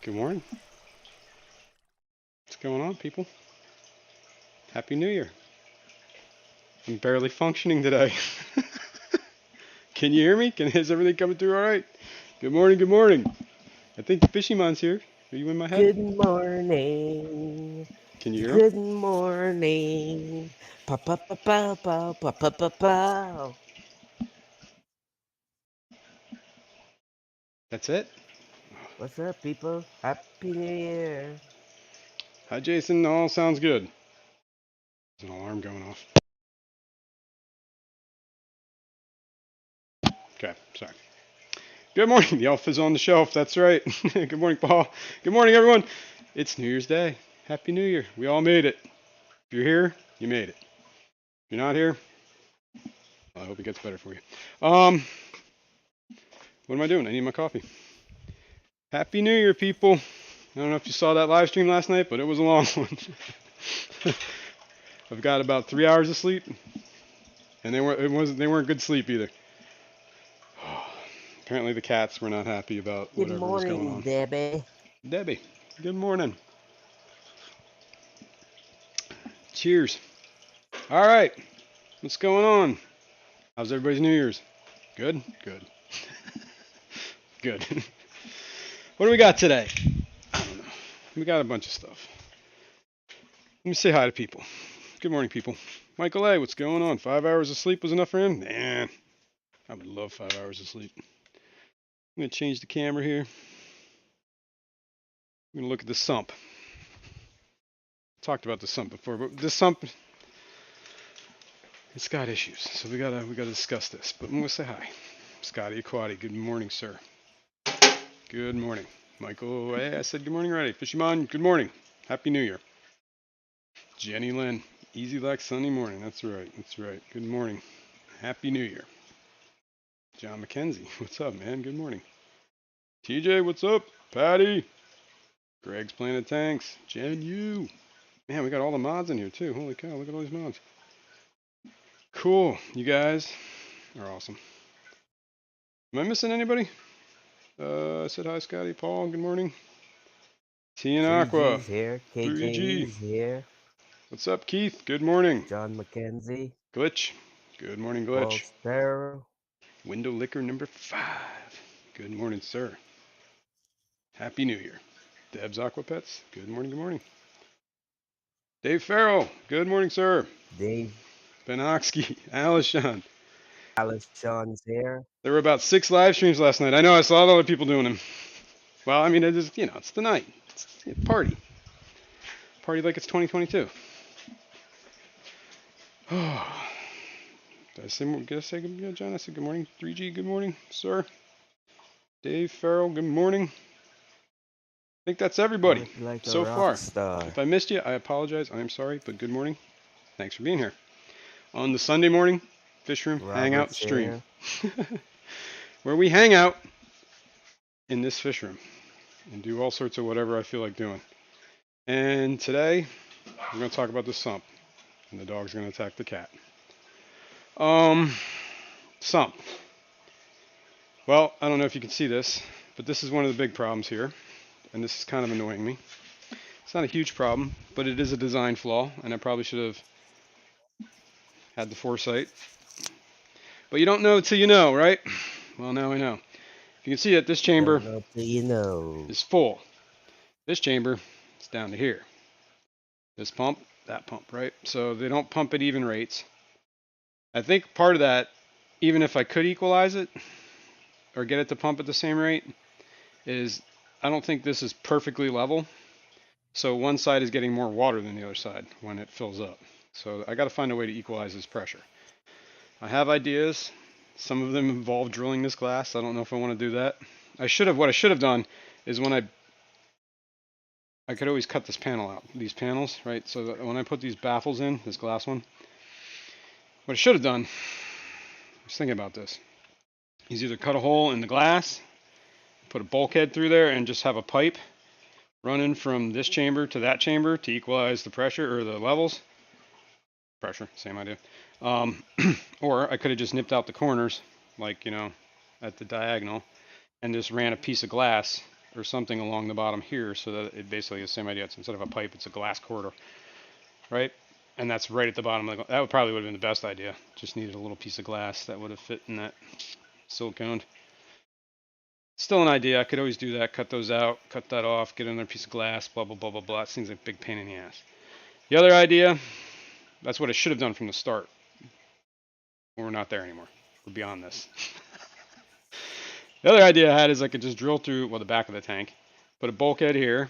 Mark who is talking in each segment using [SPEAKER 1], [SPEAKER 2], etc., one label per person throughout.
[SPEAKER 1] Good morning. What's going on, people? Happy New Year. I'm barely functioning today. Can you hear me? Is everything coming through all right? Good morning, good morning. I think Fishymon's here. Are you in my head?
[SPEAKER 2] Good morning.
[SPEAKER 1] Can you hear him?
[SPEAKER 2] Good morning. Pa pa pa pa pa pa pa pa pa.
[SPEAKER 1] That's it?
[SPEAKER 2] What's up, people? Happy New Year.
[SPEAKER 1] Hi, Jason. All sounds good. There's an alarm going off. Okay, sorry. Good morning. The elf is on the shelf. That's right. Good morning, Paul. Good morning, everyone. It's New Year's Day. Happy New Year. We all made it. If you're here, you made it. If you're not here, I hope it gets better for you. What am I doing? I need my coffee. Happy New Year, people. I don't know if you saw that live stream last night, but it was a long one. I've got about 3 hours of sleep, and they weren't good sleep either. Apparently the cats were not happy about
[SPEAKER 2] Good
[SPEAKER 1] whatever was going
[SPEAKER 2] morning,
[SPEAKER 1] on.
[SPEAKER 2] Debbie.
[SPEAKER 1] Debbie, good morning. Cheers. All right, what's going on? How's everybody's New Year's? Good? Good. Good. What do we got today? I don't know. We got a bunch of stuff. Let me say hi to people. Good morning, people. Michael A., what's going on? 5 hours of sleep was enough for him? Nah, I would love 5 hours of sleep. I'm going to change the camera here. I'm going to look at the sump. Talked about the sump before, but this sump, it's got issues, so we gotta discuss this. But I'm going to say hi. Scotty Aquati, good morning, sir. Good morning. Michael A., I said good morning already. Fishymon, good morning. Happy New Year. Jenny Lynn, easy like Sunday morning. That's right. That's right. Good morning. Happy New Year. John McKenzie, what's up, man? Good morning. TJ, what's up? Patty. Greg's Planet Tanks. Jen Yu. Man, we got all the mods in here too. Holy cow, look at all these mods. Cool. You guys are awesome. Am I missing anybody? I said hi, Scotty. Paul, good morning. T and Aqua.
[SPEAKER 2] 3G's here.
[SPEAKER 1] 3G.
[SPEAKER 2] KJ's here.
[SPEAKER 1] What's up, Keith? Good morning.
[SPEAKER 2] John McKenzie.
[SPEAKER 1] Glitch. Good morning,
[SPEAKER 2] Paul
[SPEAKER 1] Glitch.
[SPEAKER 2] Sparrow.
[SPEAKER 1] Window Liquor number 5. Good morning, sir. Happy New Year. Deb's Aquapets. Good morning, good morning. Dave Farrell. Good morning, sir.
[SPEAKER 2] Dave.
[SPEAKER 1] Ben Oxkey. Alishon.
[SPEAKER 2] Alice Sean's here.
[SPEAKER 1] There were about 6 live streams last night. I know, I saw a lot of people doing them. Well, I mean, it is, it's the night. It's a party. Party like it's 2022. Oh. Did I say good morning, John? I said good morning. 3G, good morning, sir. Dave Farrell, good morning. I think that's everybody
[SPEAKER 2] Like
[SPEAKER 1] so
[SPEAKER 2] a rock
[SPEAKER 1] far.
[SPEAKER 2] star.
[SPEAKER 1] If I missed you, I apologize. I am sorry, but good morning. Thanks for being here. On the Sunday morning Fishroom Hangout stream. Where we hang out in this fish room and do all sorts of whatever I feel like doing. And today, we're going to talk about the sump. And the dog's going to attack the cat. Sump. Well, I don't know if you can see this, but this is one of the big problems here. And this is kind of annoying me. It's not a huge problem, but it is a design flaw, and I probably should have had the foresight. But you don't know till you know, right? Well, now I know. If you can see it, this chamber
[SPEAKER 2] Don't know till you know.
[SPEAKER 1] is full. This chamber is down to here. This pump, that pump, right? So they don't pump at even rates. I think part of that, even if I could equalize it or get it to pump at the same rate, is I don't think this is perfectly level. So one side is getting more water than the other side when it fills up. So I got to find a way to equalize this pressure. I have ideas. Some of them involve drilling this glass. I don't know if I want to do that. What I should have done is when I could always cut this panel out, these panels, right? So that when I put these baffles in, this glass one, what I should have done, I was thinking about this, is either cut a hole in the glass, put a bulkhead through there, and just have a pipe running from this chamber to that chamber to equalize the pressure or the levels. Pressure, same idea. Or I could have just nipped out the corners, like, at the diagonal, and just ran a piece of glass or something along the bottom here, so that it basically is the same idea. It's instead of a pipe, it's a glass corridor, right? And that's right at the bottom of the. That would probably would have been the best idea. Just needed a little piece of glass that would have fit in that silicone. Still an idea. I could always do that. Cut those out, cut that off, get another piece of glass. Blah blah blah blah blah. It seems like a big pain in the ass. The other idea, that's what I should have done from the start. We're not there anymore. We're beyond this. The other idea I had is I could just drill through, well, the back of the tank, put a bulkhead here,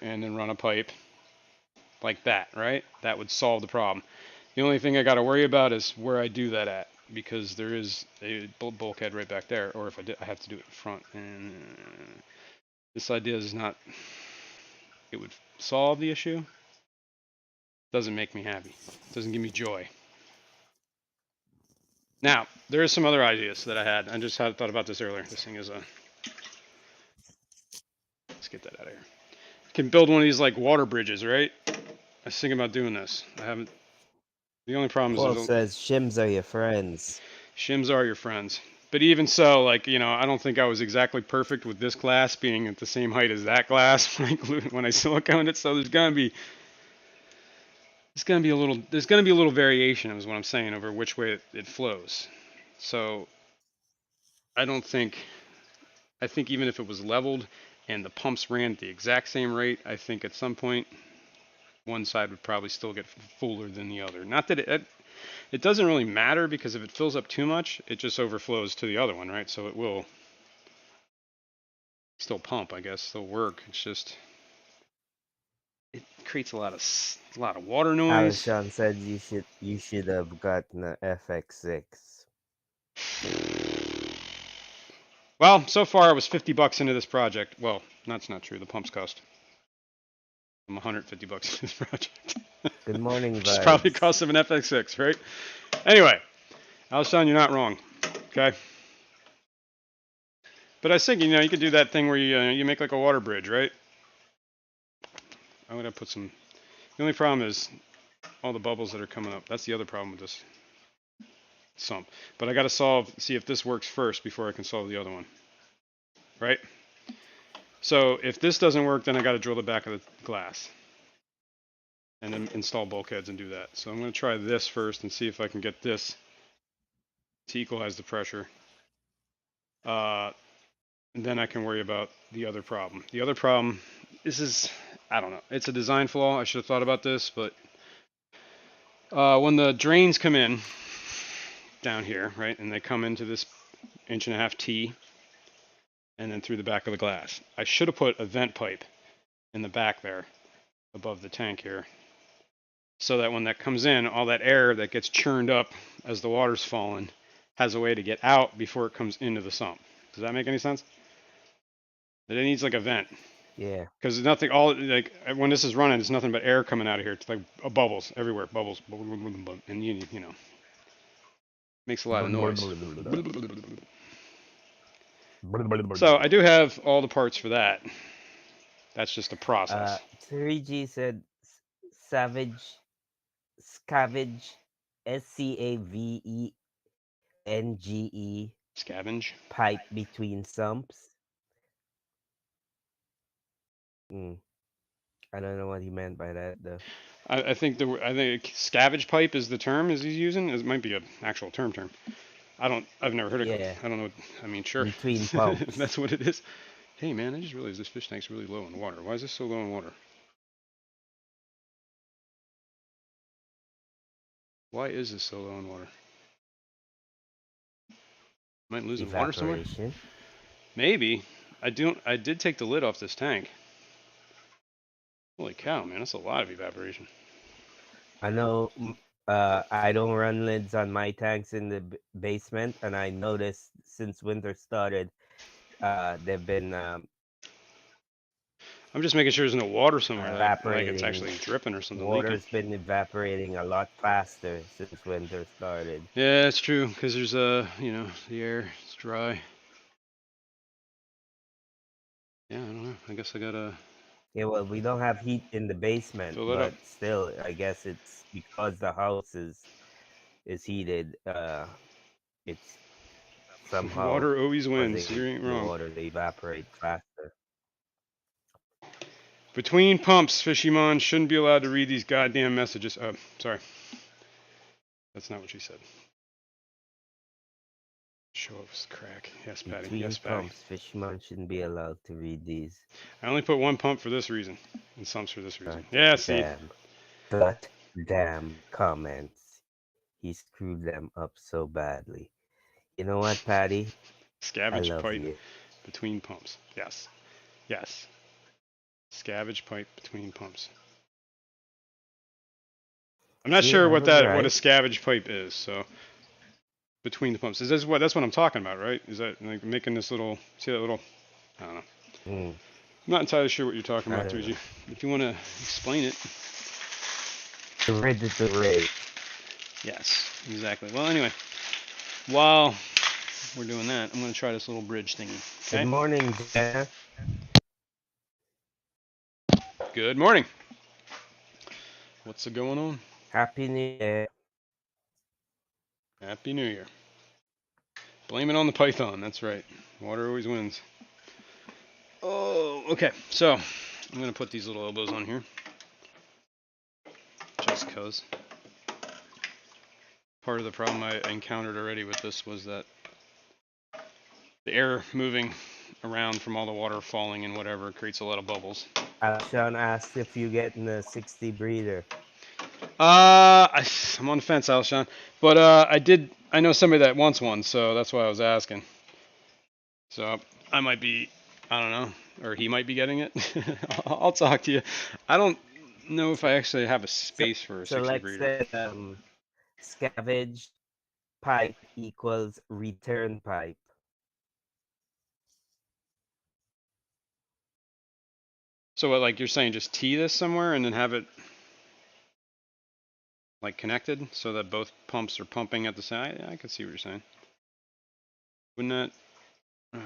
[SPEAKER 1] and then run a pipe like that, right? That would solve the problem. The only thing I got to worry about is where I do that at, because there is a bulkhead right back there, or if I did, I have to do it in front. And this idea is not, it would solve the issue. Doesn't make me happy. Doesn't give me joy. Now, there is some other ideas that I had. I just had thought about this earlier. This thing is a, let's get that out of here. Can build one of these like water bridges, right? I was thinking about doing this. I haven't. The only problem
[SPEAKER 2] Paul
[SPEAKER 1] is
[SPEAKER 2] says shims are your friends.
[SPEAKER 1] shims are your friends. But even so, like, you know, I don't think I was exactly perfect with this glass being at the same height as that glass when I siliconed it. So there's gonna be a little variation, is what I'm saying, over which way it flows. So I think even if it was leveled and the pumps ran at the exact same rate, I think at some point one side would probably still get fuller than the other. Not that it doesn't really matter, because if it fills up too much, it just overflows to the other one, right? So it will still pump, I guess, still work. It's just it creates a lot of water noise.
[SPEAKER 2] Harrison said you should have gotten a FX6.
[SPEAKER 1] Well, so far I was $50 into this project. Well, that's not true. The pumps cost. I'm $150 into this project.
[SPEAKER 2] Good morning,
[SPEAKER 1] Which is probably
[SPEAKER 2] vibes.
[SPEAKER 1] cost of an FX6, right? Anyway, Alshon, you're not wrong. Okay. But I was thinking, you know, you could do that thing where you make like a water bridge, right? I'm gonna put some. The only problem is all the bubbles that are coming up. That's the other problem with this sump. But I got to see if this works first before I can solve the other one, right? So if this doesn't work, then I got to drill the back of the glass and then install bulkheads and do that. So I'm going to try this first and see if I can get this to equalize the pressure. And then I can worry about the other problem. The other problem, I don't know. It's a design flaw. I should have thought about this, but when the drains come in down here, right, and they come into this 1.5 T and then through the back of the glass, I should have put a vent pipe in the back there above the tank here, so that when that comes in, all that air that gets churned up as the water's falling has a way to get out before it comes into the sump. Does that make any sense? It needs like a vent.
[SPEAKER 2] Yeah.
[SPEAKER 1] Because nothing, all like when this is running, it's nothing but air coming out of here. It's like bubbles everywhere, bubbles, and you know, makes a lot of noise. So I do have all the parts for that. That's just a process.
[SPEAKER 2] 3G said scavenge, SCAVENGE
[SPEAKER 1] Scavenge.
[SPEAKER 2] pipe between sumps. I don't know what he meant by that though.
[SPEAKER 1] I think scavenge pipe is the term is he's using. It might be an actual term. I've never heard of it.
[SPEAKER 2] Yeah.
[SPEAKER 1] I don't know. I mean, sure.
[SPEAKER 2] Between pumps.
[SPEAKER 1] That's what it is. Hey man, I just realized this fish tank's really low in water. Why is this so low in water? Why is this so low in water? Am I losing water somewhere? Maybe. I did take the lid off this tank. Holy cow, man, that's a lot of evaporation.
[SPEAKER 2] I know. I don't run lids on my tanks in the basement, and I noticed since winter started, they've been.
[SPEAKER 1] I'm just making sure there's no water somewhere.
[SPEAKER 2] Evaporating.
[SPEAKER 1] Like it's actually dripping or something.
[SPEAKER 2] Water's been evaporating a lot faster since winter started.
[SPEAKER 1] Yeah, it's true, because there's the air, it's dry. Yeah, I don't know. I guess I gotta.
[SPEAKER 2] Yeah, well, we don't have heat in the basement, but still, I guess it's because the house is heated. It's somehow
[SPEAKER 1] Water always wins.
[SPEAKER 2] causing
[SPEAKER 1] You ain't
[SPEAKER 2] the
[SPEAKER 1] wrong.
[SPEAKER 2] water to evaporate faster.
[SPEAKER 1] Between pumps, Fishymon shouldn't be allowed to read these goddamn messages. Sorry. That's not what she said. Show us crack. Yes, Patty.
[SPEAKER 2] Between
[SPEAKER 1] Yes, Patty.
[SPEAKER 2] pumps, Fishman shouldn't be allowed to read these.
[SPEAKER 1] I only put one pump for this reason, and sumps for this reason. Yeah, see.
[SPEAKER 2] Damn comments. He screwed them up so badly. You know what, Patty? I
[SPEAKER 1] Scavenge
[SPEAKER 2] love
[SPEAKER 1] pipe
[SPEAKER 2] you.
[SPEAKER 1] between pumps. Yes. Yes. Scavenge pipe between pumps. I'm not
[SPEAKER 2] See,
[SPEAKER 1] sure
[SPEAKER 2] I
[SPEAKER 1] what
[SPEAKER 2] was
[SPEAKER 1] a
[SPEAKER 2] right.
[SPEAKER 1] scavenge pipe is, so between the pumps. That's what I'm talking about, right? Is that like making this little, see that little, I don't know.
[SPEAKER 2] Mm,
[SPEAKER 1] I'm not entirely sure what you're talking
[SPEAKER 2] I
[SPEAKER 1] about,
[SPEAKER 2] don't
[SPEAKER 1] 2G.
[SPEAKER 2] know.
[SPEAKER 1] If you want to explain it.
[SPEAKER 2] Ready to rage.
[SPEAKER 1] Yes, exactly. Well, anyway, while we're doing that, I'm going to try this little bridge thingy.
[SPEAKER 2] Good
[SPEAKER 1] Okay?
[SPEAKER 2] morning, Jenna.
[SPEAKER 1] Good morning. What's going on?
[SPEAKER 2] Happy New Year.
[SPEAKER 1] Happy New Year. Blame it on the python. That's right. Water always wins. Oh, okay. So I'm going to put these little elbows on here. Just because. Part of the problem I encountered already with this was that the air moving around from all the water falling and whatever creates a lot of bubbles.
[SPEAKER 2] Alshon asked if you getting a 60 breeder.
[SPEAKER 1] I'm on the fence, Alshon, but I know somebody that wants one, so that's why I was asking. So I might be, I don't know, or he might be getting it. I'll talk to you. I don't know if I actually have a space for a
[SPEAKER 2] So
[SPEAKER 1] 60
[SPEAKER 2] let's
[SPEAKER 1] breeder.
[SPEAKER 2] say scavenge pipe equals return pipe.
[SPEAKER 1] So what, like you're saying, just tee this somewhere and then have it like connected so that both pumps are pumping at the same. I can see what you're saying. Wouldn't that?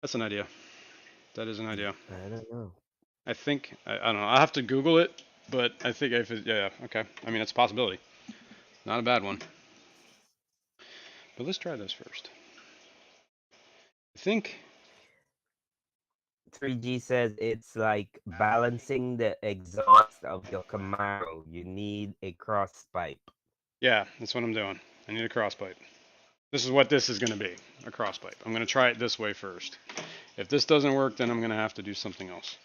[SPEAKER 1] That's an idea. That is an idea.
[SPEAKER 2] I don't know.
[SPEAKER 1] I think I don't know. I have to Google it, but I think if it, yeah, okay. I mean, it's a possibility. Not a bad one. But let's try this first. I think
[SPEAKER 2] 3G says it's like balancing the exhaust of your Camaro. You need a cross pipe.
[SPEAKER 1] yeah, that's what I'm doing. I need a cross pipe. This is what this is going to be, a cross pipe. I'm going to try it this way first. If this doesn't work, then I'm going to have to do something else.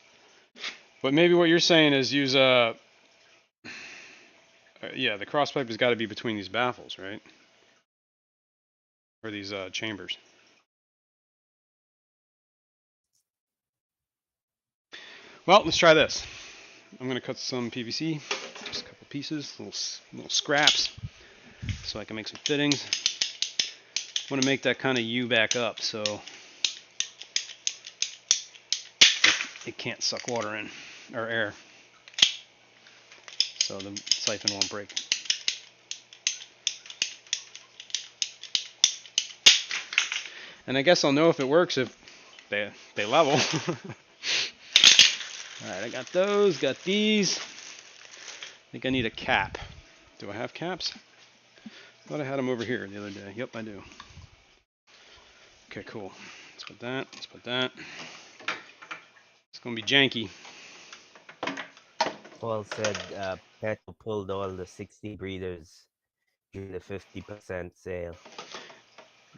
[SPEAKER 1] But maybe what you're saying is use yeah, the cross pipe has got to be between these baffles, right? Or these chambers. Well, let's try this. I'm going to cut some PVC, just a couple pieces, little scraps, so I can make some fittings. I want to make that kind of U back up so it can't suck water in, or air, so the siphon won't break. And I guess I'll know if it works if they level. Alright, I got those, got these. I think I need a cap. Do I have caps? I thought I had them over here the other day. Yep, I do. Okay, cool. Let's put that, let's put that. It's gonna be janky.
[SPEAKER 2] Paul said Petro pulled all the 60 breeders during the 50% sale.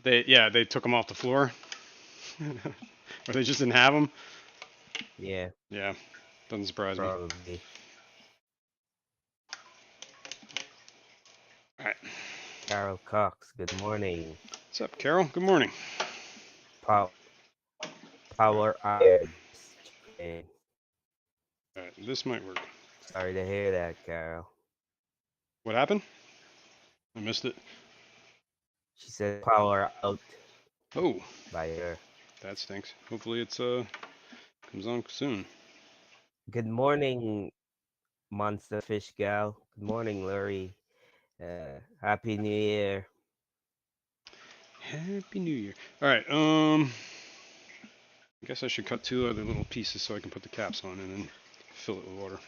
[SPEAKER 1] They took them off the floor. Or they just didn't have them.
[SPEAKER 2] Yeah,
[SPEAKER 1] Yeah, doesn't surprise me.
[SPEAKER 2] probably.
[SPEAKER 1] Alright.
[SPEAKER 2] Carol Cox, good morning.
[SPEAKER 1] What's up, Carol? Good morning.
[SPEAKER 2] Power Iron.
[SPEAKER 1] Alright, this might work.
[SPEAKER 2] Sorry to hear that, Carol.
[SPEAKER 1] What happened? I missed it.
[SPEAKER 2] She said power out
[SPEAKER 1] Oh,
[SPEAKER 2] by her.
[SPEAKER 1] that stinks. Hopefully it's comes on soon.
[SPEAKER 2] Good morning, Monster Fish Gal. Good morning, Lori. Happy New Year.
[SPEAKER 1] Happy New Year. Alright, I guess I should cut two other little pieces so I can put the caps on and then fill it with water.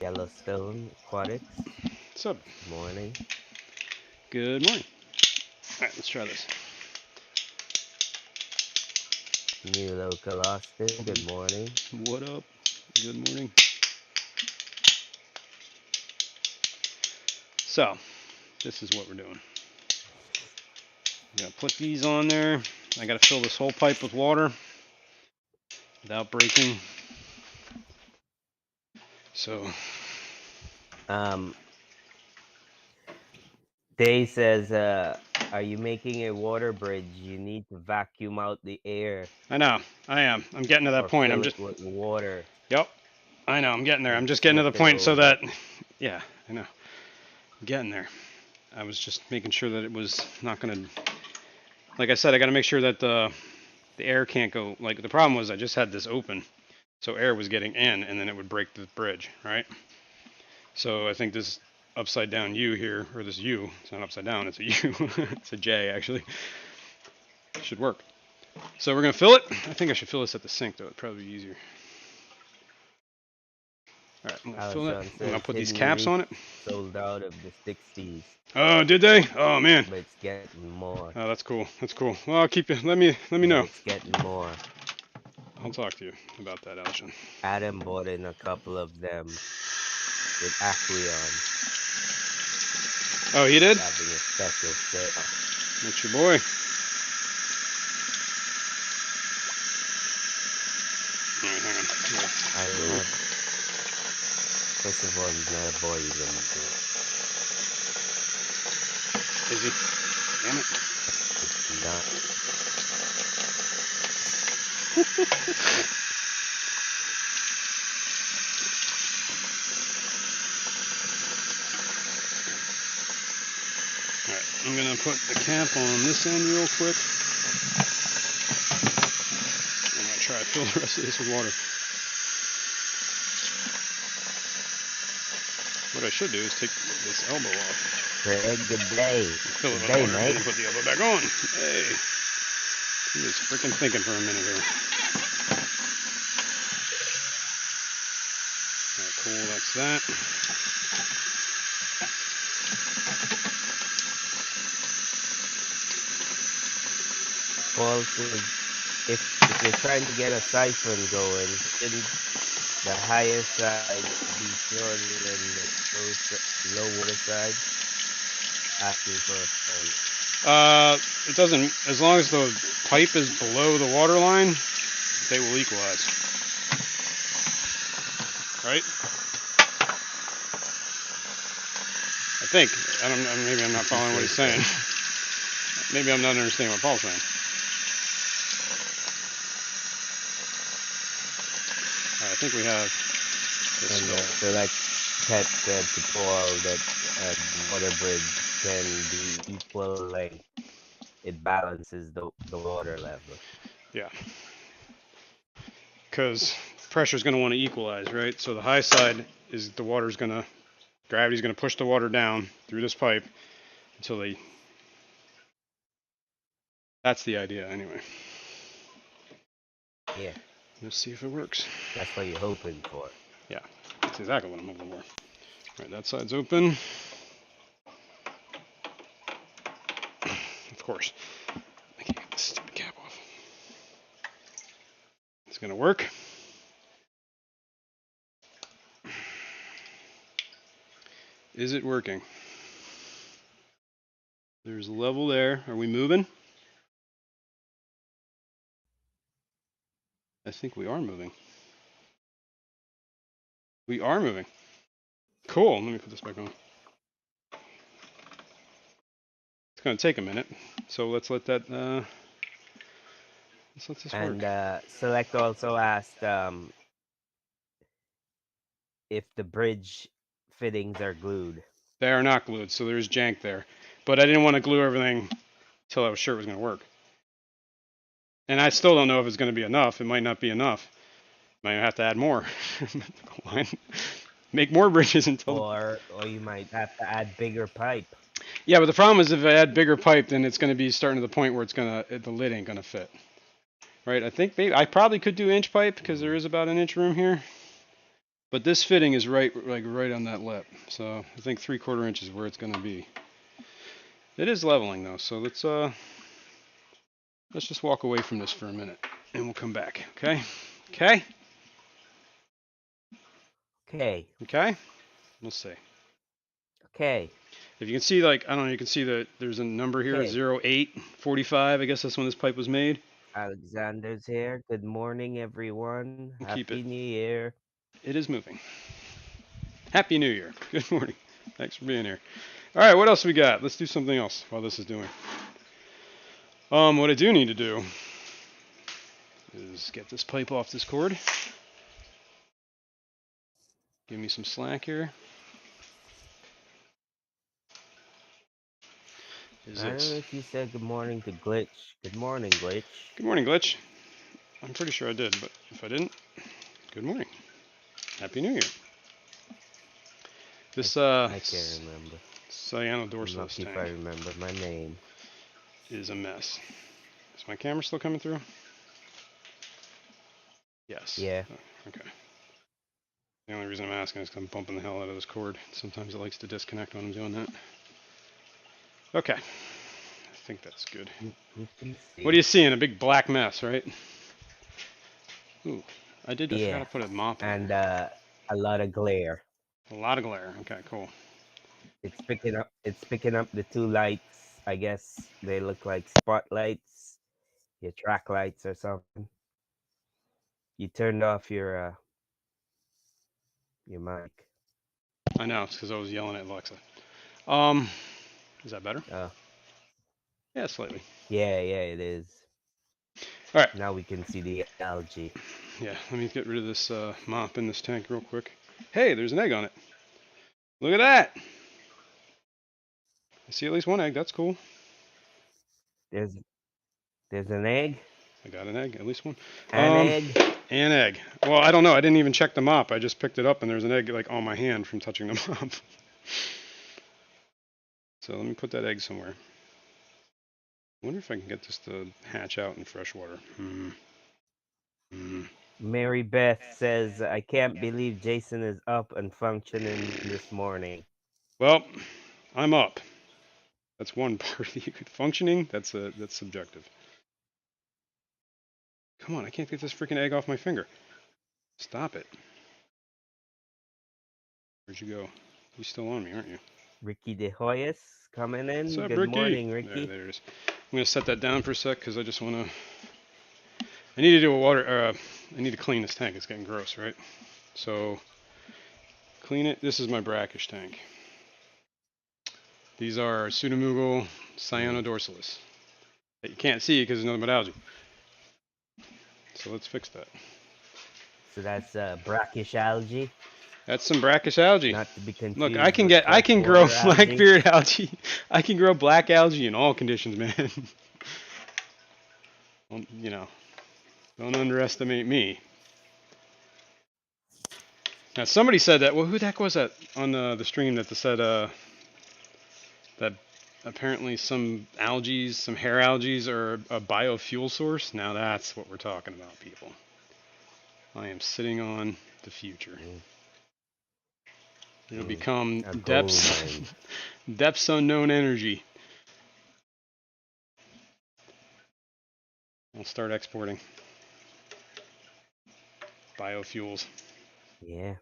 [SPEAKER 2] Yellowstone Aquatics.
[SPEAKER 1] What's up?
[SPEAKER 2] Good morning.
[SPEAKER 1] Good morning. right, let's try this.
[SPEAKER 2] New local Austin, good morning.
[SPEAKER 1] What up? Good morning. So, this is what we're doing. I'm gonna put these on there. I gotta fill this whole pipe with water without breaking. So,
[SPEAKER 2] Day says, are you making a water bridge? You need to vacuum out the air.
[SPEAKER 1] I know, I am. I'm getting to that
[SPEAKER 2] or
[SPEAKER 1] point.
[SPEAKER 2] Fill
[SPEAKER 1] I'm just.
[SPEAKER 2] it with water.
[SPEAKER 1] Yep. I know. I'm getting there. I'm
[SPEAKER 2] And
[SPEAKER 1] just getting to the
[SPEAKER 2] flip it
[SPEAKER 1] point so
[SPEAKER 2] over.
[SPEAKER 1] that. Yeah, I know. I'm getting there. I was just making sure that it was not gonna. Like I said, I got to make sure that the air can't go. Like the problem was I just had this open, so air was getting in, and then it would break the bridge, right? So I think this upside down U here, or this U, it's not upside down, it's a U, it's a J actually, should work. So we're gonna fill it. I think I should fill this at the sink though, it'd probably be easier. All right, I'm gonna fill it. I'm gonna put these caps on it.
[SPEAKER 2] Sold out of the 60s.
[SPEAKER 1] Oh, did they? Oh man.
[SPEAKER 2] But it's getting more.
[SPEAKER 1] Oh, that's cool. That's cool. Well, I'll keep it. Let me know.
[SPEAKER 2] It's getting more.
[SPEAKER 1] I'll talk to you about that, Alshon.
[SPEAKER 2] Adam bought in a couple of them with Aqueon.
[SPEAKER 1] Oh, he did?
[SPEAKER 2] Having a special sale.
[SPEAKER 1] That's your boy. All right, hang on.
[SPEAKER 2] I don't have. First of all, he's not a boy, he's a man.
[SPEAKER 1] Is he? Damn it.
[SPEAKER 2] Not.
[SPEAKER 1] Alright, I'm gonna put the cap on this end real quick. I'm gonna try to fill the rest of this with water. What I should do is take this elbow off.
[SPEAKER 2] Craig, good day.
[SPEAKER 1] Fill it with
[SPEAKER 2] Good day,
[SPEAKER 1] water
[SPEAKER 2] mate.
[SPEAKER 1] and put the elbow back on. Hey. He was freaking thinking for a minute here. Alright, cool, that's that.
[SPEAKER 2] Paul says, if you're trying to get a siphon going, shouldn't the higher side be shorter than the low water side? Asking for a friend.
[SPEAKER 1] It doesn't, as long as the pipe is below the water line, they will equalize. Right? I think. Maybe I'm not following what he's saying. Maybe I'm not understanding what Paul's saying. I think we have this.
[SPEAKER 2] And so like Ted said to Paul that water bridge can be equal length. It balances the water level.
[SPEAKER 1] Yeah. Because pressure's going to want to equalize, right? So the high side is gravity's going to push the water down through this pipe until that's the idea anyway.
[SPEAKER 2] Yeah.
[SPEAKER 1] Let's see if it works.
[SPEAKER 2] That's what you're hoping for.
[SPEAKER 1] Yeah, that's exactly what I'm hoping for. All right, that side's open. Of course. I can't get this stupid cap off. It's going to work. Is it working? There's a level there. Are we moving? I think we are moving. We are moving. Cool. Let me put this back on. It's going to take a minute. So let's let that, let's let this work.
[SPEAKER 2] And Select also asked if the bridge fittings are glued.
[SPEAKER 1] They are not glued, so there's jank there. But I didn't want to glue everything until I was sure it was going to work. And I still don't know if it's going to be enough. It might not be enough. Might have to add more. Make more bridges until.
[SPEAKER 2] Or you might have to add bigger pipe.
[SPEAKER 1] Yeah, but the problem is if I add bigger pipe, then it's going to be starting to the point where the lid ain't going to fit. Right? I think I probably could do inch pipe because there is about an inch room here. But this fitting is right on that lip. So I think 3/4 inch is where it's going to be. It is leveling though, so let's just walk away from this for a minute, and we'll come back. Okay. Okay.
[SPEAKER 2] Okay.
[SPEAKER 1] Okay. Let's see.
[SPEAKER 2] Okay.
[SPEAKER 1] If you can see, like, I don't know, you can see that there's a number here,
[SPEAKER 2] Okay.
[SPEAKER 1] 0845. I guess that's when this pipe was made.
[SPEAKER 2] Alexander's here. Good morning, everyone.
[SPEAKER 1] We'll keep it.
[SPEAKER 2] Happy New Year.
[SPEAKER 1] It is moving. Happy New Year. Good morning. Thanks for being here. All right, what else we got? Let's do something else while this is doing. What I do need to do is get this pipe off this cord. Give me some slack here. Is
[SPEAKER 2] I don't
[SPEAKER 1] this?
[SPEAKER 2] know if you said good morning to Glitch. Good morning, Glitch.
[SPEAKER 1] Good morning, Glitch. I'm pretty sure I did, but if I didn't, good morning. Happy New Year. This
[SPEAKER 2] I can't remember. I'm
[SPEAKER 1] cyanodorsalis
[SPEAKER 2] lucky if I
[SPEAKER 1] tank
[SPEAKER 2] remember my name.
[SPEAKER 1] is a mess. Is my camera still coming through? Yes.
[SPEAKER 2] Yeah.
[SPEAKER 1] Okay. The only reason I'm asking is because I'm bumping the hell out of this cord. Sometimes it likes to disconnect when I'm doing that. Okay. I think that's good.
[SPEAKER 2] You can see.
[SPEAKER 1] What are you seeing? A big black mess, right? Ooh, I forgot
[SPEAKER 2] Yeah.
[SPEAKER 1] to put a mop in
[SPEAKER 2] And
[SPEAKER 1] there.
[SPEAKER 2] a lot of glare.
[SPEAKER 1] A lot of glare. Okay, cool.
[SPEAKER 2] It's picking up the two lights. I guess they look like spotlights, your track lights or something. You turned off your mic.
[SPEAKER 1] I know, it's because I was yelling at Alexa. Um, is that better?
[SPEAKER 2] Oh.
[SPEAKER 1] Yeah, slightly.
[SPEAKER 2] Yeah, it is.
[SPEAKER 1] All right.
[SPEAKER 2] Now we can see the algae.
[SPEAKER 1] Yeah, let me get rid of this mop in this tank real quick. Hey, there's an egg on it. Look at that. I see at least one egg. That's cool.
[SPEAKER 2] There's an egg.
[SPEAKER 1] I got an egg, at least one.
[SPEAKER 2] An egg.
[SPEAKER 1] An egg. Well, I don't know. I didn't even check the mop. I just picked it up, and there's an egg like on my hand from touching the mop. So let me put that egg somewhere. I wonder if I can get this to hatch out in fresh water.
[SPEAKER 2] Mary Beth says, I can't believe Jason is up and functioning this morning.
[SPEAKER 1] Well, I'm up. That's one part of you. Functioning, that's subjective. Come on, I can't get this freaking egg off my finger. Stop it. Where'd you go? You're still on me, aren't you?
[SPEAKER 2] Ricky De Hoyos coming
[SPEAKER 1] What's
[SPEAKER 2] in.
[SPEAKER 1] up,
[SPEAKER 2] Good
[SPEAKER 1] Ricky?
[SPEAKER 2] morning, Ricky.
[SPEAKER 1] There it is. I'm gonna set that down for a sec because I just wanna. I need to do a water. I need to clean this tank. It's getting gross, right? So clean it. This is my brackish tank. These are Pseudomugal cyanodorsalis. That you can't see because there's nothing but algae. So let's fix that.
[SPEAKER 2] So that's brackish algae.
[SPEAKER 1] That's some brackish algae.
[SPEAKER 2] Not to be
[SPEAKER 1] Look,
[SPEAKER 2] confused with
[SPEAKER 1] I can grow
[SPEAKER 2] freshwater algae.
[SPEAKER 1] blackbeard algae. I can grow black algae in all conditions, man. You know, don't underestimate me. Now somebody said that. Well, who the heck was that on the stream that said that apparently some algae, some hair algae, are a biofuel source? Now that's what we're talking about, people. I am sitting on the future. It'll become depths unknown energy. I'll start exporting biofuels.
[SPEAKER 2] Yeah.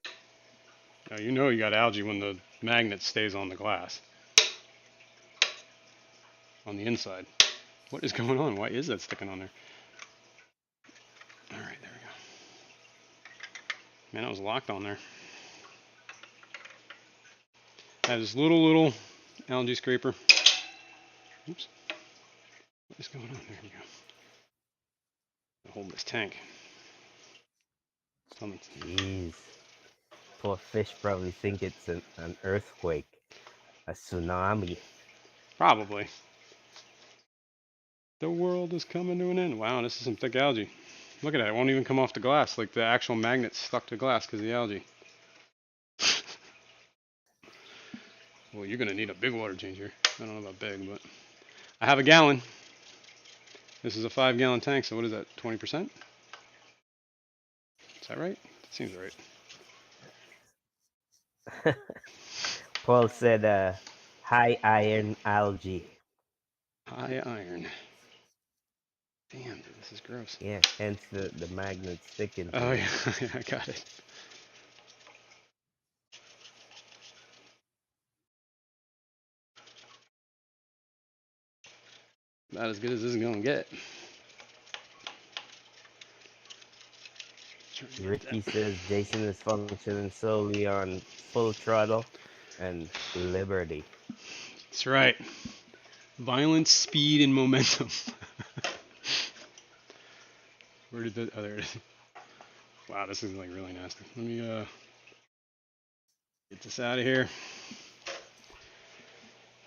[SPEAKER 1] Now you know you got algae when the magnet stays on the glass. On the inside. What is going on? Why is that sticking on there? Alright, there we go. Man, it was locked on there. I have this little algae scraper. Oops. What is going on? There we go. Hold this tank.
[SPEAKER 2] Jeez. Poor fish probably think it's an earthquake. A tsunami.
[SPEAKER 1] Probably. The world is coming to an end. Wow, this is some thick algae. Look at that. It won't even come off the glass. Like the actual magnet's stuck to glass because of the algae. Well, you're going to need a big water changer. I don't know about big, but I have a gallon. This is a 5-gallon tank, so what is that, 20%? Is that right? That seems right.
[SPEAKER 2] Paul said, high iron algae.
[SPEAKER 1] High iron. Damn, dude, this is gross.
[SPEAKER 2] Yeah, hence the magnet sticking to
[SPEAKER 1] Oh,
[SPEAKER 2] it.
[SPEAKER 1] yeah, I got it. Not as good as this is going to get.
[SPEAKER 2] Ricky says Jason is functioning solely on full throttle and liberty.
[SPEAKER 1] That's right. Violence, speed, and momentum. Where did the... Oh, there it is. Wow, this is like really nasty. Let me get this out of here.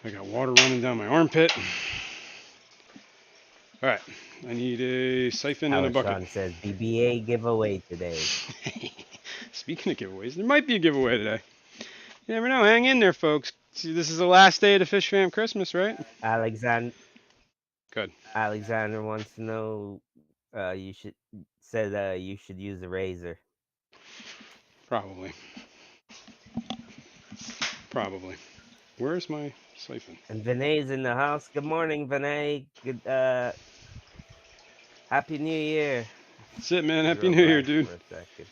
[SPEAKER 1] I got water running down my armpit. All right, I need a siphon and a bucket.
[SPEAKER 2] Sean says BBA giveaway today.
[SPEAKER 1] Speaking of giveaways, there might be a giveaway today. You never know. Hang in there, folks. See, this is the last day of the Fish Fam Christmas, right? Good.
[SPEAKER 2] Alexander wants to know you should use a razor.
[SPEAKER 1] Probably. Where's my siphon?
[SPEAKER 2] And Vinay's in the house. Good morning, Vinay. Good Happy New Year.
[SPEAKER 1] That's it, man. Happy New Year, dude.
[SPEAKER 2] For a second.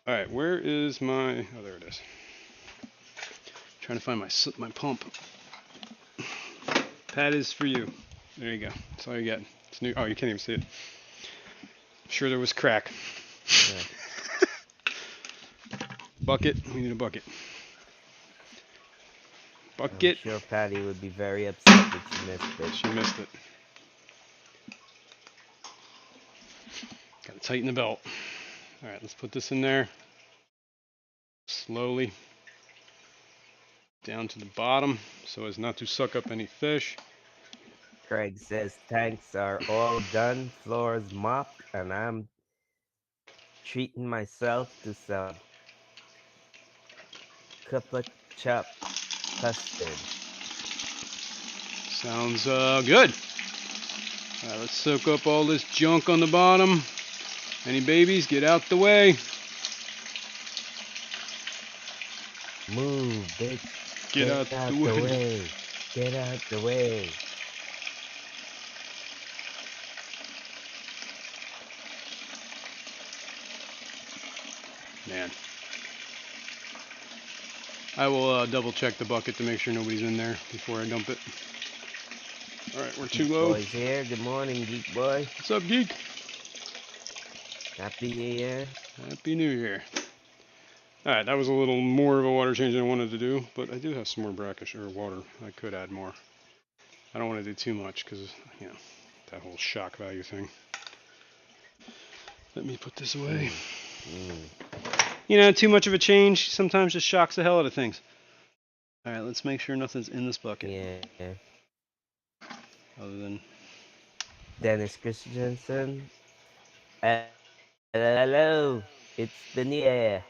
[SPEAKER 1] All right, where is my... Oh, there it is. Trying to find my pump. Pat is for you. There you go. That's all you get. It's new. Oh, you can't even see it. I'm sure there was crack.
[SPEAKER 2] Yeah.
[SPEAKER 1] Bucket. We need a bucket. Bucket.
[SPEAKER 2] I'm sure Patty would be very upset that she missed it.
[SPEAKER 1] She missed it. Gotta tighten the belt. All right, let's put this in there. Slowly. Down to the bottom so as not to suck up any fish.
[SPEAKER 2] Craig says tanks are all done, floors mopped, and I'm treating myself to some cuppa chop custard.
[SPEAKER 1] Sounds good. All right, let's soak up all this junk on the bottom. Any babies, get out the way.
[SPEAKER 2] Move, bitch.
[SPEAKER 1] Get out the way.
[SPEAKER 2] Get out the way.
[SPEAKER 1] Man. I will double check the bucket to make sure nobody's in there before I dump it. All right, we're too low.
[SPEAKER 2] Boy's here. Good morning, Geek Boy.
[SPEAKER 1] What's up, Geek?
[SPEAKER 2] Happy New Year.
[SPEAKER 1] Happy New Year. All right, that was a little more of a water change than I wanted to do, but I do have some more brackish or water. I could add more. I don't want to do too much because, you know, that whole shock value thing. Let me put this away. You know, too much of a change sometimes just shocks the hell out of things. All right, let's make sure nothing's in this bucket.
[SPEAKER 2] Yeah.
[SPEAKER 1] Other than
[SPEAKER 2] Dennis Christensen. Hello. It's the new year.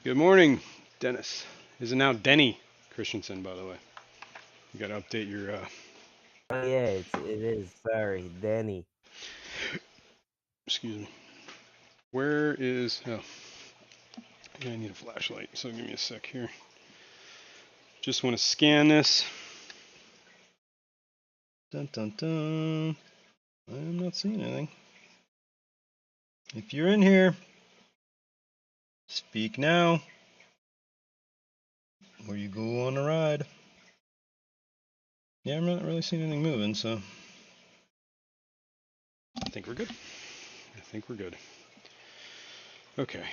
[SPEAKER 1] Good morning, Dennis. Is it now Denny Christensen, by the way? You got to update your.
[SPEAKER 2] Oh yeah, it is. Sorry, Denny.
[SPEAKER 1] Excuse me. Where is? Oh, I need a flashlight. So give me a sec here. Just want to scan this. Dun dun dun. I'm not seeing anything. If you're in here, speak now, or you go on a ride. Yeah, I'm not really seeing anything moving, so I think we're good. Okay.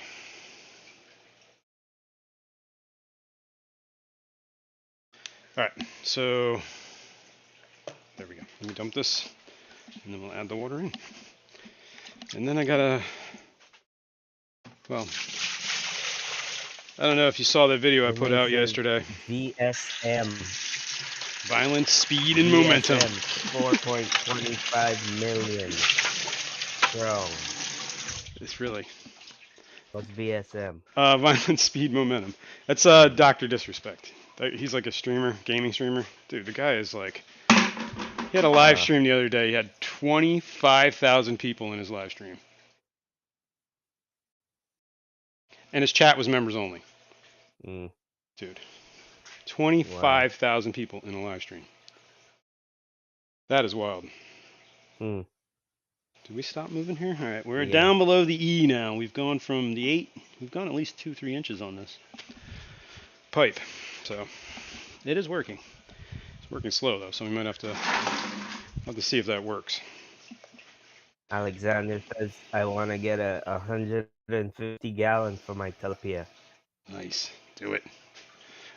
[SPEAKER 1] All right, so there we go. Let me dump this, and then we'll add the water in. And then I gotta, well, I don't know if you saw that video I put out yesterday.
[SPEAKER 2] VSM.
[SPEAKER 1] Violence, speed, and momentum.
[SPEAKER 2] 4.25 million strong.
[SPEAKER 1] It's really.
[SPEAKER 2] What's VSM?
[SPEAKER 1] Violence, speed, momentum. That's Dr. Disrespect. He's like a streamer, gaming streamer. Dude, the guy is like. He had a live stream the other day. He had 25,000 people in his live stream. And his chat was members only. Dude. 25,000 people in a live stream. That is wild.
[SPEAKER 2] Hmm.
[SPEAKER 1] Did we stop moving here? All right, we're
[SPEAKER 2] Yeah.
[SPEAKER 1] down below the E now. We've gone from the 8. We've gone at least 2-3 inches on this pipe. So it is working. It's working slow though, so we might have to see if that works.
[SPEAKER 2] Alexander says I want to get a 150-gallon for my tilapia.
[SPEAKER 1] Nice. Do it.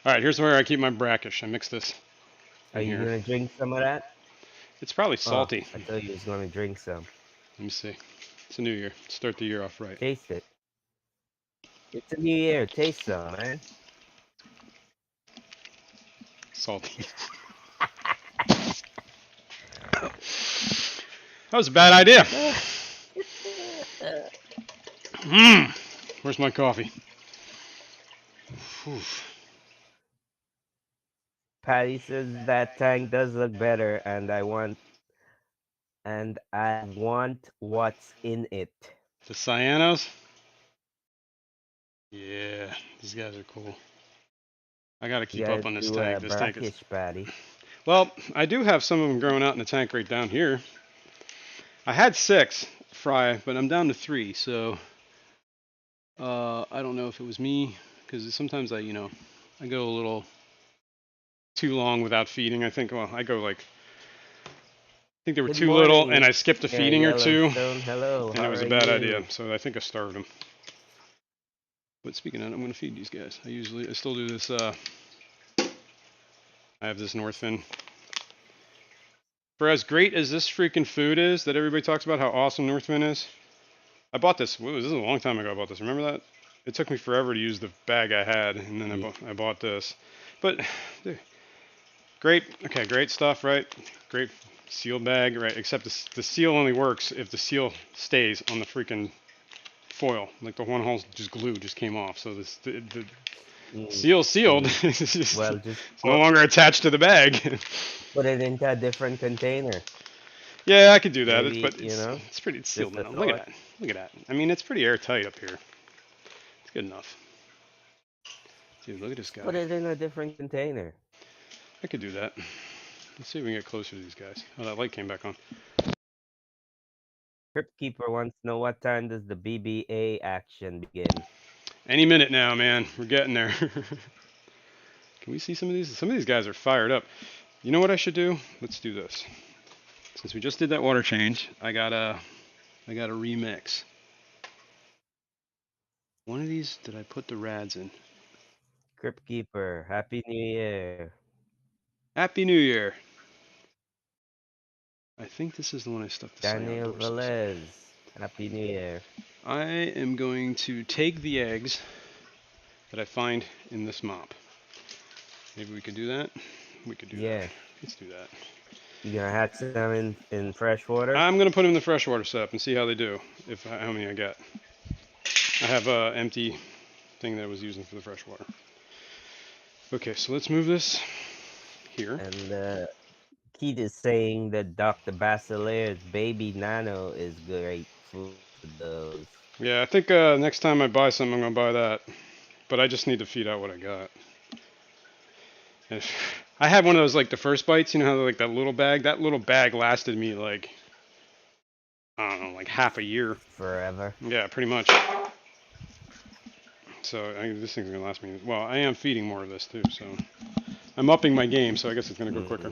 [SPEAKER 1] All right, here's where I keep my brackish. I mix this
[SPEAKER 2] Are
[SPEAKER 1] in
[SPEAKER 2] you
[SPEAKER 1] here.
[SPEAKER 2] gonna drink some of that?
[SPEAKER 1] It's probably
[SPEAKER 2] Oh,
[SPEAKER 1] salty.
[SPEAKER 2] I thought you was gonna drink some.
[SPEAKER 1] Let me see. It's a new year. Start the year off right.
[SPEAKER 2] Taste it. It's a new year. Taste some, man.
[SPEAKER 1] Salty. That was a bad idea. Where's my coffee? Whew.
[SPEAKER 2] Patty says that tank does look better, and I want what's in it.
[SPEAKER 1] The cyanos? Yeah, these guys are cool. I gotta
[SPEAKER 2] You
[SPEAKER 1] keep up
[SPEAKER 2] gotta
[SPEAKER 1] on this
[SPEAKER 2] do
[SPEAKER 1] tank.
[SPEAKER 2] a
[SPEAKER 1] This tank is.
[SPEAKER 2] brackish, Patty.
[SPEAKER 1] Well, I do have some of them growing out in the tank right down here. I had 6 fry, but I'm down to 3. So I don't know if it was me because sometimes I go a little too long without feeding. I think I go like I think they were
[SPEAKER 2] Good
[SPEAKER 1] too little, and
[SPEAKER 2] morning,
[SPEAKER 1] I skipped a
[SPEAKER 2] Mr.
[SPEAKER 1] feeding or two,
[SPEAKER 2] Yellowstone. Hello,
[SPEAKER 1] and it
[SPEAKER 2] how
[SPEAKER 1] was a
[SPEAKER 2] are
[SPEAKER 1] bad idea.
[SPEAKER 2] you?
[SPEAKER 1] So I think I starved them. But speaking of, I'm gonna feed these guys. I still do this. I have this Northfin. For as great as this freaking food is that everybody talks about how awesome Northfin is, I bought this. This is a long time ago. I bought this. Remember that? It took me forever to use the bag I had, and then I bought this. But dude, great. Okay, great stuff, right? Great seal bag, right? Except the seal only works if the seal stays on the freaking foil. Like the one hole just glue just came off, so the seal sealed.
[SPEAKER 2] Well, just
[SPEAKER 1] It's no longer attached to the bag.
[SPEAKER 2] put it into a different container.
[SPEAKER 1] Yeah, I could do that.
[SPEAKER 2] Maybe,
[SPEAKER 1] But
[SPEAKER 2] you know,
[SPEAKER 1] it's sealed
[SPEAKER 2] just a
[SPEAKER 1] now. Look at
[SPEAKER 2] thought.
[SPEAKER 1] that. Look at that. I mean, it's pretty airtight up here. It's good enough. Dude, look at this
[SPEAKER 2] Just put
[SPEAKER 1] guy.
[SPEAKER 2] it in a different container.
[SPEAKER 1] I could do that. Let's see if we can get closer to these guys. Oh, that light came back on.
[SPEAKER 2] Crypt Keeper wants to know what time does the BBA action begin?
[SPEAKER 1] Any minute now, man. We're getting there. Can we see some of these? Some of these guys are fired up. You know what I should do? Let's do this. Since we just did that water change, I gotta remix. One of these, did I put the rads in?
[SPEAKER 2] Crypt Keeper, Happy New Year.
[SPEAKER 1] Happy New Year. I think this is the one I stuck the cyan
[SPEAKER 2] Daniel
[SPEAKER 1] dorsets in.
[SPEAKER 2] Velez, Happy New Year.
[SPEAKER 1] I am going to take the eggs that I find in this mop. Maybe we could do that. We could do that.
[SPEAKER 2] Yeah.
[SPEAKER 1] Let's do that.
[SPEAKER 2] You gonna hatch them in fresh water?
[SPEAKER 1] I'm gonna put them in the freshwater setup and see how they do. How many I get. I have a empty thing that I was using for the freshwater. Okay, so let's move this here.
[SPEAKER 2] And Keith is saying that Dr. Basilaire's baby nano is great food for those.
[SPEAKER 1] Yeah, I think next time I buy something, I'm gonna buy that. But I just need to feed out what I got. I had one of those like the first bites. You know how like that little bag? That little bag lasted me like I don't know, like half a year.
[SPEAKER 2] Forever.
[SPEAKER 1] Yeah, pretty much. So this thing's gonna last me. Well, I am feeding more of this too, so I'm upping my game. So I guess it's gonna go quicker.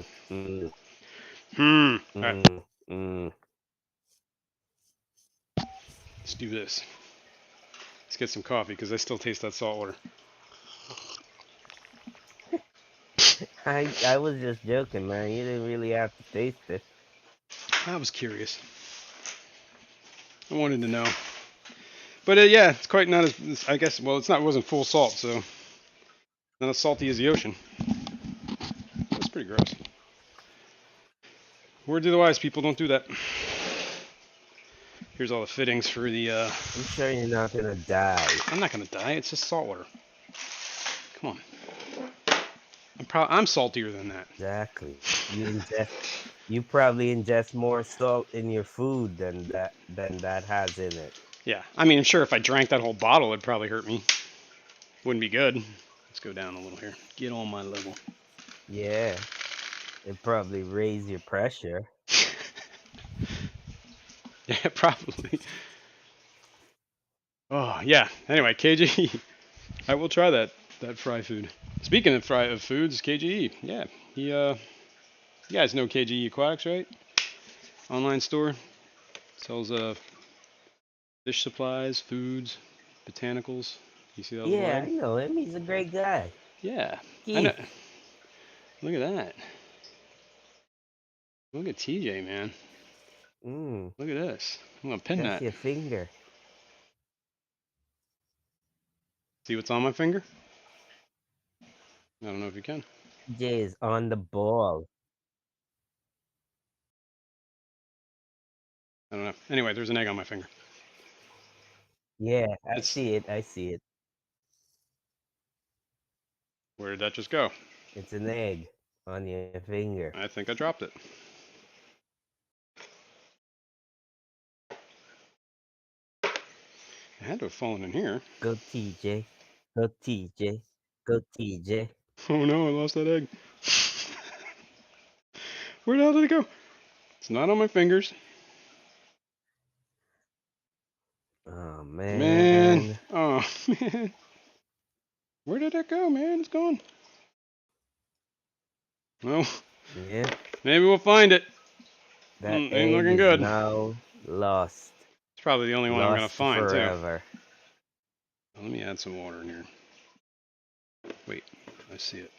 [SPEAKER 1] All right. Let's do this. Let's get some coffee because I still taste that salt water.
[SPEAKER 2] I was just joking, man. You didn't really have to taste it.
[SPEAKER 1] I was curious. I wanted to know. But yeah, it's quite not as I guess. Well, it wasn't full salt, so not as salty as the ocean. That's pretty gross. Word to the wise, people, don't do that. Here's all the fittings for the.
[SPEAKER 2] I'm sure you're not gonna die.
[SPEAKER 1] I'm not gonna die. It's just salt water. Come on. I'm saltier than that.
[SPEAKER 2] Exactly. You probably ingest more salt in your food than that has in it.
[SPEAKER 1] Yeah, I mean, I'm sure if I drank that whole bottle, it'd probably hurt me. Wouldn't be good. Let's go down a little here. Get on my level.
[SPEAKER 2] Yeah. It probably raise your pressure.
[SPEAKER 1] Yeah, probably. Oh yeah. Anyway, KGE. I will try that fry food. Speaking of foods, KGE. Yeah, he. You guys know KGE Aquatics, right? Online store sells fish supplies, foods, botanicals. You see that little
[SPEAKER 2] Yeah,
[SPEAKER 1] egg?
[SPEAKER 2] I know him. He's a great guy.
[SPEAKER 1] Yeah, I know.
[SPEAKER 2] Keith.
[SPEAKER 1] Look at that. Look at TJ, man.
[SPEAKER 2] Mm,
[SPEAKER 1] Look at this. I'm gonna pin
[SPEAKER 2] that's
[SPEAKER 1] that.
[SPEAKER 2] your finger.
[SPEAKER 1] See what's on my finger? I don't know if you can.
[SPEAKER 2] Jay is on the ball.
[SPEAKER 1] I don't know. Anyway, there's an egg on my finger.
[SPEAKER 2] Yeah, I
[SPEAKER 1] It's
[SPEAKER 2] see it. I see it.
[SPEAKER 1] Where did that just go?
[SPEAKER 2] It's an egg on your finger.
[SPEAKER 1] I think I dropped it. It had to have fallen in here.
[SPEAKER 2] Go TJ. Go TJ. Go TJ.
[SPEAKER 1] Oh no, I lost that egg. Where the hell did it go? It's not on my fingers.
[SPEAKER 2] Oh
[SPEAKER 1] Man.
[SPEAKER 2] man.
[SPEAKER 1] Oh man. Where did it go, man? It's gone. Well,
[SPEAKER 2] Yep.
[SPEAKER 1] maybe we'll find it.
[SPEAKER 2] That
[SPEAKER 1] Ain't
[SPEAKER 2] egg
[SPEAKER 1] looking
[SPEAKER 2] is
[SPEAKER 1] good.
[SPEAKER 2] now lost.
[SPEAKER 1] It's probably the only one I'm gonna
[SPEAKER 2] Lost
[SPEAKER 1] find too.
[SPEAKER 2] forever.
[SPEAKER 1] Let me add some water in here. Wait, I see it.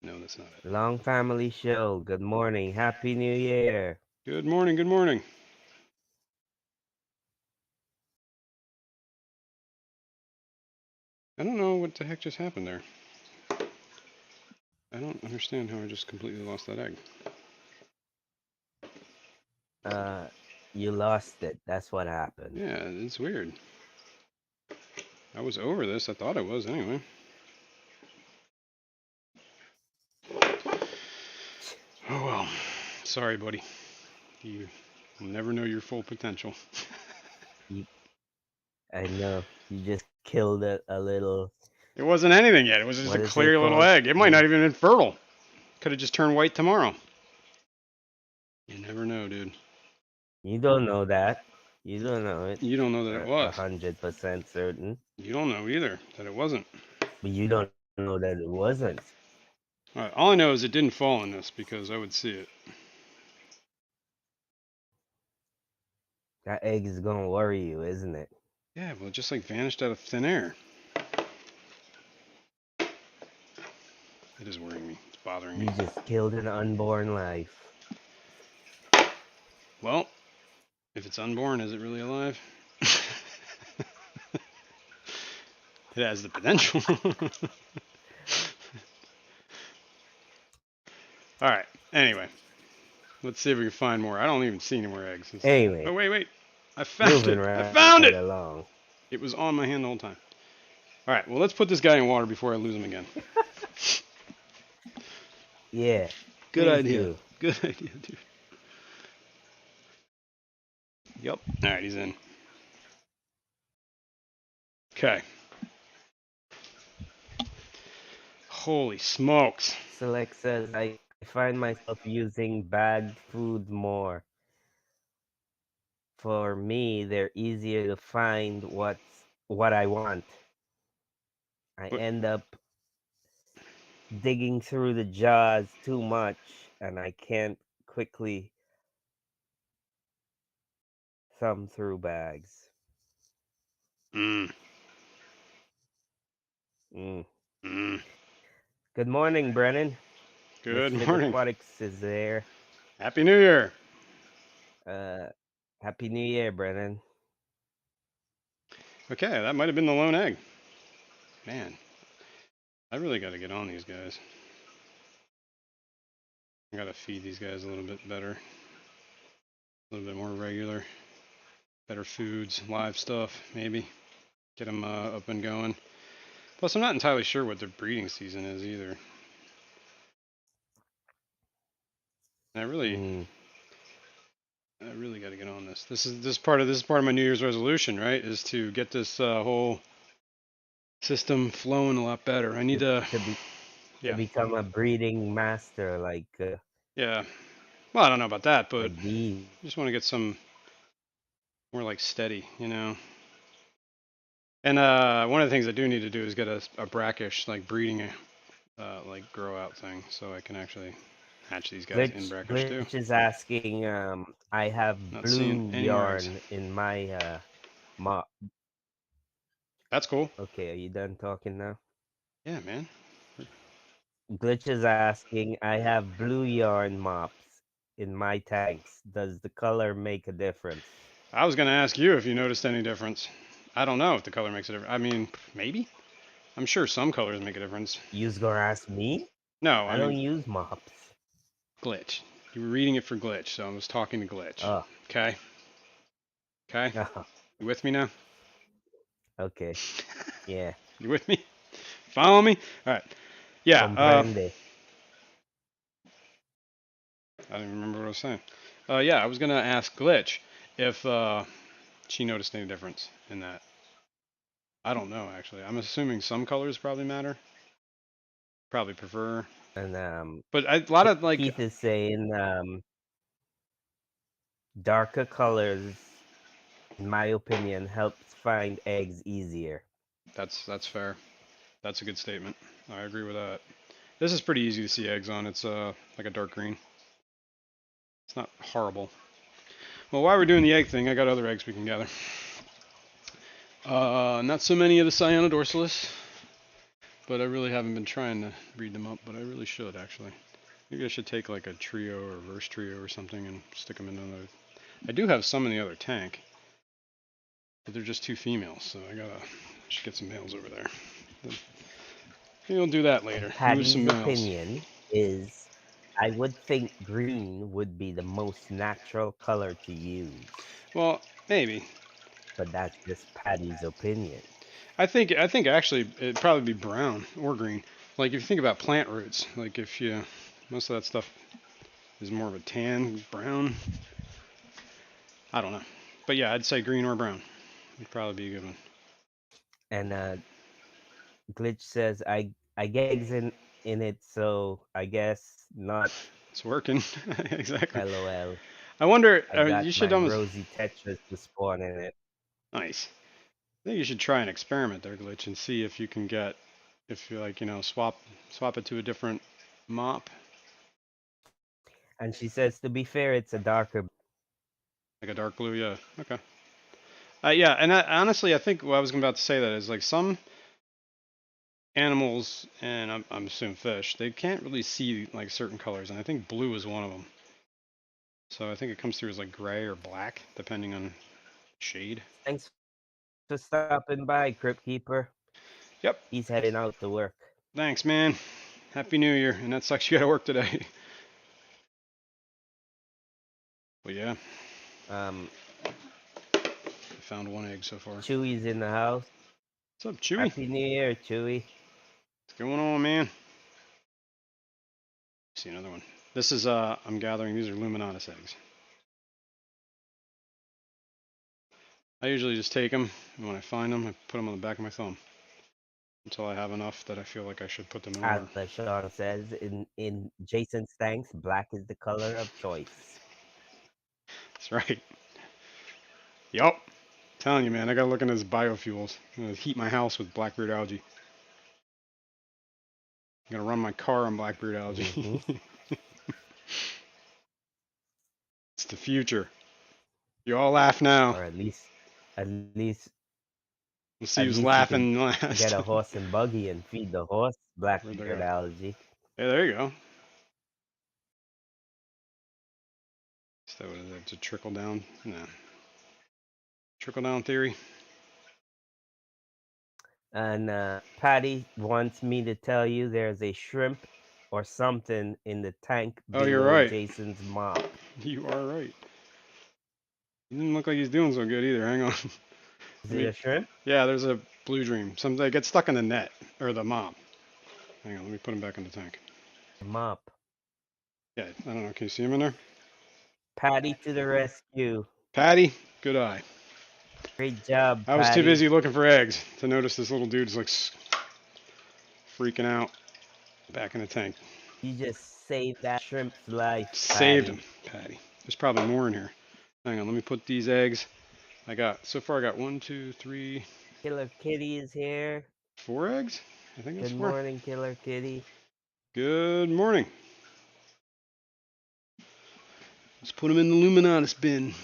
[SPEAKER 1] No, that's not it.
[SPEAKER 2] Long family show. Good morning. Happy New Year.
[SPEAKER 1] Good morning, good morning. I don't know what the heck just happened there. I don't understand how I just completely lost that egg.
[SPEAKER 2] Uh, you lost it. That's what happened.
[SPEAKER 1] Yeah, it's weird. I was over this. I thought I was anyway. Oh well. Sorry, buddy. You will never know your full potential.
[SPEAKER 2] You, I know. You just killed a little.
[SPEAKER 1] It wasn't anything yet. It was just a
[SPEAKER 2] What is it
[SPEAKER 1] clear little
[SPEAKER 2] called?
[SPEAKER 1] egg. It might not even have been fertile. Could have just turned white tomorrow. You never know, dude.
[SPEAKER 2] You don't know that. You don't know it
[SPEAKER 1] You don't know that it
[SPEAKER 2] for
[SPEAKER 1] was.
[SPEAKER 2] 100% certain.
[SPEAKER 1] You don't know either that it wasn't.
[SPEAKER 2] But you don't know that it wasn't.
[SPEAKER 1] All I know is it didn't fall in this because I would see it.
[SPEAKER 2] That egg is gonna worry you, isn't it?
[SPEAKER 1] Yeah, well, it just like vanished out of thin air. It is worrying me. It's bothering me.
[SPEAKER 2] You just killed an unborn life.
[SPEAKER 1] Well, if it's unborn, is it really alive? It has the potential. All right. Anyway, let's see if we can find more. I don't even see any more eggs. Oh
[SPEAKER 2] Anyway,
[SPEAKER 1] wait. I found
[SPEAKER 2] moving
[SPEAKER 1] it. I
[SPEAKER 2] right
[SPEAKER 1] found it.
[SPEAKER 2] along.
[SPEAKER 1] It was on my hand the whole time. All right. Well, let's put this guy in water before I lose him again.
[SPEAKER 2] Yeah,
[SPEAKER 1] Good
[SPEAKER 2] please
[SPEAKER 1] idea.
[SPEAKER 2] do.
[SPEAKER 1] Good idea, dude. Yep. All right, he's in. Okay. Holy smokes.
[SPEAKER 2] Select says I find myself using bagged food more. For me, they're easier to find what I want. I
[SPEAKER 1] What?
[SPEAKER 2] end up digging through the jaws too much and I can't quickly thumb through bags.
[SPEAKER 1] Mm.
[SPEAKER 2] Mm.
[SPEAKER 1] Mm.
[SPEAKER 2] Good morning, Brennan.
[SPEAKER 1] Good
[SPEAKER 2] Mystic
[SPEAKER 1] morning.
[SPEAKER 2] Aquatics is there.
[SPEAKER 1] Happy New Year.
[SPEAKER 2] Uh, Happy New Year, Brennan.
[SPEAKER 1] Okay, that might have been the lone egg. Man, I really got to get on these guys. I got to feed these guys a little bit better, a little bit more regular, better foods, live stuff, maybe. Get them up and going. Plus, I'm not entirely sure what their breeding season is either. I really,
[SPEAKER 2] Mm.
[SPEAKER 1] I really got to get on this. This is part of my New Year's resolution, right? Is to get this whole system flowing a lot better. I need
[SPEAKER 2] To,
[SPEAKER 1] to,
[SPEAKER 2] to be to
[SPEAKER 1] yeah,
[SPEAKER 2] become a breeding master, like
[SPEAKER 1] yeah. Well, I don't know about that, but
[SPEAKER 2] like these.
[SPEAKER 1] I just want to get some more like steady, you know. And one of the things I do need to do is get a brackish like breeding like grow out thing, so I can actually hatch these guys in brackish too.
[SPEAKER 2] Glitch is asking, I have
[SPEAKER 1] Not seeing
[SPEAKER 2] blue
[SPEAKER 1] any more eggs.
[SPEAKER 2] yarn in my mop.
[SPEAKER 1] That's cool.
[SPEAKER 2] Okay, are you done talking now?
[SPEAKER 1] Yeah, man.
[SPEAKER 2] Glitch is asking, I have blue yarn mops in my tanks. Does the color make a difference?
[SPEAKER 1] I was gonna ask you if you noticed any difference. I don't know if the color makes a difference. I mean, maybe. I'm sure some colors make a difference.
[SPEAKER 2] You's gonna ask me?
[SPEAKER 1] No,
[SPEAKER 2] I
[SPEAKER 1] I
[SPEAKER 2] don't
[SPEAKER 1] mean
[SPEAKER 2] use mops.
[SPEAKER 1] glitch. You were reading it for glitch, so I was talking to glitch.
[SPEAKER 2] Oh,
[SPEAKER 1] Okay. Okay. You with me now?
[SPEAKER 2] okay. Yeah,
[SPEAKER 1] You with me? Follow me? All right. Yeah.
[SPEAKER 2] comprende.
[SPEAKER 1] I don't even remember what I was saying. Yeah, I was gonna ask glitch if she noticed any difference in that. I don't know actually. I'm assuming some colors probably matter. Probably prefer.
[SPEAKER 2] And
[SPEAKER 1] But a lot of like
[SPEAKER 2] Keith is saying, darker colors, in my opinion, helps find eggs easier.
[SPEAKER 1] that's fair. That's a good statement. I agree with that. This is pretty easy to see eggs on. It's like a dark green. It's not horrible. Well, while we're doing the egg thing, I got other eggs we can gather. Not so many of the Cyanodorsalis, but I really haven't been trying to breed them up, but I really should actually. Maybe I should take like a trio or reverse trio or something and stick them in another. I do have some in the other tank, but they're just two females, so I should get some males over there. Maybe I'll do that later. Move some
[SPEAKER 2] Patty's
[SPEAKER 1] males.
[SPEAKER 2] opinion is, I would think green would be the most natural color to use,
[SPEAKER 1] Well, maybe.
[SPEAKER 2] but that's just Patty's opinion.
[SPEAKER 1] I think actually it'd probably be brown or green. Like if you think about plant roots, like if you most of that stuff is more of a tan brown. I don't know, but yeah, I'd say green or brown would probably be a good one.
[SPEAKER 2] And Glitch says, I get eggs in it, so I guess not.
[SPEAKER 1] It's working exactly.
[SPEAKER 2] LOL.
[SPEAKER 1] I wonder.
[SPEAKER 2] I got
[SPEAKER 1] You should
[SPEAKER 2] my
[SPEAKER 1] almost
[SPEAKER 2] rosy tetras to spawn in it.
[SPEAKER 1] nice. I think you should try an experiment there, glitch, and see if you can get if you like swap it to a different mop,
[SPEAKER 2] And she says, to be fair, it's a darker.
[SPEAKER 1] like a dark blue. Yeah. Okay. Yeah, and honestly, I think what I was about to say that is like some animals, and I'm assuming fish, they can't really see like certain colors, and I think blue is one of them. So I think it comes through as like gray or black, depending on shade.
[SPEAKER 2] Thanks for stopping by, Crypt Keeper.
[SPEAKER 1] Yep.
[SPEAKER 2] He's heading out to work.
[SPEAKER 1] Thanks, man. Happy New Year, and that sucks you got to work today. But yeah,
[SPEAKER 2] Um,
[SPEAKER 1] I found one egg so far.
[SPEAKER 2] Chewy's in the house.
[SPEAKER 1] What's up, Chewy?
[SPEAKER 2] Happy New Year, Chewy.
[SPEAKER 1] What's going on, man? See another one. This is I'm gathering. These are Luminatus eggs. I usually just take them, and when I find them, I put them on the back of my thumb until I have enough that I feel like I should put them in
[SPEAKER 2] As
[SPEAKER 1] water.
[SPEAKER 2] Sean says, in Jason's tanks, black is the color of choice.
[SPEAKER 1] That's right. Yup. Telling you, man, I gotta look into this biofuels. I'm gonna heat my house with blackbeard algae. I'm gonna run my car on blackbeard
[SPEAKER 2] Mm-hmm.
[SPEAKER 1] algae. It's the future. You all laugh now.
[SPEAKER 2] Or at least,
[SPEAKER 1] We'll see
[SPEAKER 2] at
[SPEAKER 1] who's
[SPEAKER 2] least you could
[SPEAKER 1] laughing last.
[SPEAKER 2] get a horse and buggy and feed the horse
[SPEAKER 1] Where'd they
[SPEAKER 2] blackbeard
[SPEAKER 1] go?
[SPEAKER 2] algae.
[SPEAKER 1] Hey, there you go. So what is that? To trickle down? No. Trickle down theory.
[SPEAKER 2] And Patty wants me to tell you there's a shrimp or something in the tank
[SPEAKER 1] Oh, you're
[SPEAKER 2] below
[SPEAKER 1] right.
[SPEAKER 2] Jason's mop.
[SPEAKER 1] You are right. He didn't look like he's doing so good either. Hang on.
[SPEAKER 2] Is it a shrimp?
[SPEAKER 1] Yeah, there's a blue dream. Some they get stuck in the net or the mop. Hang on, let me put him back in the tank.
[SPEAKER 2] Mop.
[SPEAKER 1] Yeah, I don't know. Can you see him in there?
[SPEAKER 2] Patty to the rescue.
[SPEAKER 1] Patty, good eye.
[SPEAKER 2] Great job,
[SPEAKER 1] I was too
[SPEAKER 2] Patty.
[SPEAKER 1] busy looking for eggs to notice this little dude's like freaking out back in the tank.
[SPEAKER 2] You just saved that shrimp's life,
[SPEAKER 1] Saved
[SPEAKER 2] Patty.
[SPEAKER 1] him. Patty. There's probably more in here. Hang on, let me put these eggs. So far I got 1, 2, 3,
[SPEAKER 2] Killer Kitty is here.
[SPEAKER 1] 4 eggs? I think that's
[SPEAKER 2] Good
[SPEAKER 1] 4.
[SPEAKER 2] morning, Killer Kitty.
[SPEAKER 1] Good morning. Let's put them in the Luminatus bin.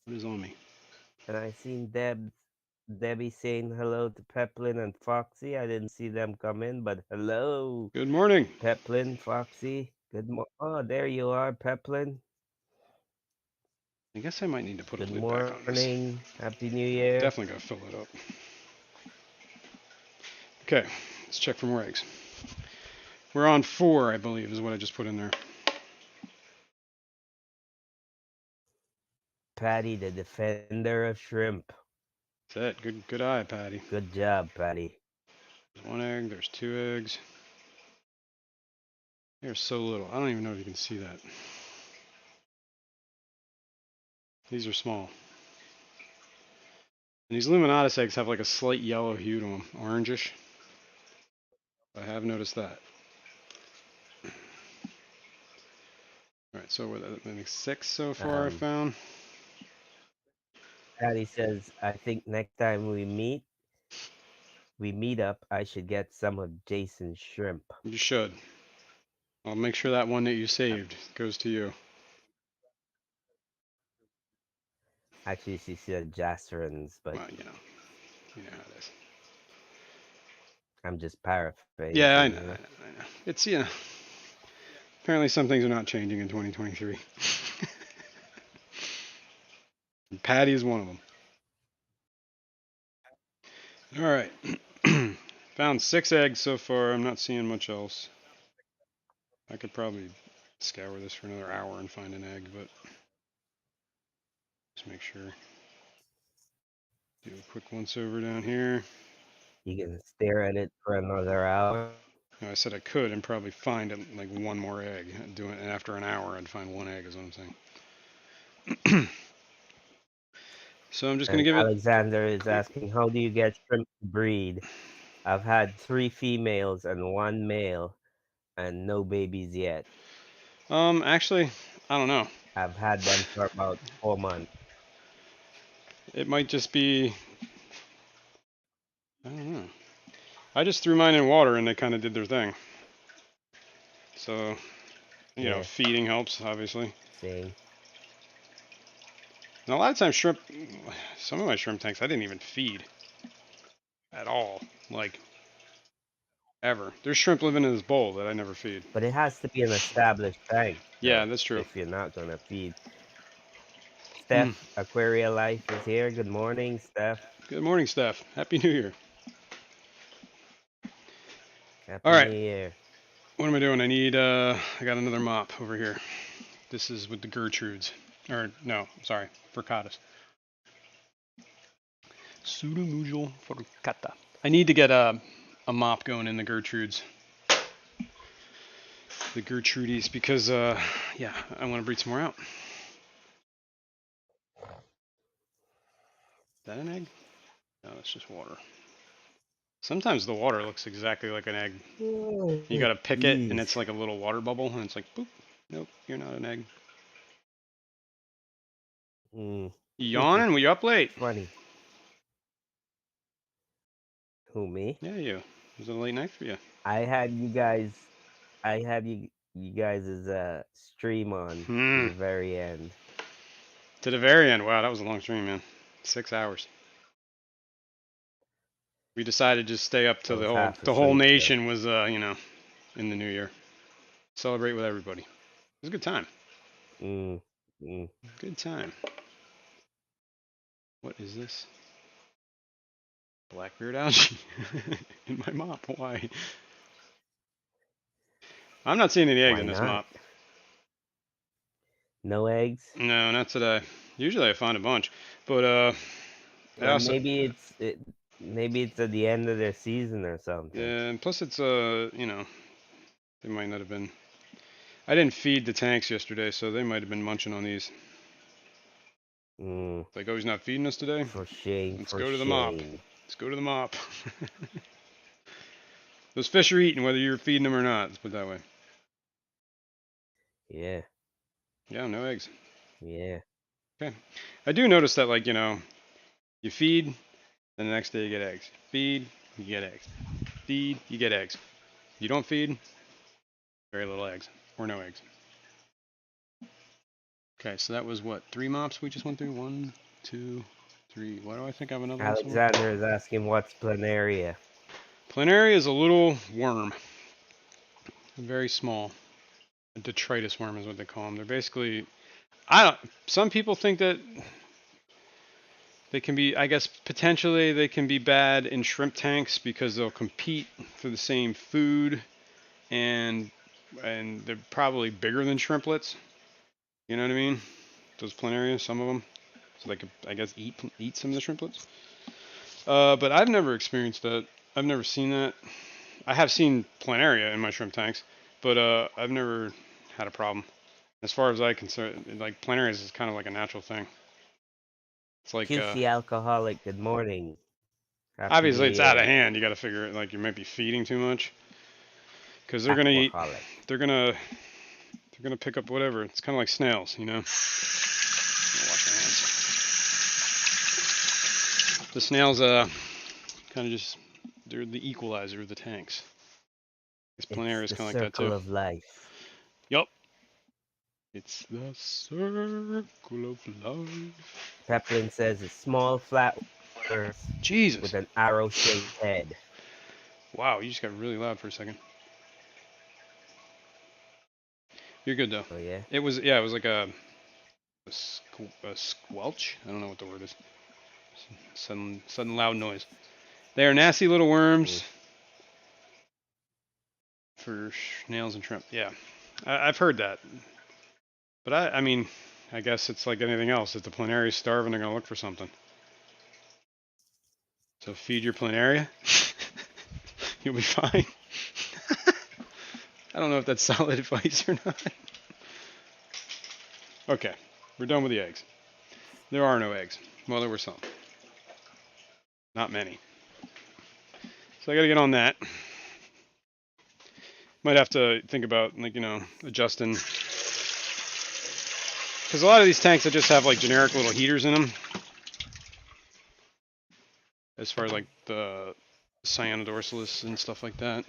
[SPEAKER 1] What is on me?
[SPEAKER 2] And I seen Debbie saying hello to Peplin and Foxy. I didn't see them come in, but hello,
[SPEAKER 1] Good morning.
[SPEAKER 2] Peplin, Foxy. Oh, there you are, Peplin.
[SPEAKER 1] I guess I might need to put
[SPEAKER 2] Good
[SPEAKER 1] a lid back on this.
[SPEAKER 2] morning. Happy New Year.
[SPEAKER 1] Definitely gotta fill it up. Okay, let's check for more eggs. We're on 4, I believe, is what I just put in there.
[SPEAKER 2] Patty, the defender of shrimp.
[SPEAKER 1] That's it. Good eye, Patty.
[SPEAKER 2] Good job, Patty.
[SPEAKER 1] There's 1 egg. There's 2 eggs. There's so little. I don't even know if you can see that. These are small. And these Luminatus eggs have like a slight yellow hue to them, orangish. I have noticed that. Alright, so we're at maybe 6 so far I found.
[SPEAKER 2] Patty says, I think next time we meet up, I should get some of Jason's shrimp.
[SPEAKER 1] You should. I'll make sure that one that you saved goes to you.
[SPEAKER 2] Actually, she said Jaserin's, but
[SPEAKER 1] Well, you know how it is.
[SPEAKER 2] I'm just paraphrasing.
[SPEAKER 1] Yeah, I know. It's, apparently some things are not changing in 2023. Patty is one of them. Alright. Found 6 eggs so far. I'm not seeing much else. I could probably scour this for another hour and find an egg, but just make sure. Do a quick once over down here.
[SPEAKER 2] You can stare at it for another hour.
[SPEAKER 1] No, I said I could and probably find like 1 more egg. And after an hour, I'd find 1 egg, is what I'm saying. So I'm just going to give it.
[SPEAKER 2] Alexander is asking, how do you get shrimp to breed? I've had 3 females and 1 male, and no babies yet.
[SPEAKER 1] Actually, I don't know.
[SPEAKER 2] I've had them for about 4 months.
[SPEAKER 1] It might just be. I don't know. I just threw mine in water and they kind of did their thing. So,
[SPEAKER 2] Yeah.
[SPEAKER 1] feeding helps, obviously.
[SPEAKER 2] Same.
[SPEAKER 1] And a lot of times shrimp, some of my shrimp tanks, I didn't even feed at all. Like, ever. There's shrimp living in this bowl that I never feed.
[SPEAKER 2] But it has to be an established tank.
[SPEAKER 1] Yeah, that's true.
[SPEAKER 2] If you're not going to feed. Steph, Aquaria Life is here. Good morning, Steph.
[SPEAKER 1] Good morning, Steph. Happy New Year.
[SPEAKER 2] Happy
[SPEAKER 1] All right.
[SPEAKER 2] New Year.
[SPEAKER 1] What am I doing? I got another mop over here. This is with the Gertrudes. Or, no, sorry, Furcatas. Pseudomugil furcata. I need to get a mop going in the Gertrudes. The Gertrudes, because, yeah, I want to breed some more out. Is that an egg? No, that's just water. Sometimes the water looks exactly like an egg. You gotta pick it, and it's like a little water bubble, and it's like, boop. Nope, you're not an egg. You yawning? We up late?
[SPEAKER 2] Funny. Who, me?
[SPEAKER 1] Yeah, you. Was it a late night for you?
[SPEAKER 2] I had you guys' stream on to the very end.
[SPEAKER 1] To the very end. Wow, that was a long stream, man. 6 hours. We decided to just stay up till the whole nation was, in the new year. Celebrate with everybody. It was a good time. Good time. What is this? Blackbeard algae in my mop. Why? I'm not seeing any eggs in this mop.
[SPEAKER 2] No eggs?
[SPEAKER 1] No, not today. Usually I find a bunch, but
[SPEAKER 2] maybe it's at the end of their season or something.
[SPEAKER 1] Yeah, and plus it's they might not have been. I didn't feed the tanks yesterday, so they might have been munching on these. Like, oh, he's not feeding us today?
[SPEAKER 2] For shame.
[SPEAKER 1] Let's go to the mop. Let's go to the mop. Those fish are eating whether you're feeding them or not. Let's put it that way.
[SPEAKER 2] Yeah.
[SPEAKER 1] Yeah, no eggs.
[SPEAKER 2] Yeah.
[SPEAKER 1] Okay. I do notice that, like, you feed, then the next day you get eggs. Feed, you get eggs. Feed, you get eggs. You don't feed, very little eggs, or no eggs. Okay, so that was what, 3 mops we just went through? 1, 2, 3. Why do I think I have another one somewhere?
[SPEAKER 2] Alexander is asking what's planaria.
[SPEAKER 1] Planaria is a little worm, very small. A detritus worm is what they call them. They're basically, I don't. Some people think that they can be, I guess potentially they can be bad in shrimp tanks because they'll compete for the same food, and they're probably bigger than shrimplets. You know what I mean? Those planaria, some of them, so they could, I guess, eat some of the shrimplets. But I've never experienced that. I've never seen that. I have seen planaria in my shrimp tanks, but I've never had a problem. As far as I concern, like planaria is kind of like a natural thing. It's like
[SPEAKER 2] QC alcoholic, good morning. Happy New
[SPEAKER 1] obviously it's out of
[SPEAKER 2] Year.
[SPEAKER 1] hand. You got to figure it, like you might be feeding too much because they're gonna eat.
[SPEAKER 2] Aquaholic.
[SPEAKER 1] They're gonna pick up whatever. It's kind of like snails, you know. Wash my hands. The snails kind of just, they're the equalizer of the tanks. This planaria
[SPEAKER 2] It's
[SPEAKER 1] is
[SPEAKER 2] the
[SPEAKER 1] kind of like that too.
[SPEAKER 2] circle of life.
[SPEAKER 1] Yup. It's the circle of life.
[SPEAKER 2] Peplin says it's small flat worms
[SPEAKER 1] Jesus.
[SPEAKER 2] with an arrow-shaped head.
[SPEAKER 1] Wow, you just got really loud for a second. You're good though.
[SPEAKER 2] Oh yeah?
[SPEAKER 1] It was, yeah, it was like a squelch. I don't know what the word is. Sudden loud noise. They are nasty little worms for snails and shrimp. Yeah, I've heard that. But I mean, I guess it's like anything else. If the planaria is starving, they're gonna look for something. So feed your planaria. You'll be fine. I don't know if that's solid advice or not. Okay, we're done with the eggs. There are no eggs. Well, there were some. Not many. So I gotta get on that. Might have to think about, like, adjusting. Because a lot of these tanks that just have like generic little heaters in them. As far as like the cyanodorsalis and stuff like that.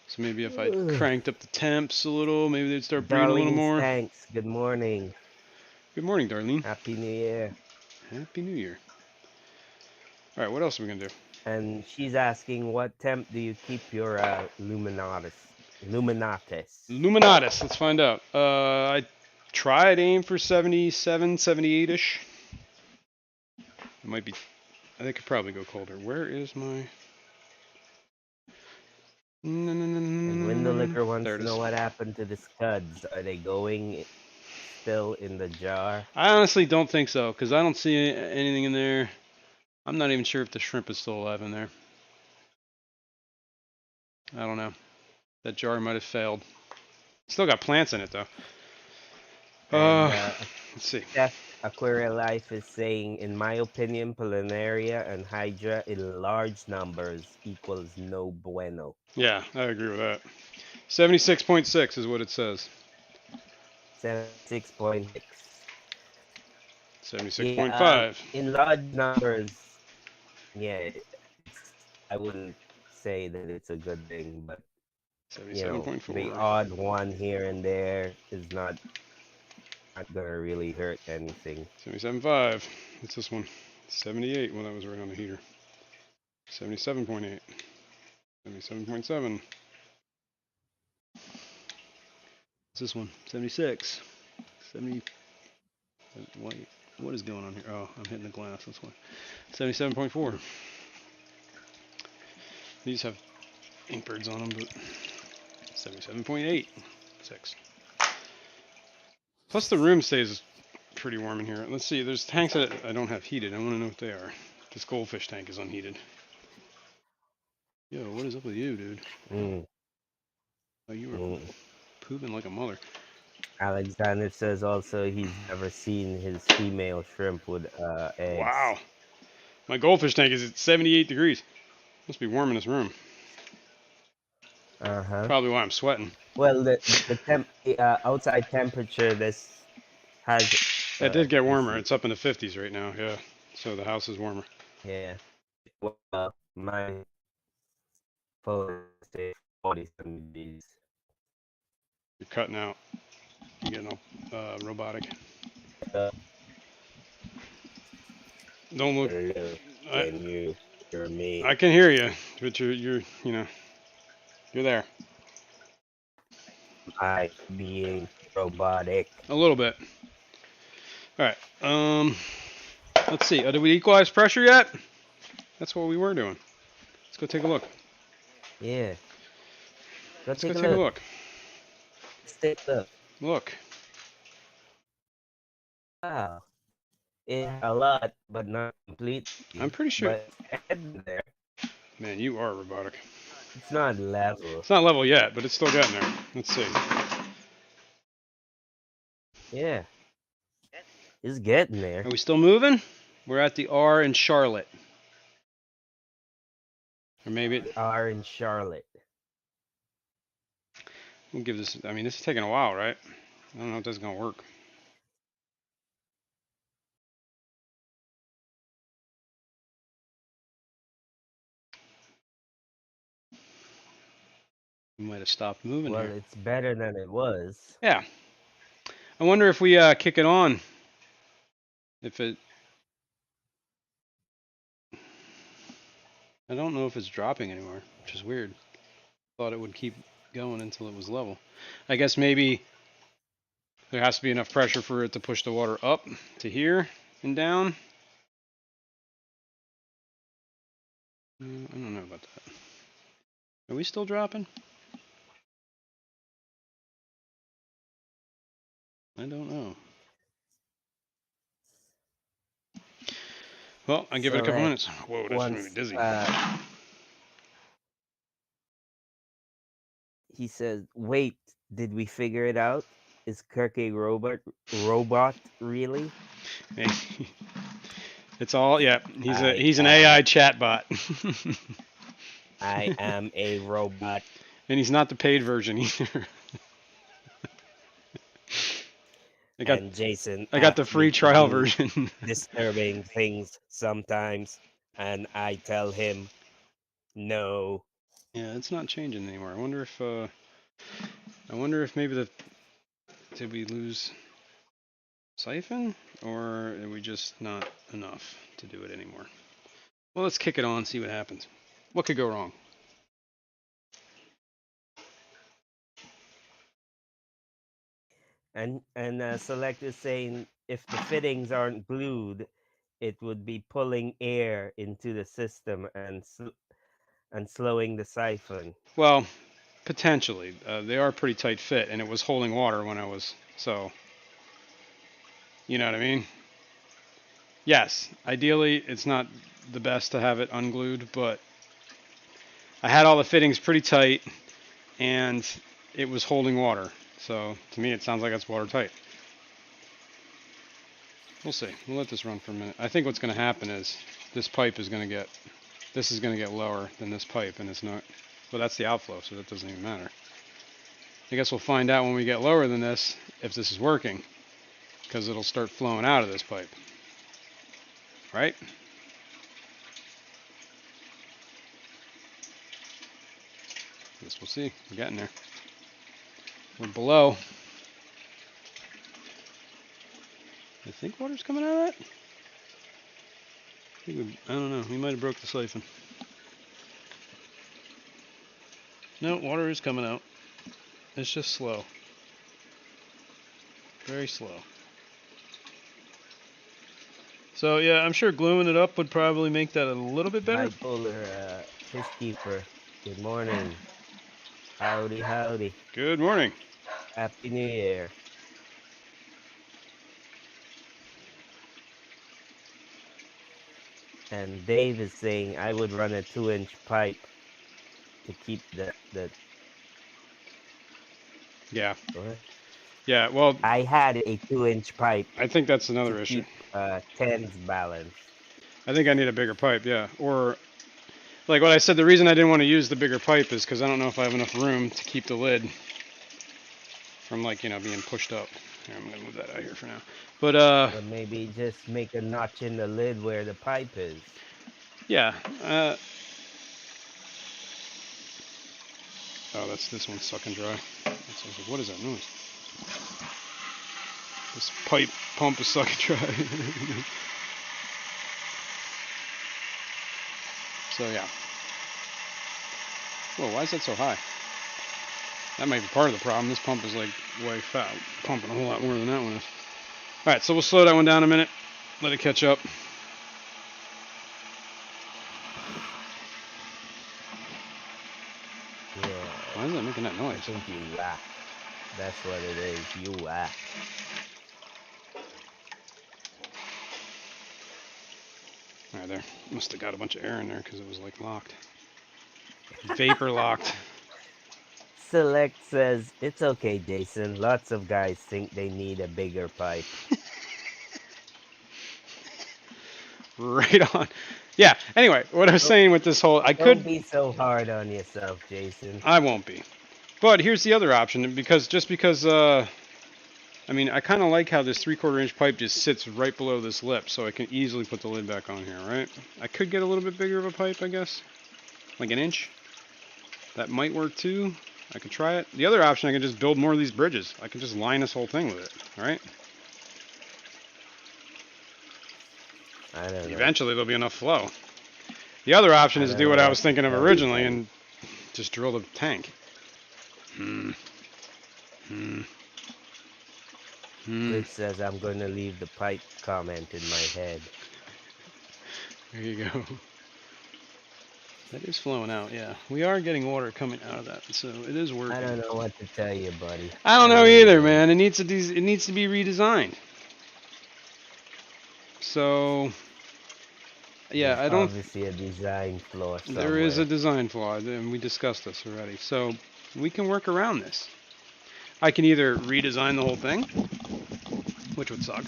[SPEAKER 1] So maybe if I cranked up the temps a little, maybe they'd start breeding a little
[SPEAKER 2] Darlene's
[SPEAKER 1] more.
[SPEAKER 2] Tanks, good morning.
[SPEAKER 1] Good morning, Darlene.
[SPEAKER 2] Happy New Year.
[SPEAKER 1] Happy New Year. All right, what else are we gonna do?
[SPEAKER 2] And she's asking, what temp do you keep your Luminatus?
[SPEAKER 1] Luminatus. Let's find out. I tried aim for 77, 78-ish. It might be. I think I could probably go colder. Where is my?
[SPEAKER 2] And Window Liquor wants
[SPEAKER 1] There it
[SPEAKER 2] to
[SPEAKER 1] is.
[SPEAKER 2] know what happened to the scuds. Are they going still in the jar?
[SPEAKER 1] I honestly don't think so, because I don't see anything in there. I'm not even sure if the shrimp is still alive in there. I don't know. That jar might have failed. Still got plants in it though.
[SPEAKER 2] And
[SPEAKER 1] Let's see.
[SPEAKER 2] Chef Aquaria Life is saying, in my opinion, planaria and hydra in large numbers equals no bueno.
[SPEAKER 1] Yeah, I agree with that. 76.6 is what it says.
[SPEAKER 2] 76.6.
[SPEAKER 1] 76.5.
[SPEAKER 2] Yeah, in large numbers, yeah, I wouldn't say that it's a good thing, but you know,
[SPEAKER 1] 77.4.
[SPEAKER 2] the odd one here and there is not gonna really hurt anything.
[SPEAKER 1] 77.5. What's this one? 78. Well, that was right on the heater. 77.8. 77.7. What's this one? 76. 70. What is going on here? Oh, I'm hitting the glass. That's why. 77.4. These have inkbirds on them, but 77.8. 6. Plus the room stays pretty warm in here. Let's see. There's tanks that I don't have heated. I want to know what they are. This goldfish tank is unheated. Yo, what is up with you, dude? Oh, you were pooping like a mother.
[SPEAKER 2] Alexander says also he's never seen his female shrimp with eggs.
[SPEAKER 1] Wow. My goldfish tank is at 78 degrees. Must be warm in this room.
[SPEAKER 2] Uh-huh.
[SPEAKER 1] Probably why I'm sweating.
[SPEAKER 2] Well, the outside temperature this has
[SPEAKER 1] It did get
[SPEAKER 2] let's
[SPEAKER 1] warmer.
[SPEAKER 2] see.
[SPEAKER 1] It's up in the 50s right now. Yeah. So the house is warmer.
[SPEAKER 2] Yeah. Well, my phone says 40 some degrees.
[SPEAKER 1] You're cutting out. You're getting all robotic.
[SPEAKER 2] Uh,
[SPEAKER 1] Don't look.
[SPEAKER 2] Hello,
[SPEAKER 1] I
[SPEAKER 2] can you hear me?
[SPEAKER 1] I can hear you, but you're there
[SPEAKER 2] I being robotic.
[SPEAKER 1] a little bit. All right. Let's see. Did we equalize pressure yet? That's what we were doing. Let's go take a look.
[SPEAKER 2] Yeah. Go
[SPEAKER 1] Let's go
[SPEAKER 2] take a
[SPEAKER 1] take a
[SPEAKER 2] look.
[SPEAKER 1] look.
[SPEAKER 2] Let's take a look.
[SPEAKER 1] Look.
[SPEAKER 2] Wow. It a lot, but not
[SPEAKER 1] I'm
[SPEAKER 2] completely.
[SPEAKER 1] pretty sure.
[SPEAKER 2] But it's getting there.
[SPEAKER 1] Man, you are robotic.
[SPEAKER 2] It's not level.
[SPEAKER 1] It's not level yet, but it's still getting there. Let's see.
[SPEAKER 2] Yeah. It's getting
[SPEAKER 1] Are
[SPEAKER 2] there.
[SPEAKER 1] we still moving? We're at the R in Charlotte. Or maybe
[SPEAKER 2] We are in Charlotte.
[SPEAKER 1] we'll give this. I mean, this is taking a while, right? I don't know if this is gonna work. We might have stopped moving
[SPEAKER 2] Well,
[SPEAKER 1] here.
[SPEAKER 2] it's better than it was.
[SPEAKER 1] Yeah. I wonder if we kick it on. If it. I don't know if it's dropping anymore, which is weird. Thought it would keep going until it was level. I guess maybe there has to be enough pressure for it to push the water up to here and down. I don't know about that. Are we still dropping? I don't know. Well, I'll give it a
[SPEAKER 2] So
[SPEAKER 1] couple
[SPEAKER 2] Rex,
[SPEAKER 1] minutes. Whoa, that's made me
[SPEAKER 2] once
[SPEAKER 1] dizzy.
[SPEAKER 2] he says, "Wait, did we figure it out? Is Kirk a robot really?
[SPEAKER 1] It's all yeah.
[SPEAKER 2] I
[SPEAKER 1] He's an
[SPEAKER 2] am
[SPEAKER 1] AI chatbot,
[SPEAKER 2] I am a robot."
[SPEAKER 1] and he's not the paid version either. I got
[SPEAKER 2] And Jason
[SPEAKER 1] I got the
[SPEAKER 2] asks
[SPEAKER 1] free
[SPEAKER 2] me to
[SPEAKER 1] trial
[SPEAKER 2] do
[SPEAKER 1] version.
[SPEAKER 2] disturbing things sometimes, and I tell him no.
[SPEAKER 1] Yeah, it's not changing anymore. I wonder if maybe did we lose siphon or are we just not enough to do it anymore? Well, let's kick it on, see what happens. What could go wrong?
[SPEAKER 2] And Select is saying if the fittings aren't glued, it would be pulling air into the system and slowing the siphon.
[SPEAKER 1] Well, potentially. They are pretty tight fit, and it was holding water when I was so. You know what I mean? Yes, ideally it's not the best to have it unglued, but I had all the fittings pretty tight and it was holding water. So to me it sounds like it's watertight. We'll see. We'll let this run for a minute. I think what's going to happen is this pipe is going to get lower than this pipe and it's not, well, that's the outflow, so that doesn't even matter. I guess we'll find out when we get lower than this if this is working, because it'll start flowing out of this pipe. Right? Guess we'll see. We're getting there. We're below. I think water's coming out of that. I don't know. We might have broke the siphon. No, water is coming out. It's just slow. Very slow. So yeah, I'm sure gluing it up would probably make that a little bit better.
[SPEAKER 2] Bipolar fish keeper. Good morning. Howdy, howdy.
[SPEAKER 1] Good morning.
[SPEAKER 2] Happy New Year. And Dave is saying I would run a 2-inch pipe to keep the
[SPEAKER 1] Yeah.
[SPEAKER 2] what?
[SPEAKER 1] Yeah. Well,
[SPEAKER 2] I had a 2-inch pipe
[SPEAKER 1] I think that's
[SPEAKER 2] to
[SPEAKER 1] another issue.
[SPEAKER 2] keep tens balanced.
[SPEAKER 1] I think I need a bigger pipe. Yeah. Or like what I said, the reason I didn't want to use the bigger pipe is because I don't know if I have enough room to keep the lid from like being pushed up. Here, I'm gonna move that out of here for now. But
[SPEAKER 2] Or maybe just make a notch in the lid where the pipe is.
[SPEAKER 1] yeah. Oh, that's this one's sucking dry. So like, what is that noise? This pipe pump is sucking dry. So yeah. Whoa, why is that so high? That might be part of the problem. This pump is like way fat, pumping a whole lot more than that one is. All right, so we'll slow that one down a minute, let it catch up.
[SPEAKER 2] Yeah.
[SPEAKER 1] Why is that making that
[SPEAKER 2] I
[SPEAKER 1] noise?
[SPEAKER 2] think you whacked. That's what it is. You whacked.
[SPEAKER 1] All right, there. Must have got a bunch of air in there because it was like locked. Vapor locked.
[SPEAKER 2] Select says, it's okay, Jason. Lots of guys think they need a bigger pipe.
[SPEAKER 1] Right on. Yeah, anyway, what I was saying with this whole,
[SPEAKER 2] Don't be so hard on yourself, Jason.
[SPEAKER 1] I won't be. But here's the other option, because I mean, I kind of like how this 3/4 inch pipe just sits right below this lip, so I can easily put the lid back on here, right? I could get a little bit bigger of a pipe, I guess. Like an inch. That might work too. I could try it. The other option, I can just build more of these bridges. I can just line this whole thing with it, alright?
[SPEAKER 2] I don't know.
[SPEAKER 1] Eventually there'll be enough flow. The other option is to do what I was thinking of originally and just drill the tank.
[SPEAKER 2] Glitch says I'm going to leave the pipe comment in my head.
[SPEAKER 1] There you go. That is flowing out, yeah. We are getting water coming out of that, so it is working.
[SPEAKER 2] I don't know what to tell you, buddy.
[SPEAKER 1] I don't know either, man. It needs to be redesigned. So, yeah,
[SPEAKER 2] There's
[SPEAKER 1] I don't.
[SPEAKER 2] obviously a design flaw somewhere.
[SPEAKER 1] There is a design flaw, and we discussed this already. So we can work around this. I can either redesign the whole thing, which would suck,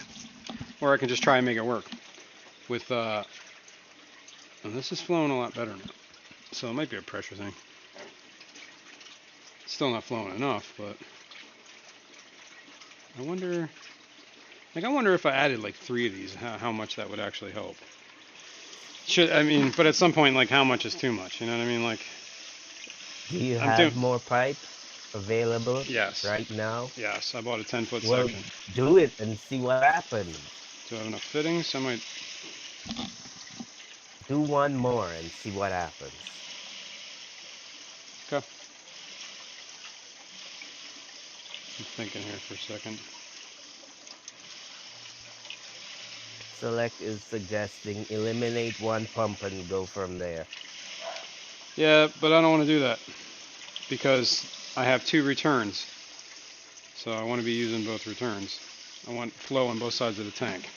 [SPEAKER 1] or I can just try and make it work. With and this is flowing a lot better now, so it might be a pressure thing. It's still not flowing enough, but I wonder. Like, I wonder if I added like 3 of these, how much that would actually help. But at some point, like, how much is too much? You know what I mean? Like,
[SPEAKER 2] do you have more pipe available?
[SPEAKER 1] Yes.
[SPEAKER 2] Right now?
[SPEAKER 1] Yes, I bought a 10-foot
[SPEAKER 2] well,
[SPEAKER 1] section.
[SPEAKER 2] Do it and see what happens.
[SPEAKER 1] Do I have enough fittings? I might.
[SPEAKER 2] Do one more and see what happens.
[SPEAKER 1] Okay. I'm thinking here for a second.
[SPEAKER 2] Select is suggesting eliminate one pump and go from there.
[SPEAKER 1] Yeah, but I don't want to do that because I have 2 returns. So I want to be using both returns. I want flow on both sides of the tank,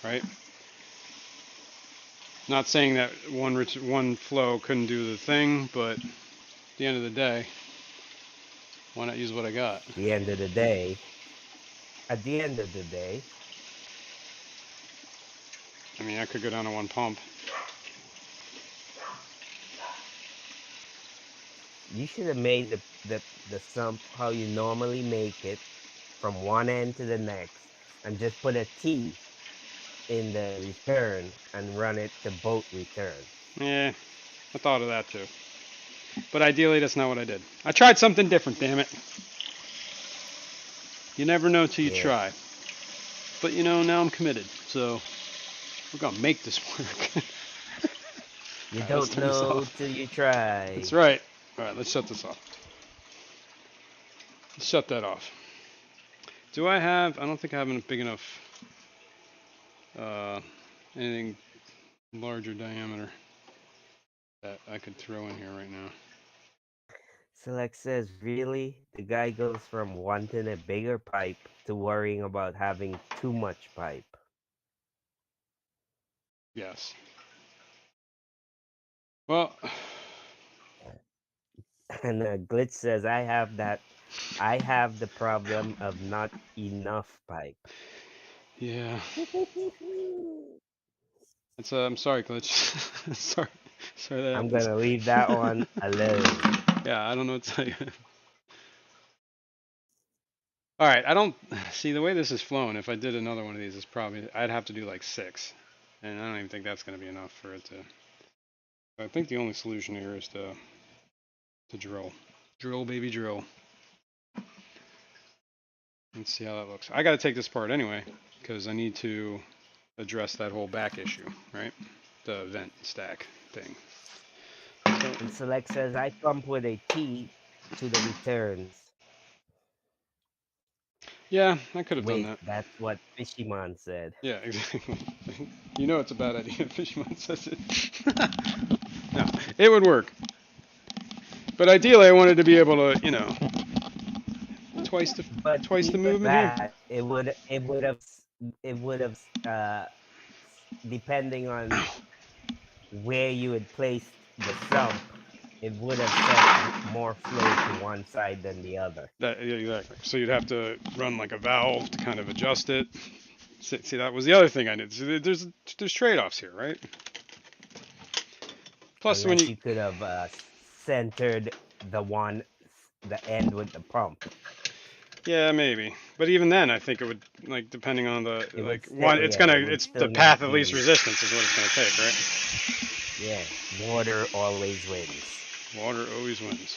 [SPEAKER 1] right? Not saying that one flow couldn't do the thing, but at the end of the day, why not use what I got?
[SPEAKER 2] At the end of the day,
[SPEAKER 1] I mean, I could go down to one pump.
[SPEAKER 2] You should have made the sump how you normally make it, from one end to the next, and just put a T in the return and run it to both returns.
[SPEAKER 1] Yeah, I thought of that too. But ideally, that's not what I did. I tried something different, damn it. You never know till you try. But now I'm committed, so we're gonna make this work.
[SPEAKER 2] You don't know till you try.
[SPEAKER 1] That's right. All right, let's shut this off. Let's shut that off. Do I have? I don't think I have a big enough. Anything larger diameter that I could throw in here right now.
[SPEAKER 2] Select says, really? The guy goes from wanting a bigger pipe to worrying about having too much pipe.
[SPEAKER 1] Yes. Well.
[SPEAKER 2] And Glitch says, I have the problem of not enough pipe.
[SPEAKER 1] Yeah. I'm sorry, Glitch. sorry that
[SPEAKER 2] I'm
[SPEAKER 1] happens.
[SPEAKER 2] gonna leave that one alone.
[SPEAKER 1] Yeah, I don't know what to tell you. All right, I don't see the way this is flowing. If I did another one of these, it's probably I'd have to do like 6, and I don't even think that's going to be enough for it to. I think the only solution here is to drill, baby, drill. Let's see how that looks. I got to take this apart anyway because I need to address that whole back issue, right? The vent stack thing. So,
[SPEAKER 2] And Select says, I pump with a T to the returns.
[SPEAKER 1] yeah, I could have done
[SPEAKER 2] Wait,
[SPEAKER 1] that.
[SPEAKER 2] that's what Fishyman said.
[SPEAKER 1] Yeah, exactly. You know it's a bad idea if Fishman says it. No, it would work. But ideally, I wanted to be able to, twice the
[SPEAKER 2] But
[SPEAKER 1] twice the
[SPEAKER 2] even
[SPEAKER 1] movement here.
[SPEAKER 2] that, it would have depending on where you had placed the sump, it would have sent more flow to one side than the other.
[SPEAKER 1] Yeah, exactly. So you'd have to run like a valve to kind of adjust it. See, that was the other thing I did. So there's trade-offs here, right? Plus, when
[SPEAKER 2] Unless
[SPEAKER 1] you
[SPEAKER 2] you could have centered the end with the pump.
[SPEAKER 1] yeah, maybe. But even then, I think it would like depending on the
[SPEAKER 2] It would
[SPEAKER 1] like
[SPEAKER 2] still,
[SPEAKER 1] one.
[SPEAKER 2] yeah, it would
[SPEAKER 1] It's the
[SPEAKER 2] still
[SPEAKER 1] path
[SPEAKER 2] not
[SPEAKER 1] of least
[SPEAKER 2] be,
[SPEAKER 1] resistance is what it's gonna take, right?
[SPEAKER 2] yeah, water always wins.
[SPEAKER 1] Water always wins.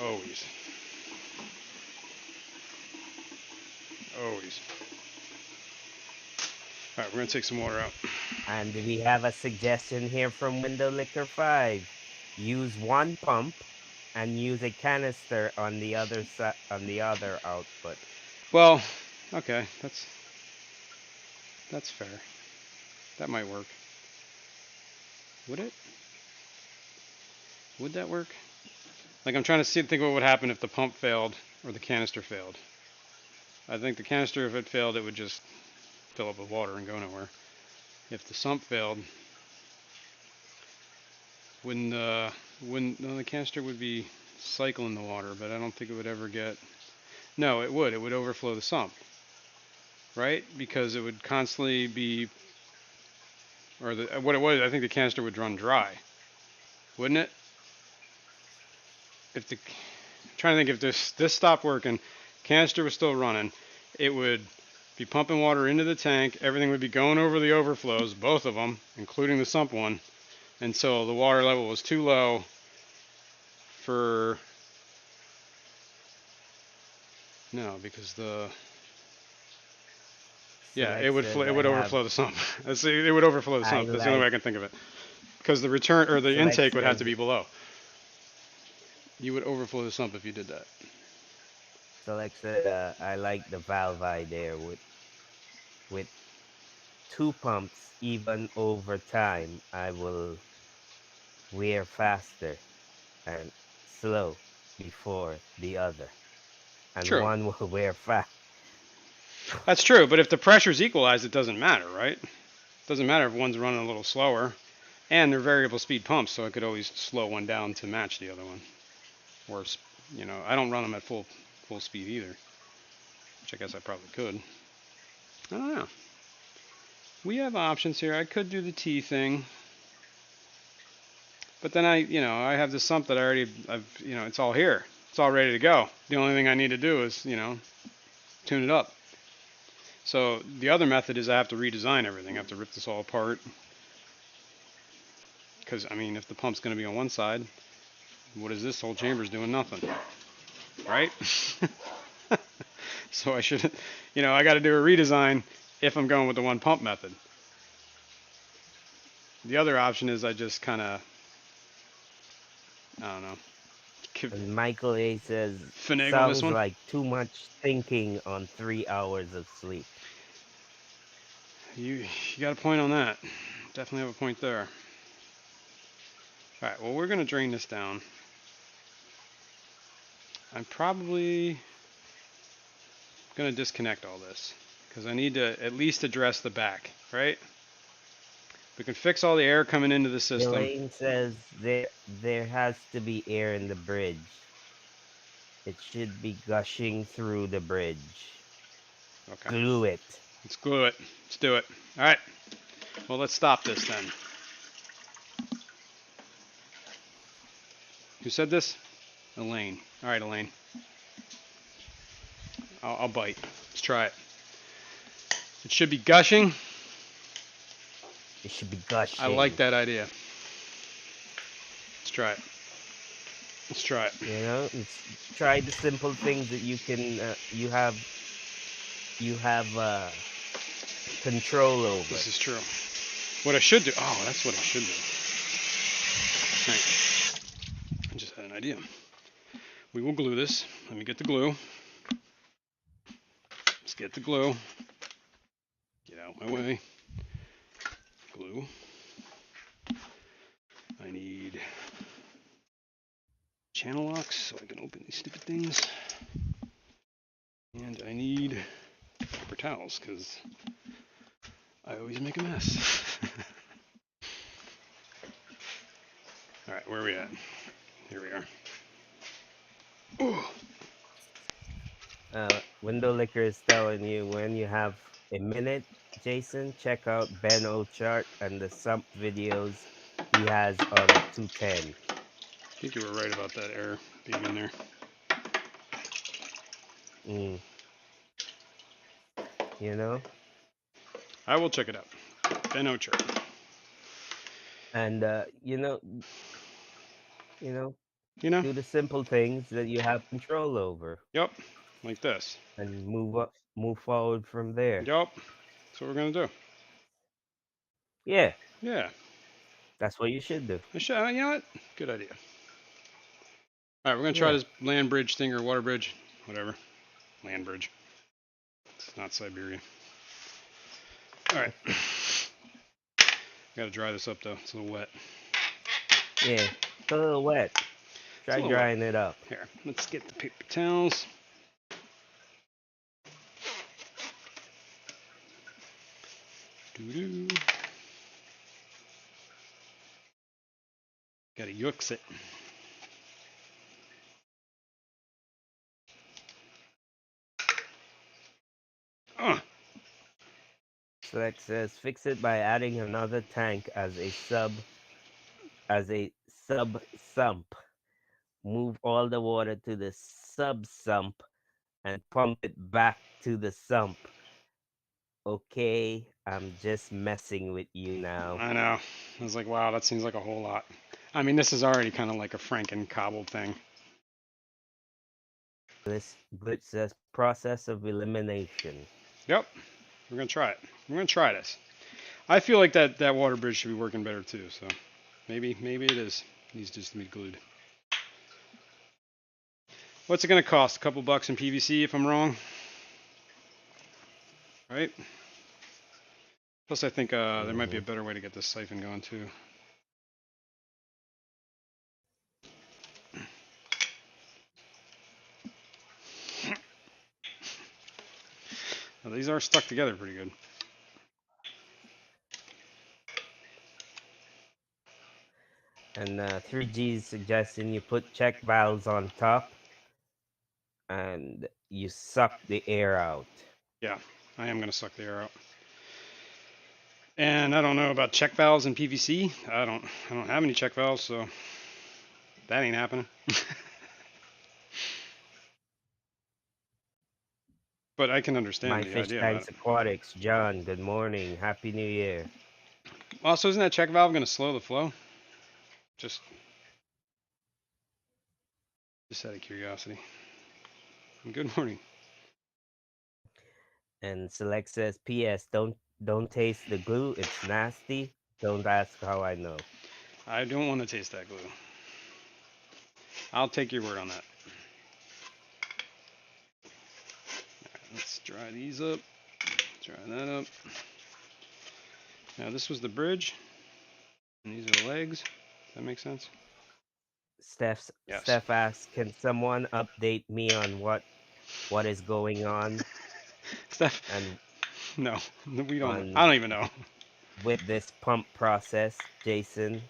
[SPEAKER 1] Always. Always. All right, we're gonna take some water out.
[SPEAKER 2] And we have a suggestion here from Window Licker 5. Use one pump and use a canister on the other side, on the other output.
[SPEAKER 1] Well, okay, that's fair. That might work. Would it? Would that work? Like I'm trying to think what would happen if the pump failed or the canister failed. I think the canister, if it failed, it would just fill up with water and go nowhere. If the sump failed, when no, the canister would be cycling the water, but I don't think it would ever get. No, it would. It would overflow the sump, right? Because it would constantly be, or what it was. I think the canister would run dry, wouldn't it? If the I'm trying to think if this stopped working, canister was still running, it would be pumping water into the tank. Everything would be going over the overflows, both of them, including the sump one, until the water level was too low for no, because the yeah,
[SPEAKER 2] Select says,
[SPEAKER 1] it
[SPEAKER 2] I
[SPEAKER 1] would
[SPEAKER 2] have,
[SPEAKER 1] overflow the sump. It would overflow the
[SPEAKER 2] I
[SPEAKER 1] sump. That's the only way
[SPEAKER 2] like,
[SPEAKER 1] I can think of it. Because the return or the
[SPEAKER 2] Select
[SPEAKER 1] intake would have
[SPEAKER 2] says,
[SPEAKER 1] to be below. You would overflow the sump if you did that.
[SPEAKER 2] Select said, I like the valve idea with two pumps, even over time, I will wear faster and slow before the other, and
[SPEAKER 1] True.
[SPEAKER 2] one will wear fast.
[SPEAKER 1] That's true, but if the pressure's equalized, it doesn't matter, right? It doesn't matter if one's running a little slower. And they're variable speed pumps, so I could always slow one down to match the other one. Or, I don't run them at full speed either, which I guess I probably could. I don't know. We have options here. I could do the T thing, but then I have this sump that it's all here. It's all ready to go. The only thing I need to do is, tune it up. So the other method is I have to redesign everything. I have to rip this all apart. Because, if the pump's going to be on one side, what is this whole chamber's doing? Nothing. Right? So I should, I got to do a redesign if I'm going with the one pump method. The other option is I just kind of, I don't know,
[SPEAKER 2] And Michael A says,
[SPEAKER 1] finagle this
[SPEAKER 2] sounds
[SPEAKER 1] one.
[SPEAKER 2] like too much thinking on 3 hours of sleep.
[SPEAKER 1] You got a point on that. Definitely have a point there. All right, well, we're going to drain this down. I'm probably going to disconnect all this because I need to at least address the back, right? We can fix all the air coming into the system.
[SPEAKER 2] Elaine says there has to be air in the bridge. It should be gushing through the bridge.
[SPEAKER 1] Okay,
[SPEAKER 2] Glue it.
[SPEAKER 1] let's glue it. Let's do it. All right, well, let's stop this then. Who said this? Elaine. All right, Elaine. I'll bite. Let's try it. It should be gushing.
[SPEAKER 2] It should be
[SPEAKER 1] I like
[SPEAKER 2] gushing.
[SPEAKER 1] that idea. Let's try it. Let's try it.
[SPEAKER 2] You know, try the simple things that you can, you have control over.
[SPEAKER 1] This is true. What I should do. Oh, that's what I should do. Right. I just had an idea. We will glue this. Let me get the glue. Let's get the glue. Get out of my way. Glue. I need channel locks so I can open these stupid things. And I need paper towels because I always make a mess. Alright, where are we at? Here we are. Ooh.
[SPEAKER 2] Window Licker is telling you when you have a minute, Jason, check out Ben Ochart and the sump videos he has on 210.
[SPEAKER 1] I think you were right about that error being in there.
[SPEAKER 2] You know?
[SPEAKER 1] I will check it out. Ben Ochart.
[SPEAKER 2] And you know,
[SPEAKER 1] You know?
[SPEAKER 2] do the simple things that you have control over.
[SPEAKER 1] Yep. Like this.
[SPEAKER 2] And move forward from there.
[SPEAKER 1] Yep. That's what we're gonna do.
[SPEAKER 2] Yeah.
[SPEAKER 1] Yeah.
[SPEAKER 2] That's what you should do.
[SPEAKER 1] You know what? Good idea. Alright, we're gonna try
[SPEAKER 2] Yeah.
[SPEAKER 1] this land bridge thing or water bridge. Whatever. Land bridge. It's not Siberia. Alright. Gotta dry this up though. It's a little wet.
[SPEAKER 2] Yeah. It's a little wet. Try drying it up.
[SPEAKER 1] Here, let's get the paper towels. Doo-doo. Gotta yux it.
[SPEAKER 2] Select says fix it by adding another tank as a sub sump. Move all the water to the sub sump and pump it back to the sump. Okay, I'm just messing with you now.
[SPEAKER 1] I know. I was like, wow, that seems like a whole lot. I mean, this is already kind of like a Franken cobble thing.
[SPEAKER 2] This glitch says process of elimination.
[SPEAKER 1] Yep. We're gonna try it. We're gonna try this. I feel like that water bridge should be working better too. So maybe it is. It needs just to be glued. What's it gonna cost? A couple bucks in PVC if I'm wrong, right? Plus, I think there might be a better way to get this siphon going too. Now, these are stuck together pretty good.
[SPEAKER 2] And 3G's suggesting you put check valves on top and you suck the air out.
[SPEAKER 1] Yeah, I am gonna suck the air out. And I don't know about check valves and PVC. I don't have any check valves, so that ain't happening. But I can understand
[SPEAKER 2] My
[SPEAKER 1] the
[SPEAKER 2] Fish
[SPEAKER 1] idea about
[SPEAKER 2] Tanks
[SPEAKER 1] it.
[SPEAKER 2] Aquatics, John, good morning. Happy New Year.
[SPEAKER 1] Also, isn't that check valve gonna slow the flow? Just out of curiosity. Good morning.
[SPEAKER 2] And Select says, P.S. Don't taste the glue. It's nasty. Don't ask how I know.
[SPEAKER 1] I don't want to taste that glue. I'll take your word on that. Right, let's dry these up. Dry that up. Now this was the bridge, and these are the legs. Does that make sense?
[SPEAKER 2] Steph
[SPEAKER 1] Yes.
[SPEAKER 2] asks, can someone update me on what is going on?
[SPEAKER 1] Steph,
[SPEAKER 2] and
[SPEAKER 1] no, we don't. I don't even know.
[SPEAKER 2] With this pump process, Jason,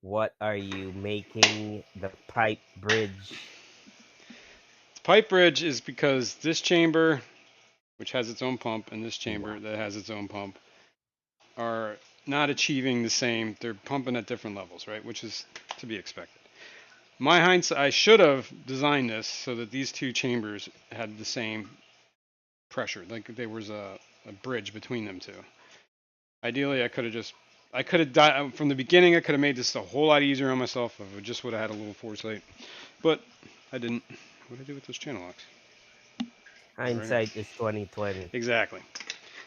[SPEAKER 2] what are you making the pipe bridge?
[SPEAKER 1] The pipe bridge is because this chamber, which has its own pump, and this chamber that has its own pump, are not achieving the same. They're pumping at different levels, right? Which is to be expected. My hindsight, I should have designed this so that these two chambers had the same pressure. Like there was a bridge between them two. Ideally, I could have died from the beginning. I could have made this a whole lot easier on myself if I just would have had a little foresight. But I didn't. What did I do with those channel locks? Right here.
[SPEAKER 2] Hindsight is 2020.
[SPEAKER 1] Exactly.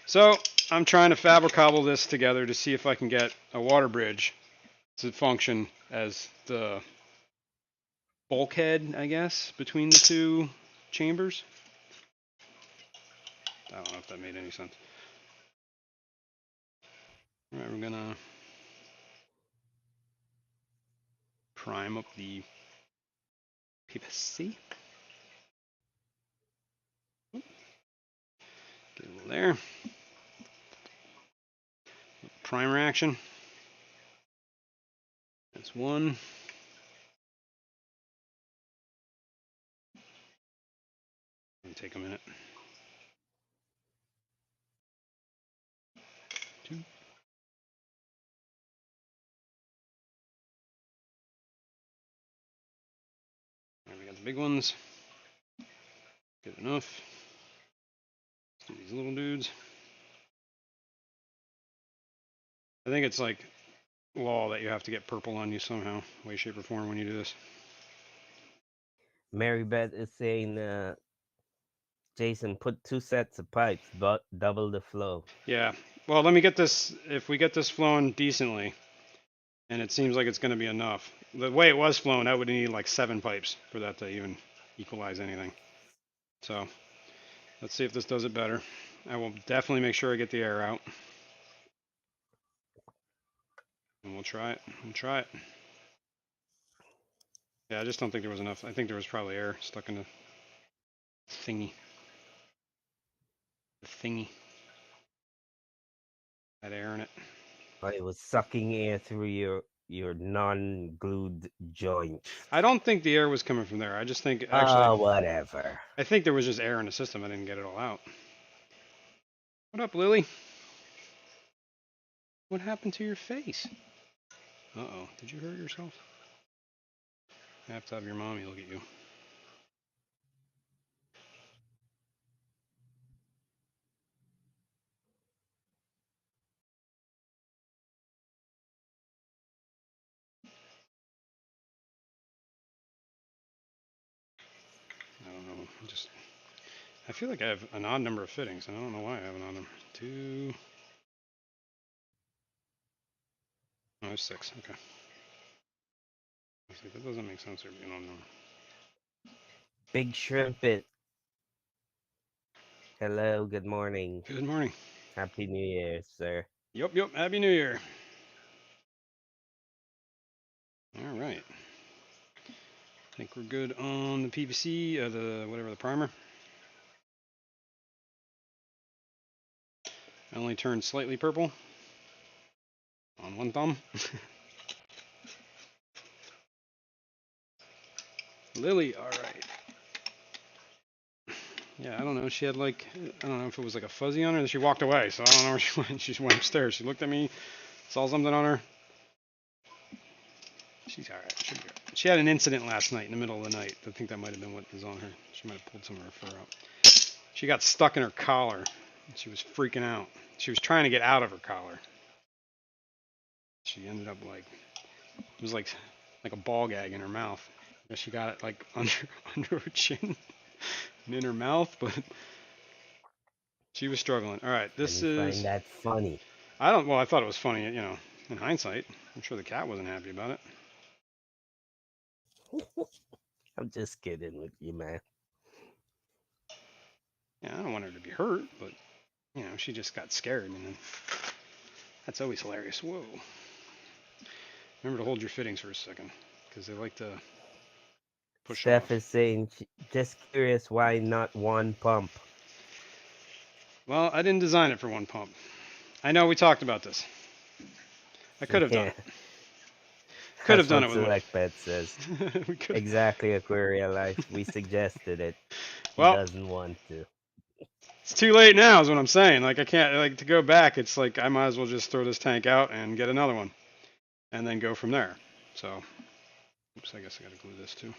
[SPEAKER 1] So I'm trying to fabricable this together to see if I can get a water bridge to function as the bulkhead, I guess, between the two chambers. I don't know if that made any sense. All right, we're gonna prime up the PVC. Get a little there. Primer action. That's one. It'll take a minute. Two. There we got the big ones. Good enough. Let's do these little dudes. I think it's like law that you have to get purple on you somehow, way, shape, or form when you do this.
[SPEAKER 2] Mary Beth is saying, Jason, put 2 sets of pipes, but double the flow.
[SPEAKER 1] Yeah. Well, let me get this. If we get this flowing decently, and it seems like it's going to be enough. The way it was flowing, I would need like 7 pipes for that to even equalize anything. So let's see if this does it better. I will definitely make sure I get the air out. And we'll try it. We'll try it. Yeah, I just don't think there was enough. I think there was probably air stuck in the thingy. The thingy. Had air in it.
[SPEAKER 2] But it was sucking air through your non-glued joint.
[SPEAKER 1] I don't think the air was coming from there. I just think actually.
[SPEAKER 2] Whatever.
[SPEAKER 1] I think there was just air in the system. I didn't get it all out. What up, Lily? What happened to your face? Uh-oh. Did you hurt yourself? I have to have your mommy look at you. I don't know. I feel like I have an odd number of fittings. I don't know why I have an odd number. 2. Oh, it's 6. Okay. I was like, that doesn't make sense. There being an odd number.
[SPEAKER 2] Big Shrimp It. Hello, good morning.
[SPEAKER 1] Good morning.
[SPEAKER 2] Happy New Year, sir.
[SPEAKER 1] Yup. Happy New Year. All right. I think we're good on the PVC, the primer. I only turned slightly purple on one thumb. Lily, all right. Yeah, I don't know. She had like, I don't know if it was like a fuzzy on her. Then she walked away, so I don't know where she went. She just went upstairs. She looked at me, saw something on her. She's all right. She'll be all right. She had an incident last night in the middle of the night. I think that might have been what was on her. She might have pulled some of her fur out. She got stuck in her collar. She was freaking out. She was trying to get out of her collar. She ended up like, it was like a ball gag in her mouth. She got it like under her chin and in her mouth, but she was struggling. All right, this
[SPEAKER 2] And you
[SPEAKER 1] is.
[SPEAKER 2] find that funny.
[SPEAKER 1] Well, I thought it was funny, in hindsight. I'm sure the cat wasn't happy about it.
[SPEAKER 2] I'm just kidding with you, man.
[SPEAKER 1] Yeah, I don't want her to be hurt, but she just got scared, and then that's always hilarious. Whoa. Remember to hold your fittings for a second, because they like to push
[SPEAKER 2] Steph
[SPEAKER 1] off.
[SPEAKER 2] is saying, just curious, why not one pump?
[SPEAKER 1] Well, I didn't design it for one pump. I know we talked about this. I could have done it. Could have done it with one.
[SPEAKER 2] Select Bet says. Exactly, Aquaria Life. We suggested it. He
[SPEAKER 1] Well,
[SPEAKER 2] doesn't want to.
[SPEAKER 1] It's too late now, is what I'm saying. Like, I can't, like, to go back, it's like I might as well just throw this tank out and get another one, and then go from there. So Oops, I guess I gotta glue this too.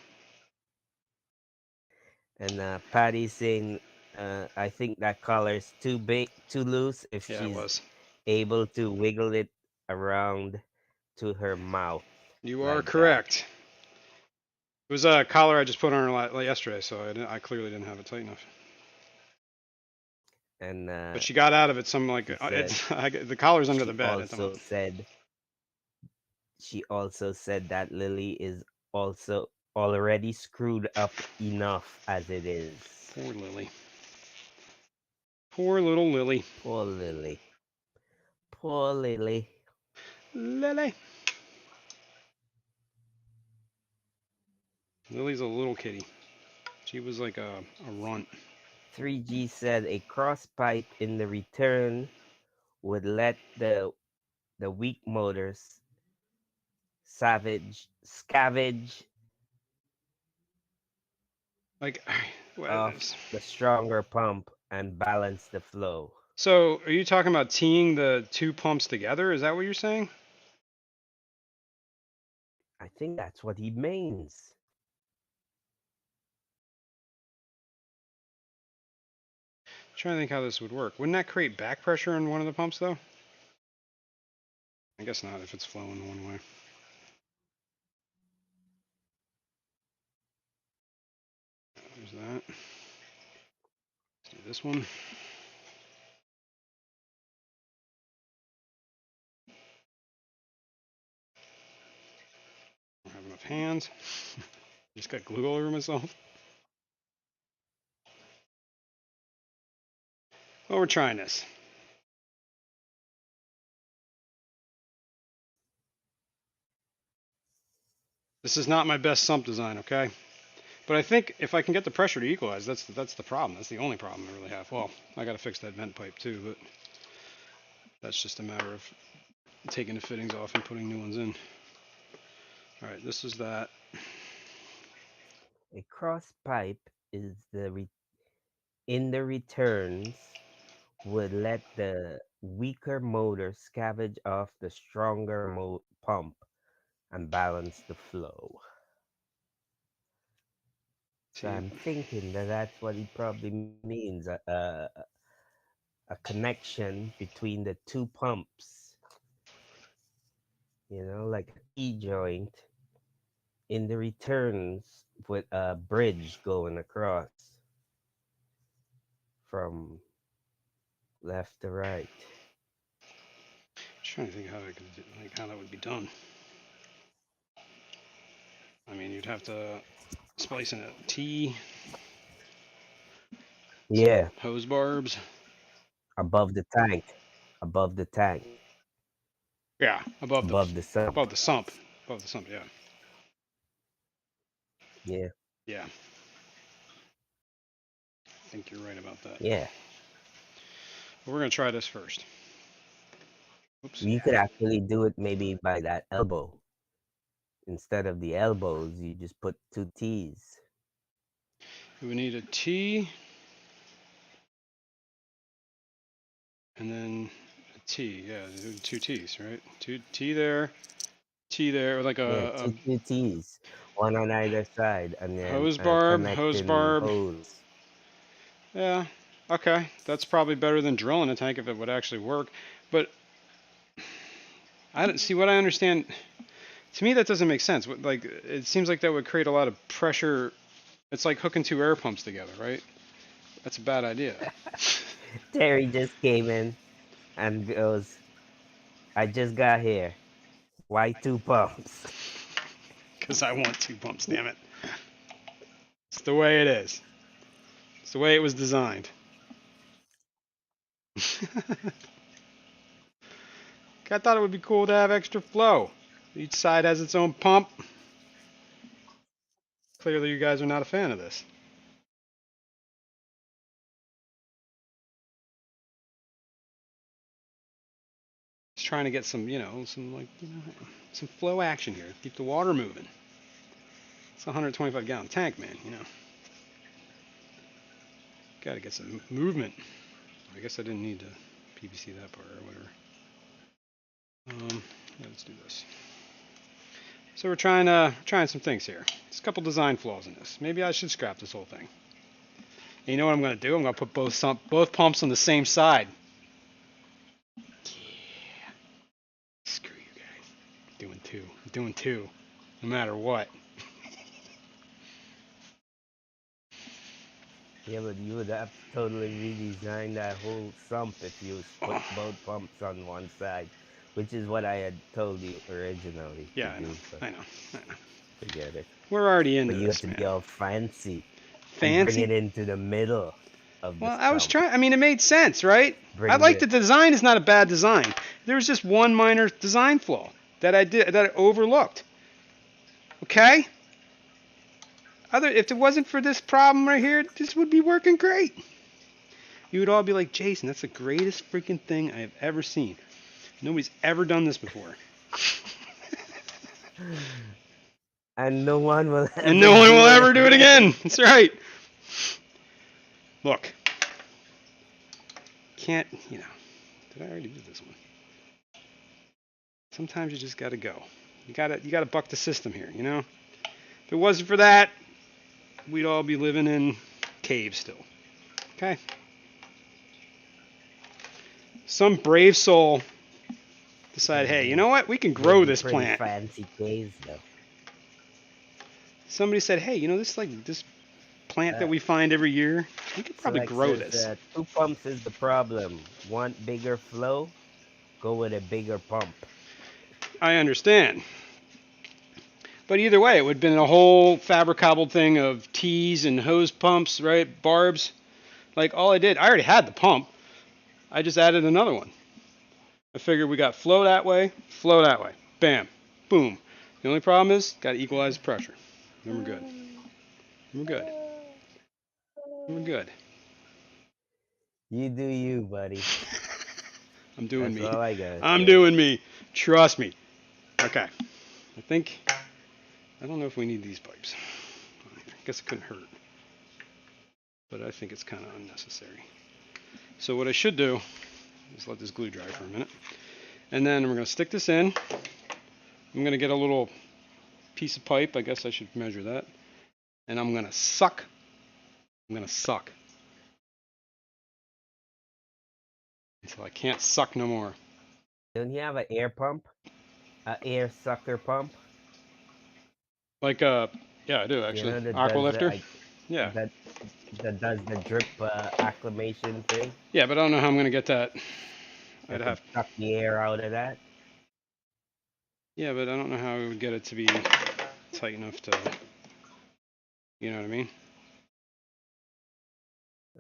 [SPEAKER 2] And Patty's saying, I think that collar is too big, too loose. If
[SPEAKER 1] Yeah, it
[SPEAKER 2] she's
[SPEAKER 1] was.
[SPEAKER 2] able to wiggle it around to her mouth
[SPEAKER 1] You are
[SPEAKER 2] like that.
[SPEAKER 1] correct. It was a collar I just put on her yesterday, so I clearly didn't have it tight enough.
[SPEAKER 2] And
[SPEAKER 1] But she got out of it
[SPEAKER 2] she said
[SPEAKER 1] the collar's under the
[SPEAKER 2] she
[SPEAKER 1] bed at the
[SPEAKER 2] also
[SPEAKER 1] moment.
[SPEAKER 2] said she also said that Lily is also already screwed up enough as it is.
[SPEAKER 1] Poor Lily. Poor little Lily.
[SPEAKER 2] Poor Lily. Poor Lily.
[SPEAKER 1] Lily. Lily's a little kitty. She was like a runt.
[SPEAKER 2] 3G said a cross pipe in the return would let the weak motors scavenge
[SPEAKER 1] Like, what is?
[SPEAKER 2] off the stronger pump and balance the flow.
[SPEAKER 1] So, are you talking about teeing the two pumps together? Is that what you're saying?
[SPEAKER 2] I think that's what he means.
[SPEAKER 1] I'm trying to think how this would work. Wouldn't that create back pressure in one of the pumps, though? I guess not if it's flowing one way. There's that. Let's do this one. I don't have enough hands. Just got glue all over myself. Well, we're trying this. This is not my best sump design, okay? But I think if I can get the pressure to equalize, that's the problem. That's the only problem I really have. Well, I got to fix that vent pipe too, but that's just a matter of taking the fittings off and putting new ones in. All right, this is that.
[SPEAKER 2] A cross pipe is in the returns would let the weaker motor scavenge off the stronger pump and balance the flow. So
[SPEAKER 1] See,
[SPEAKER 2] I'm thinking that that's what he probably means, a connection between the two pumps, like a T joint in the returns with a bridge going across from left to right.
[SPEAKER 1] I'm trying to think how I could like how that would be done. I mean, you'd have to splice in a T, some
[SPEAKER 2] Yeah,
[SPEAKER 1] hose barbs.
[SPEAKER 2] above the tank, above the tank,
[SPEAKER 1] Yeah,
[SPEAKER 2] above the sump.
[SPEAKER 1] above the sump, above the sump. Yeah,
[SPEAKER 2] Yeah,
[SPEAKER 1] yeah. I think you're right about that.
[SPEAKER 2] yeah.
[SPEAKER 1] But we're gonna try this first. Oops.
[SPEAKER 2] You could actually do it maybe by that elbow. Instead of the elbows, you just put two T's.
[SPEAKER 1] We need a T and then a T. Yeah, two T's, right? Two T there, like
[SPEAKER 2] Yeah, two T's, one on either side, and
[SPEAKER 1] a
[SPEAKER 2] then
[SPEAKER 1] hose
[SPEAKER 2] a
[SPEAKER 1] barb, hose
[SPEAKER 2] connecting
[SPEAKER 1] barb.
[SPEAKER 2] hose.
[SPEAKER 1] Yeah, okay. That's probably better than drilling a tank if it would actually work. But I don't see what I understand. To me, that doesn't make sense. Like, it seems like that would create a lot of pressure. It's like hooking two air pumps together, right? That's a bad idea.
[SPEAKER 2] Terry just came in and goes, I just got here. Why two pumps?
[SPEAKER 1] Because I want two pumps, damn it. It's the way it is. It's the way it was designed. I thought it would be cool to have extra flow. Each side has its own pump. Clearly, you guys are not a fan of this. Just trying to get some, some flow action here. Keep the water moving. It's a 125-gallon tank, man. Got to get some movement. I guess I didn't need to PVC that part or whatever. Yeah, let's do this. So we're trying some things here. There's a couple design flaws in this. Maybe I should scrap this whole thing. And you know what I'm going to do? I'm going to put both pumps on the same side. Yeah. Screw you guys. I'm doing two. No matter what.
[SPEAKER 2] Yeah, but you would have to totally redesign that whole sump if you put both pumps on one side, which is what I had told you originally to
[SPEAKER 1] Yeah,
[SPEAKER 2] do, but
[SPEAKER 1] I know.
[SPEAKER 2] forget it.
[SPEAKER 1] We're already into
[SPEAKER 2] But you have
[SPEAKER 1] this,
[SPEAKER 2] to
[SPEAKER 1] man.
[SPEAKER 2] be all fancy and bring
[SPEAKER 1] Fancy?
[SPEAKER 2] it into the middle of the
[SPEAKER 1] Well, I was
[SPEAKER 2] sump.
[SPEAKER 1] trying. I mean, it made sense, right? I
[SPEAKER 2] Bring
[SPEAKER 1] like
[SPEAKER 2] the
[SPEAKER 1] the design. Is not a bad design. There was just one minor design flaw that I overlooked. Okay. If it wasn't for this problem right here, this would be working great. You would all be like, Jason, that's the greatest freaking thing I have ever seen. Nobody's ever done this before.
[SPEAKER 2] and no one will ever
[SPEAKER 1] And no one will
[SPEAKER 2] do it
[SPEAKER 1] ever do it again. That's right. Look. Can't, did I already do this one? Sometimes you just gotta go. You gotta buck the system here, you know? If it wasn't for that, we'd all be living in caves still. Okay? Some brave soul decided, hey, you know what? We can grow this
[SPEAKER 2] Pretty
[SPEAKER 1] plant.
[SPEAKER 2] fancy caves, though.
[SPEAKER 1] Somebody said, hey, this plant that we find every year, we could probably grow
[SPEAKER 2] says,
[SPEAKER 1] this.
[SPEAKER 2] 2 pumps is the problem. Want bigger flow? Go with a bigger pump.
[SPEAKER 1] I understand. But either way, it would have been a whole fabricable thing of T's and hose pumps, right? Barbs. Like all I already had the pump. I just added another one. I figured we got flow that way. Bam. Boom. The only problem is, got to equalize the pressure. Then we're good. We're good.
[SPEAKER 2] You do you, buddy.
[SPEAKER 1] I'm doing
[SPEAKER 2] That's
[SPEAKER 1] me.
[SPEAKER 2] all I gotta
[SPEAKER 1] I'm
[SPEAKER 2] say.
[SPEAKER 1] doing me. Trust me. Okay. I don't know if we need these pipes. I guess it couldn't hurt. But I think it's kind of unnecessary. So what I should do is let this glue dry for a minute. And then we're going to stick this in. I'm going to get a little piece of pipe. I guess I should measure that. And I'm going to suck. Until I can't suck no more.
[SPEAKER 2] Don't you have an air pump? An air sucker pump?
[SPEAKER 1] Like, yeah, I do actually. Aqua lifter? Yeah.
[SPEAKER 2] That does the drip acclimation thing?
[SPEAKER 1] Yeah, but I don't know how I'm going to get that.
[SPEAKER 2] I'd have to suck the air out of that.
[SPEAKER 1] Yeah, but I don't know how I would get it to be tight enough to, you know what I mean?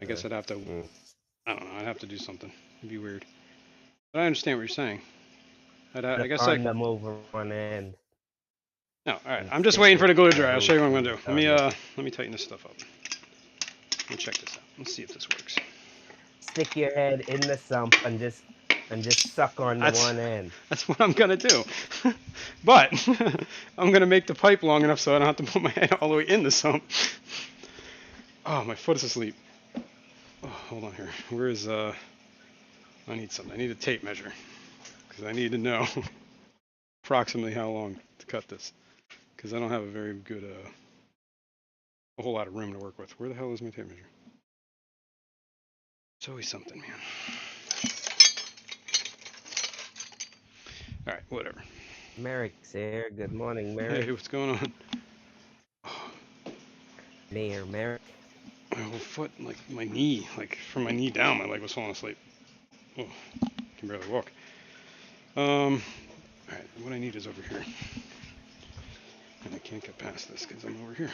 [SPEAKER 1] I guess I'd have to, I don't know, I'd have to do something. It'd be weird. But I understand what you're saying. I guess I
[SPEAKER 2] them over one end.
[SPEAKER 1] No, all right. I'm just waiting for the glue to dry. I'll show you what I'm going to do. Let me tighten this stuff up. Let me check this out. Let's see if this works.
[SPEAKER 2] Stick your head in the sump and just suck on the one end.
[SPEAKER 1] That's what I'm going to do. But I'm going to make the pipe long enough so I don't have to put my head all the way in the sump. Oh, my foot is asleep. Oh, hold on here. Where is, I need something. I need a tape measure. Because I need to know approximately how long to cut this. Because I don't have a very good, a whole lot of room to work with. Where the hell is my tape measure? It's always something, man. All right, whatever.
[SPEAKER 2] Merrick's here. Good morning, Merrick.
[SPEAKER 1] Hey, what's going on?
[SPEAKER 2] Mayor Merrick.
[SPEAKER 1] My whole foot, like my knee, like from my knee down, my leg was falling asleep. Oh, can barely walk. All right, what I need is over here. And I can't get past this because I'm over here.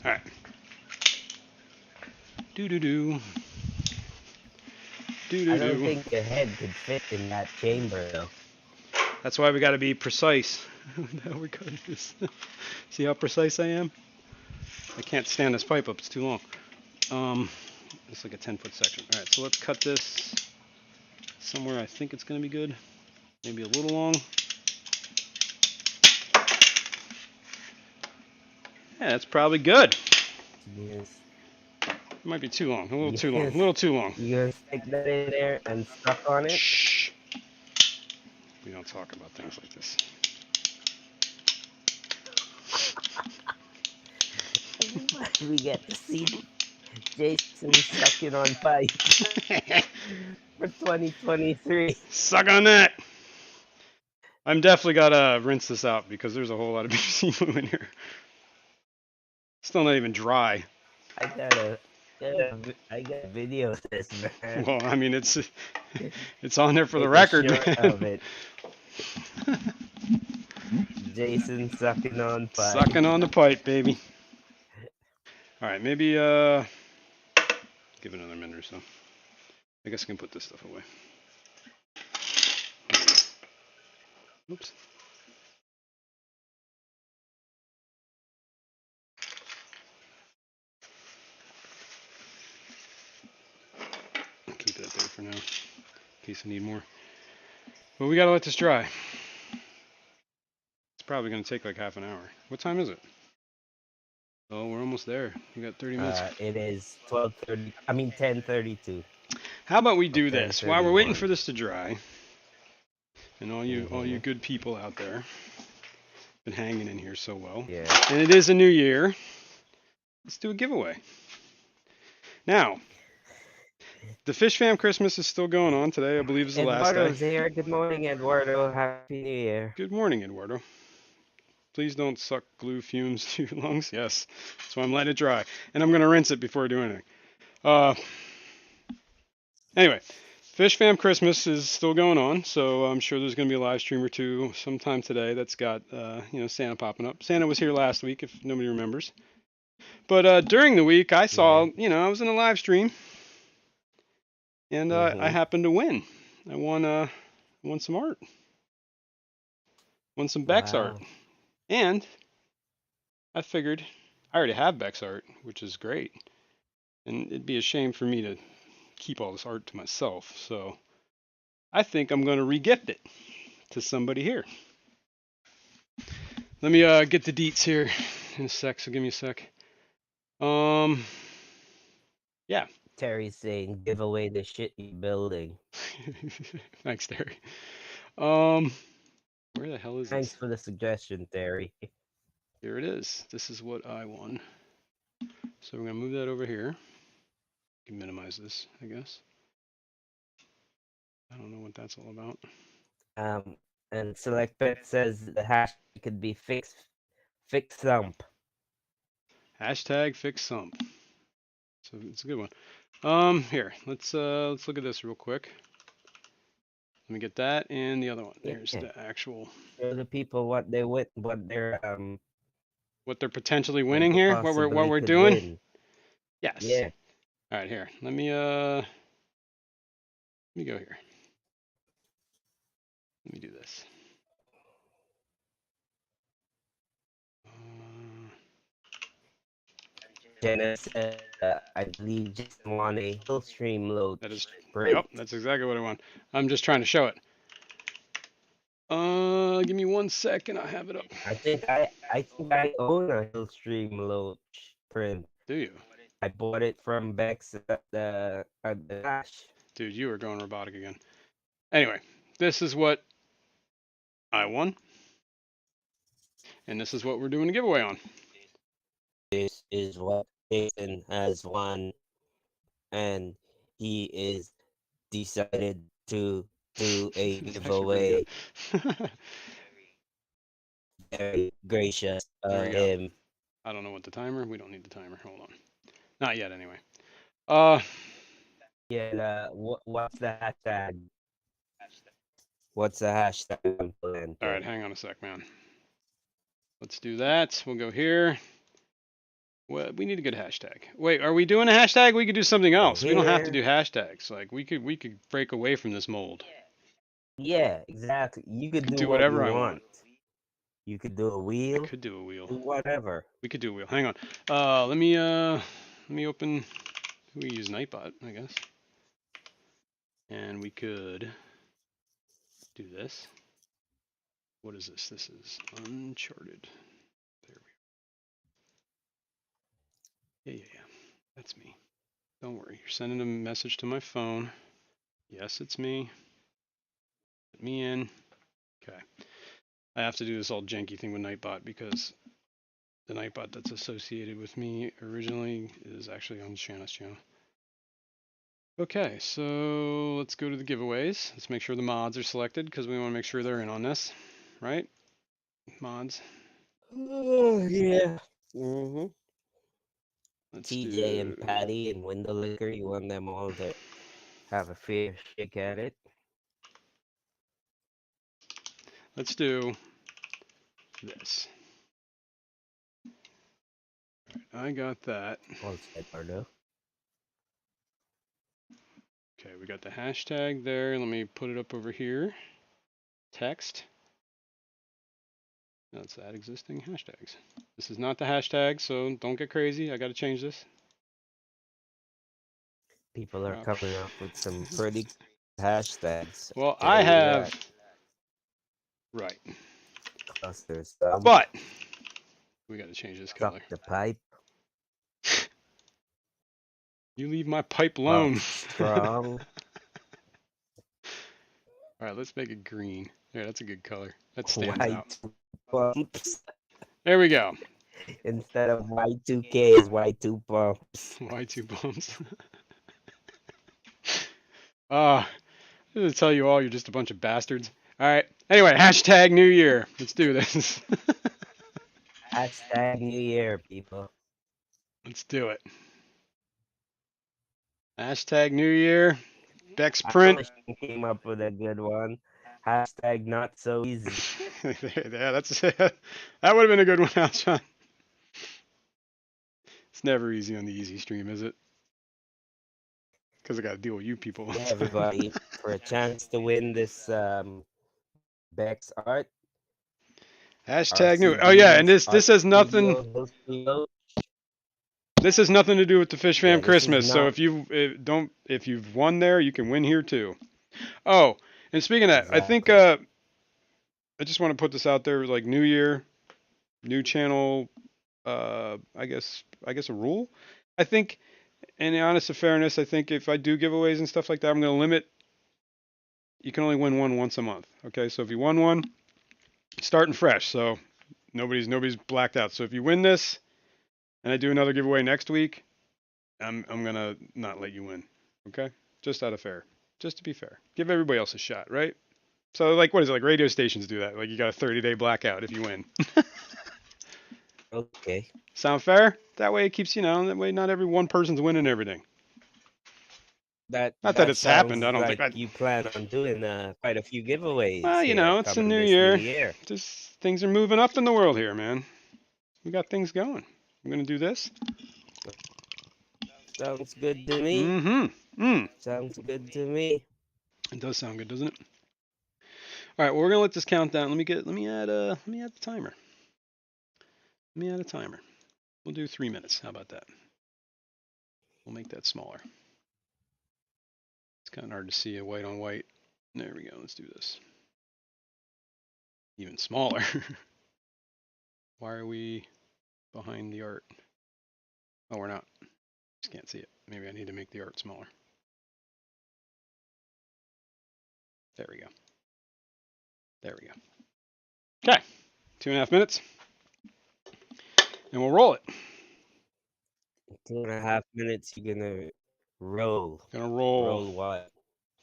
[SPEAKER 1] All right. Do-do-do.
[SPEAKER 2] I don't think your head could fit in that chamber, though.
[SPEAKER 1] That's why we got to be precise. Now we're cutting this. See how precise I am? I can't stand this pipe up. It's too long. It's like a 10-foot section. All right, so let's cut this somewhere I think it's going to be good. Maybe a little long. Yeah, that's probably good.
[SPEAKER 2] Yes.
[SPEAKER 1] It might be too long. A little too long. A little too long.
[SPEAKER 2] You gonna stick that in there and suck on it?
[SPEAKER 1] Shh. We don't talk about things like this.
[SPEAKER 2] we get to see Jason sucking on pipe for 2023.
[SPEAKER 1] Suck on that. I'm definitely gotta rinse this out because there's a whole lot of BBC glue in here. Still not even dry.
[SPEAKER 2] I gotta video this, man.
[SPEAKER 1] Well, I mean it's on there for the
[SPEAKER 2] Make a
[SPEAKER 1] record,
[SPEAKER 2] short
[SPEAKER 1] man.
[SPEAKER 2] of it. Jason sucking on pipe.
[SPEAKER 1] Sucking on the pipe, baby. All right, maybe give it another minute or so. I guess I can put this stuff away. Oops. I'll keep that there for now, in case I need more. But we gotta let this dry. It's probably gonna take like half an hour. What time is it? Oh, we're almost there. We got 30 minutes.
[SPEAKER 2] It is 12:30. I mean 10:32.
[SPEAKER 1] How about we do this while we're waiting
[SPEAKER 2] 10:31.
[SPEAKER 1] for this to dry, and all you good people out there been hanging in here so well.
[SPEAKER 2] Yeah.
[SPEAKER 1] And it is a new year. Let's do a giveaway. Now, the Fish Fam Christmas is still going on today. I believe is the last day.
[SPEAKER 2] Eduardo's here. Good morning, Eduardo. Happy New Year.
[SPEAKER 1] Good morning, Eduardo. Please don't suck glue fumes to your lungs. Yes, that's why I'm letting it dry, and I'm gonna rinse it before I do anything. Anyway, Fish Fam Christmas is still going on, so I'm sure there's going to be a live stream or two sometime today that's got, Santa popping up. Santa was here last week, if nobody remembers. But during the week, I saw, I was in a live stream, and I happened to win. I won some art. Won some Bex art. And I figured I already have Bex art, which is great. And it'd be a shame for me to keep all this art to myself, so I think I'm going to regift it to somebody here. Let me get the deets here in a sec, so give me a sec. Yeah.
[SPEAKER 2] Terry's saying, give away the shit you're building.
[SPEAKER 1] Thanks, Terry. Where the hell is
[SPEAKER 2] Thanks
[SPEAKER 1] this?
[SPEAKER 2] for the suggestion, Terry.
[SPEAKER 1] Here it is. This is what I won. So we're going to move that over here. You can minimize this, I guess. I don't know what that's all about.
[SPEAKER 2] And Select Bet says the hash could be fix thump.
[SPEAKER 1] Hashtag fix sump. So it's a good one. Here, let's look at this real quick. Let me get that and the other one. There's the actual.
[SPEAKER 2] Show the people what they what they're
[SPEAKER 1] what they're potentially winning here. What we're doing.
[SPEAKER 2] Win.
[SPEAKER 1] Yes.
[SPEAKER 2] Yeah.
[SPEAKER 1] All right, here. Let me go here. Let me do this.
[SPEAKER 2] Jenna said, I believe Jason won a Hillstream load.
[SPEAKER 1] That is.
[SPEAKER 2] Print.
[SPEAKER 1] Yep, that's exactly what I want. I'm just trying to show it. Give me 1 second. I have it up.
[SPEAKER 2] I think I own a Hillstream load print.
[SPEAKER 1] Do you?
[SPEAKER 2] I bought it from Bex at the Dash.
[SPEAKER 1] Dude, you are going robotic again. Anyway, this is what I won. And this is what we're doing a giveaway on.
[SPEAKER 2] This is what Jason has won. And he is decided to do a giveaway. Very gracious of him.
[SPEAKER 1] I don't know what the timer. We don't need the timer. Hold on. Not yet, anyway.
[SPEAKER 2] Yeah. What's the hashtag? What's the hashtag?
[SPEAKER 1] All right, hang on a sec, man. Let's do that. We'll go here. Well, we need a good hashtag. Wait, are we doing a hashtag? We could do something else. We don't have to do hashtags. Like we could break away from this mold.
[SPEAKER 2] Yeah, exactly. You could do
[SPEAKER 1] whatever
[SPEAKER 2] what you
[SPEAKER 1] I want.
[SPEAKER 2] You could do a wheel.
[SPEAKER 1] I could do a wheel.
[SPEAKER 2] Do whatever.
[SPEAKER 1] We could do a wheel. Hang on. Let me open. We use Nightbot, I guess. And we could do this. What is this? This is Uncharted. There we go. Yeah. That's me. Don't worry. You're sending a message to my phone. Yes, it's me. Let me in. Okay. I have to do this all janky thing with Nightbot because the Nightbot that's associated with me originally is actually on Shanna's channel. Okay, so let's go to the giveaways. Let's make sure the mods are selected because we want to make sure they're in on this, right? Mods.
[SPEAKER 2] Oh, yeah. Mm-hmm.
[SPEAKER 1] Let's
[SPEAKER 2] TJ and
[SPEAKER 1] do.
[SPEAKER 2] Patty and Window Liquor, you want them all to have a fair shake at it.
[SPEAKER 1] Let's do this. I got that.
[SPEAKER 2] All set, Bardo.
[SPEAKER 1] Okay, we got the hashtag there. Let me put it up over here. Text. Let's add existing hashtags. This is not the hashtag, so don't get crazy. I got to change this.
[SPEAKER 2] People are coming up with some pretty hashtags.
[SPEAKER 1] Well,
[SPEAKER 2] Tell
[SPEAKER 1] I
[SPEAKER 2] you
[SPEAKER 1] have.
[SPEAKER 2] that.
[SPEAKER 1] Right.
[SPEAKER 2] Clusters.
[SPEAKER 1] But we got to change this
[SPEAKER 2] Suck
[SPEAKER 1] color.
[SPEAKER 2] the pipe.
[SPEAKER 1] You leave my pipe alone.
[SPEAKER 2] Strong.
[SPEAKER 1] All right, let's make it green. Yeah, that's a good color. That stands out.
[SPEAKER 2] Pumps.
[SPEAKER 1] There we go.
[SPEAKER 2] Instead of Y2K is Y2 pumps.
[SPEAKER 1] Y2 bumps. Ah, I'm gonna tell you all you're just a bunch of bastards. All right. Anyway, hashtag New Year. Let's do this.
[SPEAKER 2] Hashtag New Year, people.
[SPEAKER 1] Let's do it. Hashtag New Year. Bex
[SPEAKER 2] I
[SPEAKER 1] print.
[SPEAKER 2] wish you came up with a good one. Hashtag not so easy.
[SPEAKER 1] Yeah, that's that would have been a good one, Alshon. It's never easy on the easy stream, is it? Because I got to deal with you people.
[SPEAKER 2] Yeah, everybody, for a chance to win this Bex art.
[SPEAKER 1] Hashtag New. Oh yeah, and this has nothing. This has nothing to do with the Fish Fam Christmas. So if you've won there, you can win here too. Oh, and speaking of that,
[SPEAKER 2] Exactly.
[SPEAKER 1] I think I just want to put this out there, like New Year, new channel. I guess a rule. I think, in the honest of fairness, I think if I do giveaways and stuff like that, I'm going to limit. You can only win one once a month. Okay, so if you won one, starting fresh. So nobody's blacked out. So if you win this, and I do another giveaway next week, I'm gonna not let you win. Okay, just out of just to be fair, give everybody else a shot, right? So like, what is it, like radio stations do that? Like you got a 30-day blackout if you win.
[SPEAKER 2] Okay.
[SPEAKER 1] Sound fair? That way it keeps, that way not every one person's winning everything. Not that it's happened. I don't
[SPEAKER 2] like
[SPEAKER 1] think.
[SPEAKER 2] You plan on doing quite a few giveaways.
[SPEAKER 1] Well,
[SPEAKER 2] here
[SPEAKER 1] it's the
[SPEAKER 2] coming
[SPEAKER 1] new
[SPEAKER 2] this
[SPEAKER 1] year.
[SPEAKER 2] New year.
[SPEAKER 1] Just things are moving up in the world here, man. We got things going. I'm gonna do this.
[SPEAKER 2] Sounds good to me.
[SPEAKER 1] Mm-hmm.
[SPEAKER 2] Sounds good to me.
[SPEAKER 1] It does sound good, doesn't it? All right. Well, we're gonna let this count down. Let me add the timer. Let me add a timer. We'll do 3 minutes. How about that? We'll make that smaller. It's kind of hard to see a white on white. There we go. Let's do this. Even smaller. Why are we behind the art? Oh, we're not. Just can't see it. Maybe I need to make the art smaller. There we go. There we go. Okay. 2.5 minutes. And we'll roll it.
[SPEAKER 2] 2.5 minutes, you're gonna roll.
[SPEAKER 1] Gonna roll.
[SPEAKER 2] Roll what?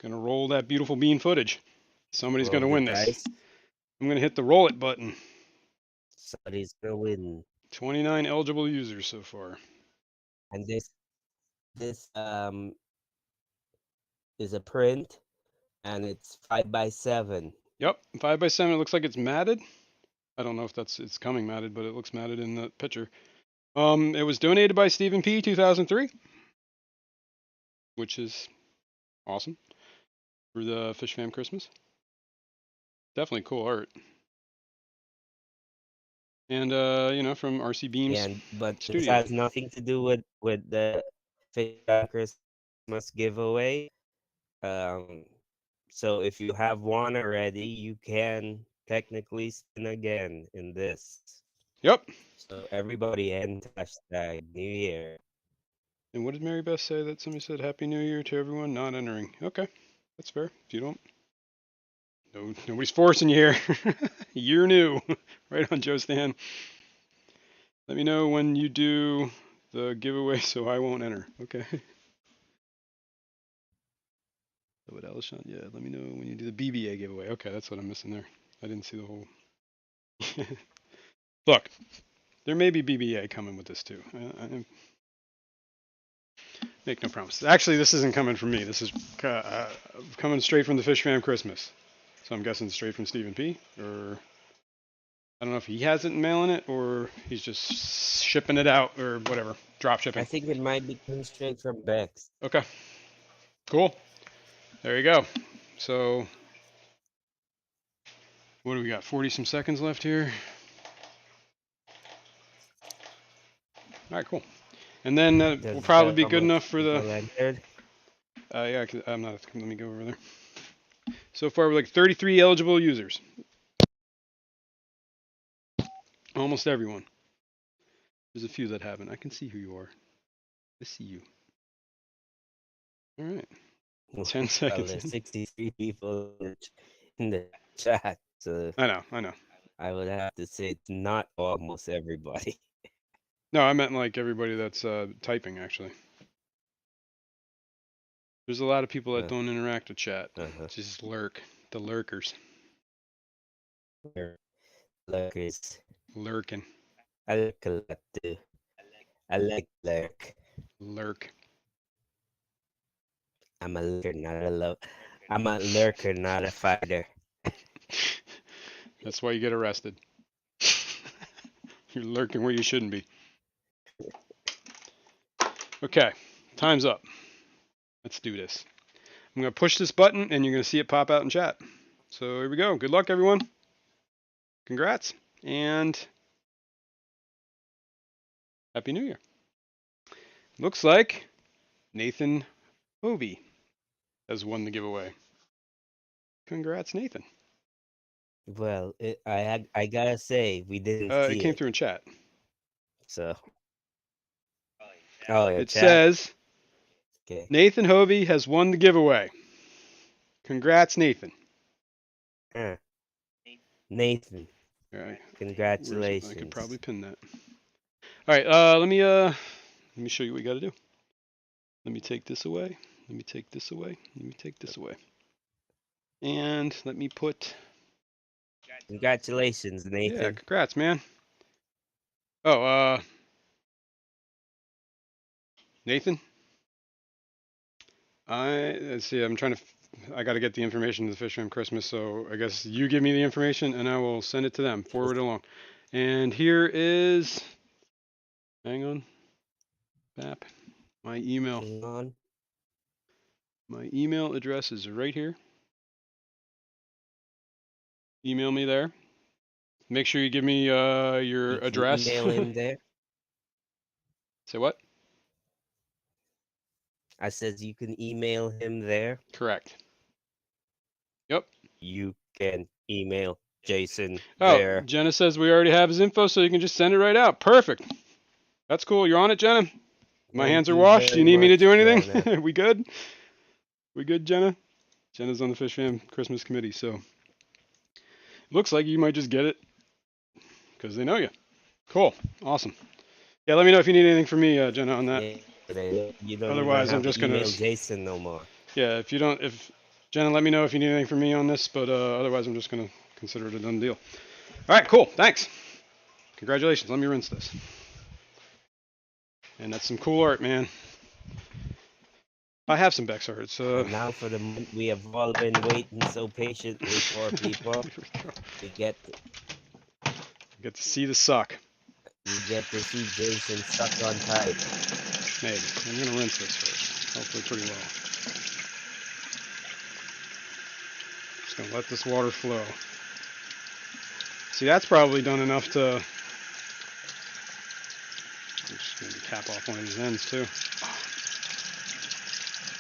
[SPEAKER 1] Gonna roll that beautiful bean footage. Somebody's
[SPEAKER 2] Roll
[SPEAKER 1] gonna
[SPEAKER 2] the
[SPEAKER 1] win
[SPEAKER 2] dice.
[SPEAKER 1] this. I'm gonna hit the roll it button.
[SPEAKER 2] Somebody's gonna win.
[SPEAKER 1] 29 eligible users so far.
[SPEAKER 2] And this is a print, and it's 5x7.
[SPEAKER 1] Yep, 5x7. It looks like it's matted. I don't know if it's coming matted, but it looks matted in the picture. It was donated by Stephen P. 2003, which is awesome for the Fish Fam Christmas. Definitely cool art. And from RC Beams.
[SPEAKER 2] But
[SPEAKER 1] studio.
[SPEAKER 2] this has nothing to do with the Fish Fam Christmas giveaway. So if you have one already, you can technically spin again in this.
[SPEAKER 1] Yep.
[SPEAKER 2] So everybody enter hashtag New Year.
[SPEAKER 1] And what did Mary Beth say that somebody said Happy New Year to everyone not entering? Okay, that's fair. If you don't, nobody's forcing you here. You're new. Right on, Joe Stan. Let me know when you do the giveaway so I won't enter. Okay. What else, Sean? Yeah, let me know when you do the BBA giveaway. Okay, that's what I'm missing there. I didn't see the whole. Look, there may be BBA coming with this too. I make no promises. Actually, this isn't coming from me. This is coming straight from the Fish Fam Christmas. So I'm guessing straight from Stephen P. Or I don't know if he has it and mailing it or he's just shipping it out or whatever. Drop shipping.
[SPEAKER 2] I think it might be coming straight from Bex.
[SPEAKER 1] Okay. Cool. There you go. So what do we got? 40 some seconds left here. All right, cool. And then will probably be good enough for the. Yeah, I'm not. Let me go over there. So far, we're like 33 eligible users. Almost everyone. There's a few that haven't. I can see who you are. I see you. All right. 10 seconds.
[SPEAKER 2] Well, there's 63 people in the chat. So
[SPEAKER 1] I know.
[SPEAKER 2] I would have to say it's not almost everybody.
[SPEAKER 1] No, I meant like everybody that's typing, actually. There's a lot of people that don't interact with chat. Just lurk. The lurkers.
[SPEAKER 2] Lurkers.
[SPEAKER 1] Lurking.
[SPEAKER 2] I lurk a lot too. I like lurk.
[SPEAKER 1] Lurk.
[SPEAKER 2] I'm a lurker, not a love. I'm a lurker, not a fighter.
[SPEAKER 1] That's why you get arrested. You're lurking where you shouldn't be. Okay, time's up. Let's do this. I'm going to push this button and you're going to see it pop out in chat. So here we go. Good luck, everyone. Congrats. And Happy New Year. Looks like Nathan Hovey has won the giveaway. Congrats, Nathan.
[SPEAKER 2] Well, I gotta say, we didn't see
[SPEAKER 1] it. Came through in chat.
[SPEAKER 2] So. Oh,
[SPEAKER 1] it says Nathan Hovey has won the giveaway. Congrats, Nathan.
[SPEAKER 2] Nathan.
[SPEAKER 1] All right.
[SPEAKER 2] Congratulations.
[SPEAKER 1] I could probably pin that. All right. Let me show you what you got to do. Let me take this away. Let me take this away. Let me take this away. And let me put.
[SPEAKER 2] Congratulations, Nathan.
[SPEAKER 1] Yeah, congrats, man. Oh, Nathan. Let's see. I'm trying to. I got to get the information to the Fishroom Christmas, so I guess you give me the information and I will send it to them. Forward it along. And here is. Hang on. Map. My email.
[SPEAKER 2] Hang on.
[SPEAKER 1] My email address is right here. Email me there. Make sure you give me your address.
[SPEAKER 2] Email him there.
[SPEAKER 1] Say what?
[SPEAKER 2] I said you can email him there.
[SPEAKER 1] Correct. Yep.
[SPEAKER 2] You can email Jason
[SPEAKER 1] there. Jenna says we already have his info, so you can just send it right out. Perfect. That's cool. You're on it, Jenna. My hands are washed. Do you need me to do anything? We good? We good, Jenna? Jenna's on the Fish Fam Christmas committee, so looks like you might just get it because they know you. Cool. Awesome. Yeah, let me know if you need anything from me, Jenna, on that.
[SPEAKER 2] You don't
[SPEAKER 1] Otherwise, I'm just gonna
[SPEAKER 2] email Jason no more.
[SPEAKER 1] Yeah, if Jenna, let me know if you need anything from me on this, but otherwise, I'm just gonna consider it a done deal. All right, cool. Thanks. Congratulations. Let me rinse this. And that's some cool art, man. I have some Bex art.
[SPEAKER 2] Now for the moment we have all been waiting so patiently for, people. We get
[SPEAKER 1] to see the suck.
[SPEAKER 2] We get to see Jason suck on tight.
[SPEAKER 1] Maybe. I'm going to rinse this first. Hopefully pretty well. Just going to let this water flow. See, that's probably done enough to... I'm just going to cap off one of these ends, too.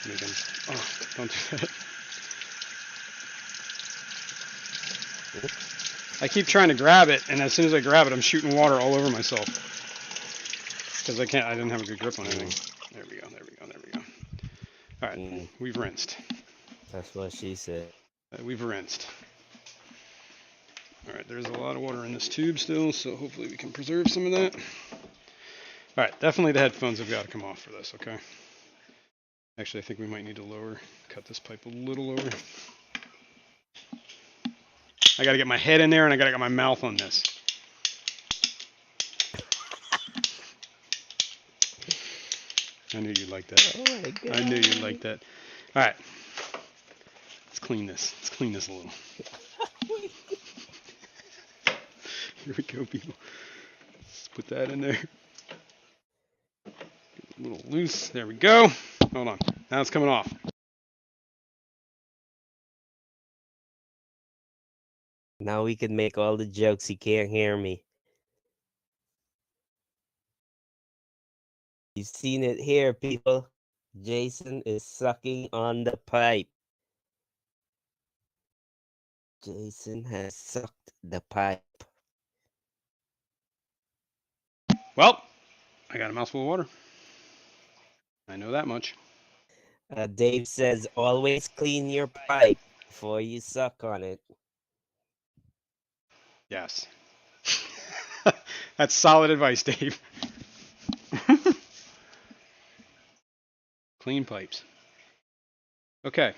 [SPEAKER 1] Oh, don't do that. I keep trying to grab it, and as soon as I grab it, I'm shooting water all over myself. Because I didn't have a good grip on anything. There we go. All right, we've rinsed.
[SPEAKER 2] That's what she said.
[SPEAKER 1] We've rinsed. All Alright, there's a lot of water in this tube still, so hopefully we can preserve some of that. Alright, definitely the headphones have got to come off for this, okay? Actually, I think we might need to cut this pipe a little lower. I got to get my head in there and I got to get my mouth on this. I knew you'd like that.
[SPEAKER 2] Oh my God.
[SPEAKER 1] I knew you'd like that. Alright. Let's clean this. Let's clean this a little. Here we go, people. Let's put that in there. A little loose. There we go. Hold on. Now it's coming off.
[SPEAKER 2] Now we can make all the jokes. He can't hear me. You've seen it here, people. Jason is sucking on the pipe. Jason has sucked the pipe.
[SPEAKER 1] Well, I got a mouthful of water. I know that much.
[SPEAKER 2] Dave says, always clean your pipe before you suck on it.
[SPEAKER 1] Yes. That's solid advice, Dave. Clean pipes. Okay.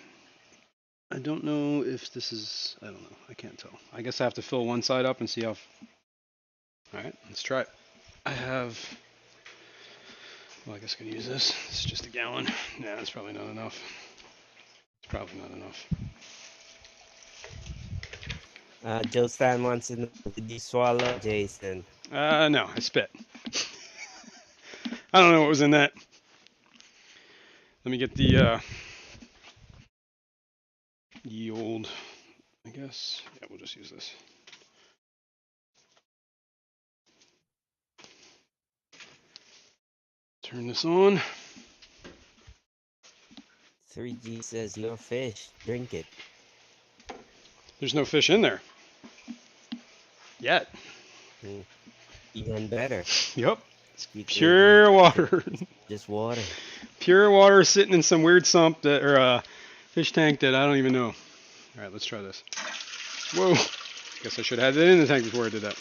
[SPEAKER 1] I don't know if this is, I don't know. I can't tell. I guess I have to fill one side up and see how. Alright, let's try it. I have, well, I guess I can use this. It's just a gallon. Yeah, that's probably not enough. It's probably not enough.
[SPEAKER 2] Joe Stan wants to know, did you swallow, Jason?
[SPEAKER 1] No, I spit. I don't know what was in that. Let me get the ye old, I guess. Yeah, we'll just use this. Turn this on.
[SPEAKER 2] 3G says, no fish. Drink it.
[SPEAKER 1] There's no fish in there. Yet.
[SPEAKER 2] Even better.
[SPEAKER 1] Yep. It's pure water.
[SPEAKER 2] Just water.
[SPEAKER 1] Pure water sitting in some weird sump that, or fish tank that I don't even know. All right, let's try this. Whoa. Guess I should have had it in the tank before I did that.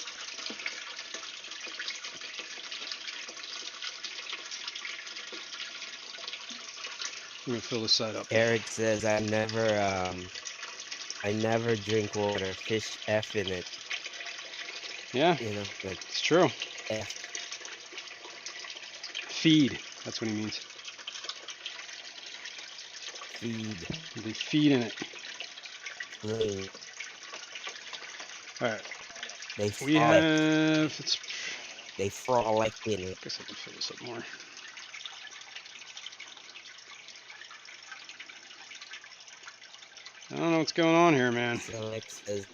[SPEAKER 1] I'm gonna fill this side up.
[SPEAKER 2] Eric says, I never drink water. Fish F in it.
[SPEAKER 1] Yeah,
[SPEAKER 2] you know, like
[SPEAKER 1] it's true.
[SPEAKER 2] F.
[SPEAKER 1] Feed. That's what he means.
[SPEAKER 2] Feed.
[SPEAKER 1] They feed in it.
[SPEAKER 2] Really.
[SPEAKER 1] All right.
[SPEAKER 2] They
[SPEAKER 1] We have. It's.
[SPEAKER 2] They frolic in it.
[SPEAKER 1] I guess I can fill this up more. I don't know what's going on here, man.
[SPEAKER 2] Select says,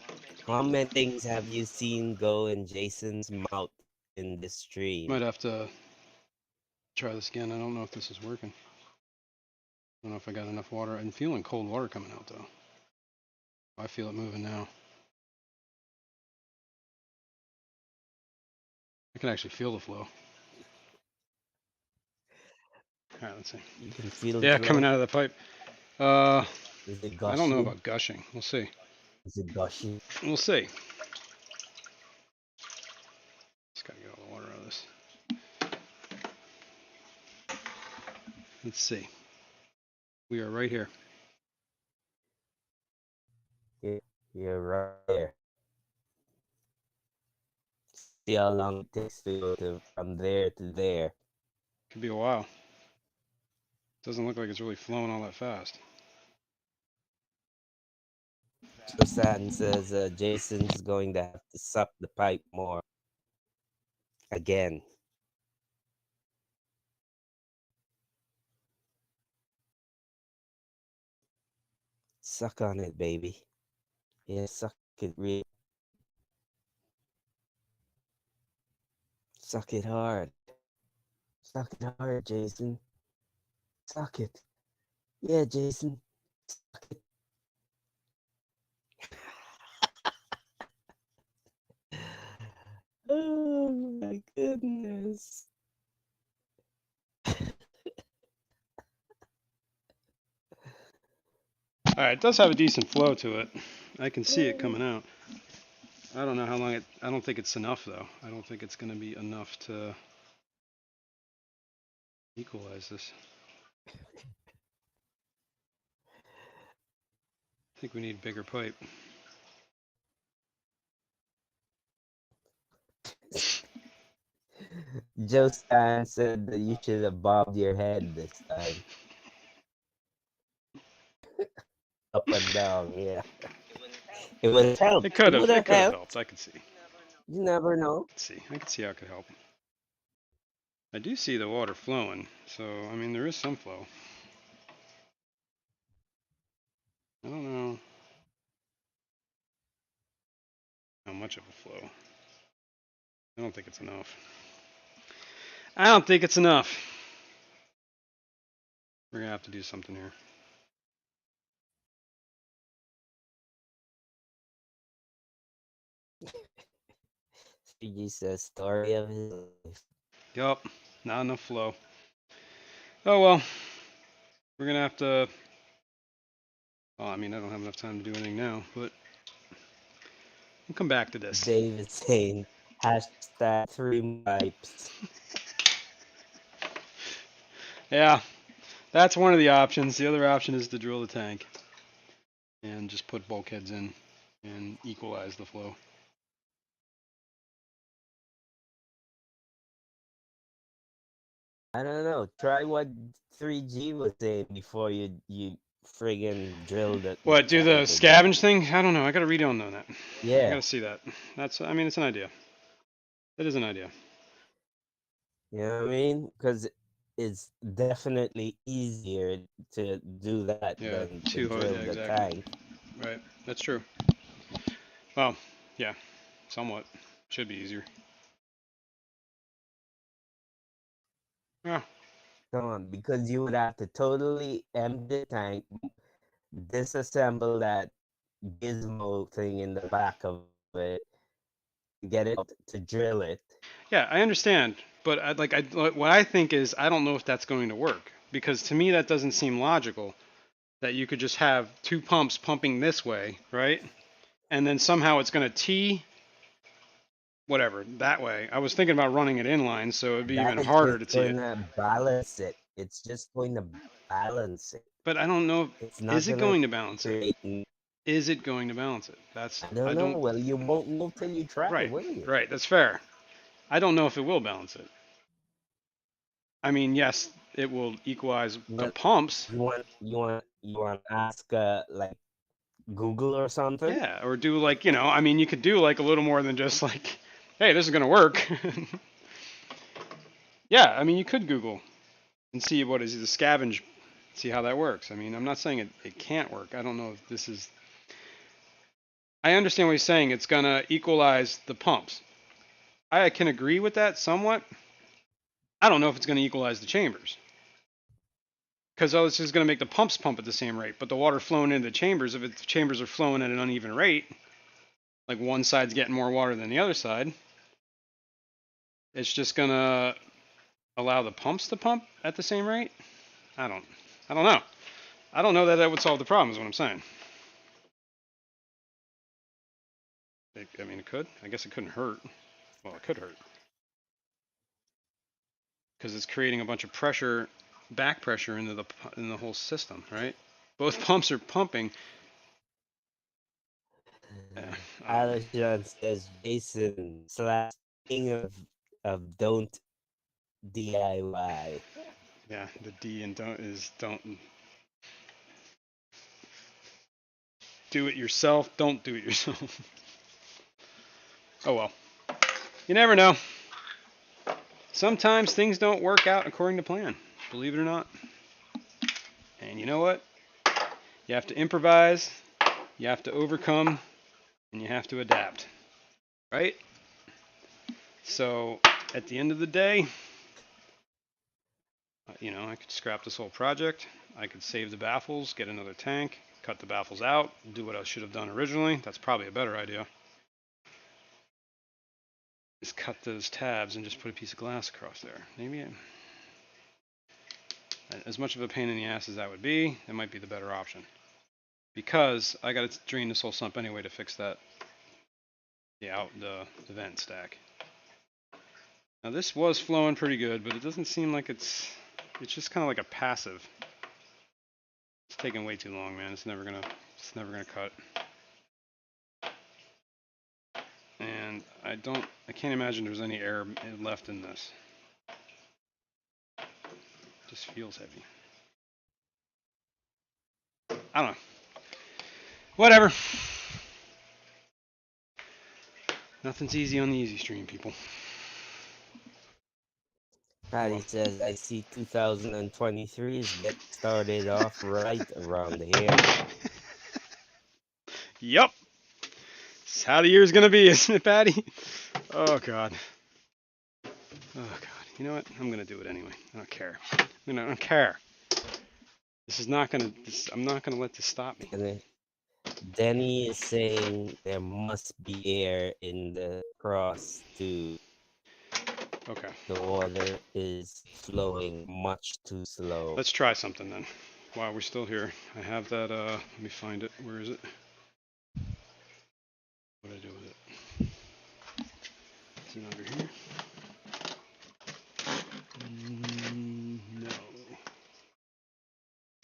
[SPEAKER 2] how many things have you seen go in Jason's mouth in this stream?
[SPEAKER 1] Might have to try this again. I don't know if this is working. I don't know if I got enough water. I'm feeling cold water coming out, though. I feel it moving now. I can actually feel the flow. All right, let's see.
[SPEAKER 2] You can feel
[SPEAKER 1] Yeah,
[SPEAKER 2] it
[SPEAKER 1] coming out of the pipe.
[SPEAKER 2] Is it gushing?
[SPEAKER 1] I don't know about gushing. We'll see.
[SPEAKER 2] Is it gushing?
[SPEAKER 1] We'll see. Just gotta get all the water out of this. Let's see. We are right here.
[SPEAKER 2] You're right there. See how long it takes to go from there to there.
[SPEAKER 1] Could be a while. Doesn't look like it's really flowing all that fast.
[SPEAKER 2] Susan says Jason's going to have to suck the pipe more. Again. Suck on it, baby. Yeah, suck it real. Suck it hard. Suck it hard, Jason. Suck it. Yeah, Jason. Suck it. Oh my goodness.
[SPEAKER 1] All right, it does have a decent flow to it. I can see it coming out. I don't know how long I don't think it's enough though. I don't think it's going to be enough to equalize this. I think we need bigger pipe.
[SPEAKER 2] Joe Stan said that you should have bobbed your head this time. Up and down, yeah. It would have helped.
[SPEAKER 1] It could
[SPEAKER 2] It
[SPEAKER 1] have.
[SPEAKER 2] would
[SPEAKER 1] It
[SPEAKER 2] have
[SPEAKER 1] could have helped.
[SPEAKER 2] helped.
[SPEAKER 1] I could see.
[SPEAKER 2] You never know.
[SPEAKER 1] I could see how it could help. I do see the water flowing, so I mean there is some flow. I don't know how much of a flow. I don't think it's enough. I don't think it's enough. We're gonna have to do something here.
[SPEAKER 2] CG says story of his life.
[SPEAKER 1] Yup, not enough flow. Oh well, we're gonna have to. Well, I mean I don't have enough time to do anything now, but we'll come back to this.
[SPEAKER 2] David saying hashtag 3 pipes.
[SPEAKER 1] Yeah, that's one of the options. The other option is to drill the tank and just put bulkheads in and equalize the flow.
[SPEAKER 2] I don't know. Try what 3G was saying before you friggin' drilled the
[SPEAKER 1] What, do the
[SPEAKER 2] tank again.
[SPEAKER 1] scavenge thing? I don't know. I gotta read on that. I
[SPEAKER 2] Yeah,
[SPEAKER 1] gotta see that. I mean, it's an idea. It is an idea.
[SPEAKER 2] you know what I mean? Because it's definitely easier to do that
[SPEAKER 1] Yeah,
[SPEAKER 2] than to
[SPEAKER 1] too hard.
[SPEAKER 2] drill
[SPEAKER 1] Yeah,
[SPEAKER 2] the
[SPEAKER 1] exactly.
[SPEAKER 2] tank.
[SPEAKER 1] Right. That's true. Well, yeah, somewhat. Should be easier. Yeah.
[SPEAKER 2] Come on, because you would have to totally empty the tank, disassemble that gizmo thing in the back of it, get it out to drill it.
[SPEAKER 1] Yeah, I understand, but what I think is I don't know if that's going to work because to me that doesn't seem logical that you could just have two pumps pumping this way, right? And then somehow it's going to T whatever that way. I was thinking about running it inline, so it'd be
[SPEAKER 2] That
[SPEAKER 1] even
[SPEAKER 2] is
[SPEAKER 1] harder
[SPEAKER 2] just
[SPEAKER 1] to T
[SPEAKER 2] going
[SPEAKER 1] it.
[SPEAKER 2] to balance it. It's just going to balance it.
[SPEAKER 1] But I don't know.
[SPEAKER 2] It's not
[SPEAKER 1] Is it
[SPEAKER 2] going to
[SPEAKER 1] going to balance it?
[SPEAKER 2] create.
[SPEAKER 1] Is it going to balance it? That's
[SPEAKER 2] I don't
[SPEAKER 1] I
[SPEAKER 2] know.
[SPEAKER 1] don't.
[SPEAKER 2] Well, you won't know till you try,
[SPEAKER 1] Right,
[SPEAKER 2] will you?
[SPEAKER 1] right. That's fair. I don't know if it will balance it. I mean, yes, it will equalize the
[SPEAKER 2] Well,
[SPEAKER 1] pumps.
[SPEAKER 2] you want to ask like Google or something?
[SPEAKER 1] Yeah, or do like I mean, you could do like a little more than just like, hey, this is gonna work. Yeah, I mean, you could Google and see what is the scavenge, see how that works. I mean, I'm not saying it can't work. I don't know if this is. I understand what he's saying. It's gonna equalize the pumps. I can agree with that somewhat. I don't know if it's gonna equalize the chambers because it's just gonna make the pumps pump at the same rate, but the water flowing into the chambers, if the chambers are flowing at an uneven rate, like one side's getting more water than the other side, it's just gonna allow the pumps to pump at the same rate. I don't. I don't know. I don't know that would solve the problem. Is what I'm saying. I mean, it could. I guess it couldn't hurt. Well, it could hurt because it's creating a bunch of pressure, back pressure in the whole system, right? Both pumps are pumping. I don't know.
[SPEAKER 2] Alishon says Jason slash king of don't DIY.
[SPEAKER 1] Yeah, the D and don't do it yourself. Don't do it yourself. Oh well. You never know. Sometimes things don't work out according to plan. Believe it or not. And you know what? You have to improvise. You have to overcome, and you have to adapt. Right? So at the end of the day, I could scrap this whole project. I could save the baffles, get another tank, cut the baffles out, do what I should have done originally. That's probably a better idea. Just cut those tabs and just put a piece of glass across there. Maybe as much of a pain in the ass as that would be, it might be the better option. Because I got to drain this whole sump anyway to fix that the vent stack. Now this was flowing pretty good, but it doesn't seem like it's just kind of like a passive. It's taking way too long, man. It's never gonna cut. And I can't imagine there's any air left in this. It just feels heavy. I don't know. Whatever. Nothing's easy on the easy stream, people.
[SPEAKER 2] Patty says, I see 2023 is getting started off right around here.
[SPEAKER 1] Yup. That's how the year's gonna be, isn't it, Patty? Oh God. Oh God. You know what? I'm gonna do it anyway. I don't care. I don't care. This is not gonna. I'm not gonna let this stop me.
[SPEAKER 2] And Denny is saying there must be air in the cross too.
[SPEAKER 1] Okay.
[SPEAKER 2] The water is flowing much too slow.
[SPEAKER 1] Let's try something then. While we're still here, I have that. Let me find it. Where is it? What did I do with it? Is it under here? No.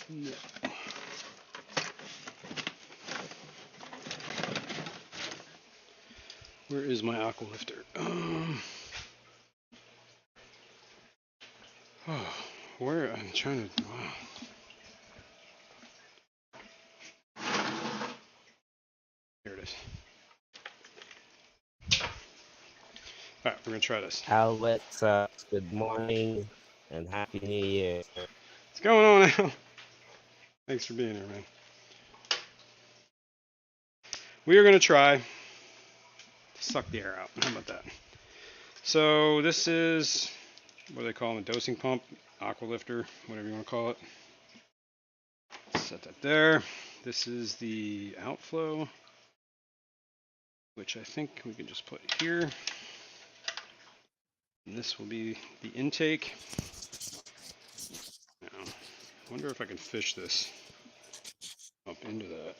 [SPEAKER 1] No. Where is my aqua lifter? Oh, where? I'm trying to. Wow. Here it is. All right, we're gonna try this.
[SPEAKER 2] Al Wet Sox, good morning and Happy New Year.
[SPEAKER 1] What's going on, Al? Thanks for being here, man. We are gonna try to suck the air out. How about that? So this is, what do they call it? A dosing pump, aqua lifter, whatever you want to call it. Set that there. This is the outflow, which I think we can just put here. And this will be the intake. Now, I wonder if I can fish this up into that.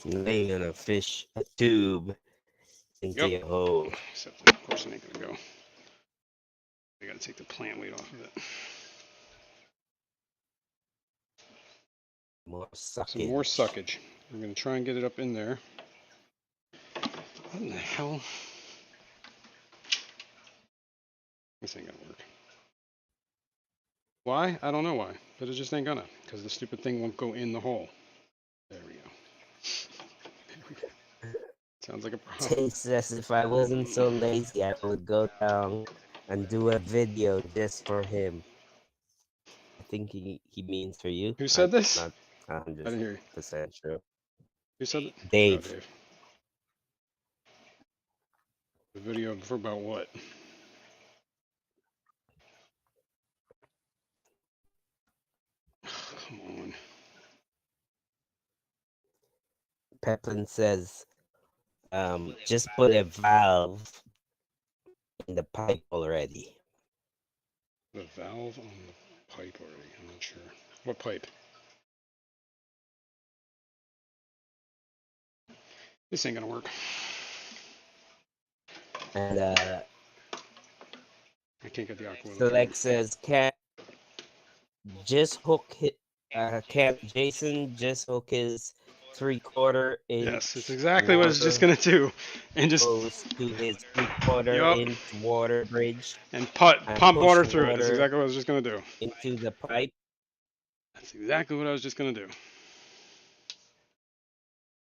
[SPEAKER 2] You're gonna fish a tube into your hole.
[SPEAKER 1] Except, of course, it ain't gonna go. I gotta take the plant weight off of it.
[SPEAKER 2] More suckage.
[SPEAKER 1] Some more suckage. We're gonna try and get it up in there. What in the hell? This ain't gonna work. Why? I don't know why, but it just ain't gonna, because the stupid thing won't go in the hole. There we go. There we go. Sounds like a problem.
[SPEAKER 2] Tay says if I wasn't so lazy, I would go down and do a video just for him. I think he means for you.
[SPEAKER 1] Who said this?
[SPEAKER 2] Not
[SPEAKER 1] I didn't hear you.
[SPEAKER 2] 100% sure.
[SPEAKER 1] Who said it?
[SPEAKER 2] Dave.
[SPEAKER 1] Oh, Dave. The video for about what? Come on.
[SPEAKER 2] Peplin says, just put a valve in the pipe already.
[SPEAKER 1] The valve on the pipe already. I'm not sure. What pipe? This ain't gonna work.
[SPEAKER 2] And
[SPEAKER 1] I can't get the aqua.
[SPEAKER 2] Select says, can't Jason just hook his 3/4 inch.
[SPEAKER 1] Yes, it's exactly what I was just gonna do, and just
[SPEAKER 2] goes to his 3/4 inch water bridge
[SPEAKER 1] and pump water through it. That's exactly what I was just gonna do.
[SPEAKER 2] Into the pipe.
[SPEAKER 1] That's exactly what I was just gonna do.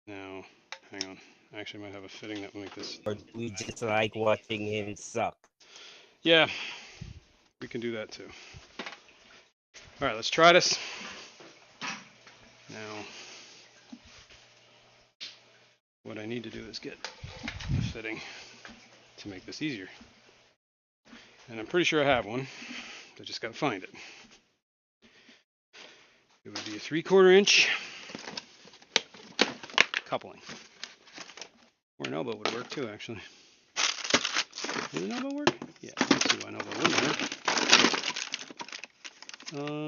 [SPEAKER 1] Now, hang on. I actually might have a fitting that will make this.
[SPEAKER 2] Or we just like watching him suck.
[SPEAKER 1] Yeah, we can do that too. All right, let's try this. Now, what I need to do is get a fitting to make this easier. And I'm pretty sure I have one. I just gotta find it. It would be a 3/4 inch coupling. Or an elbow would work too, actually. Would an elbow work? Yeah, let's see why an elbow wouldn't work. Elbow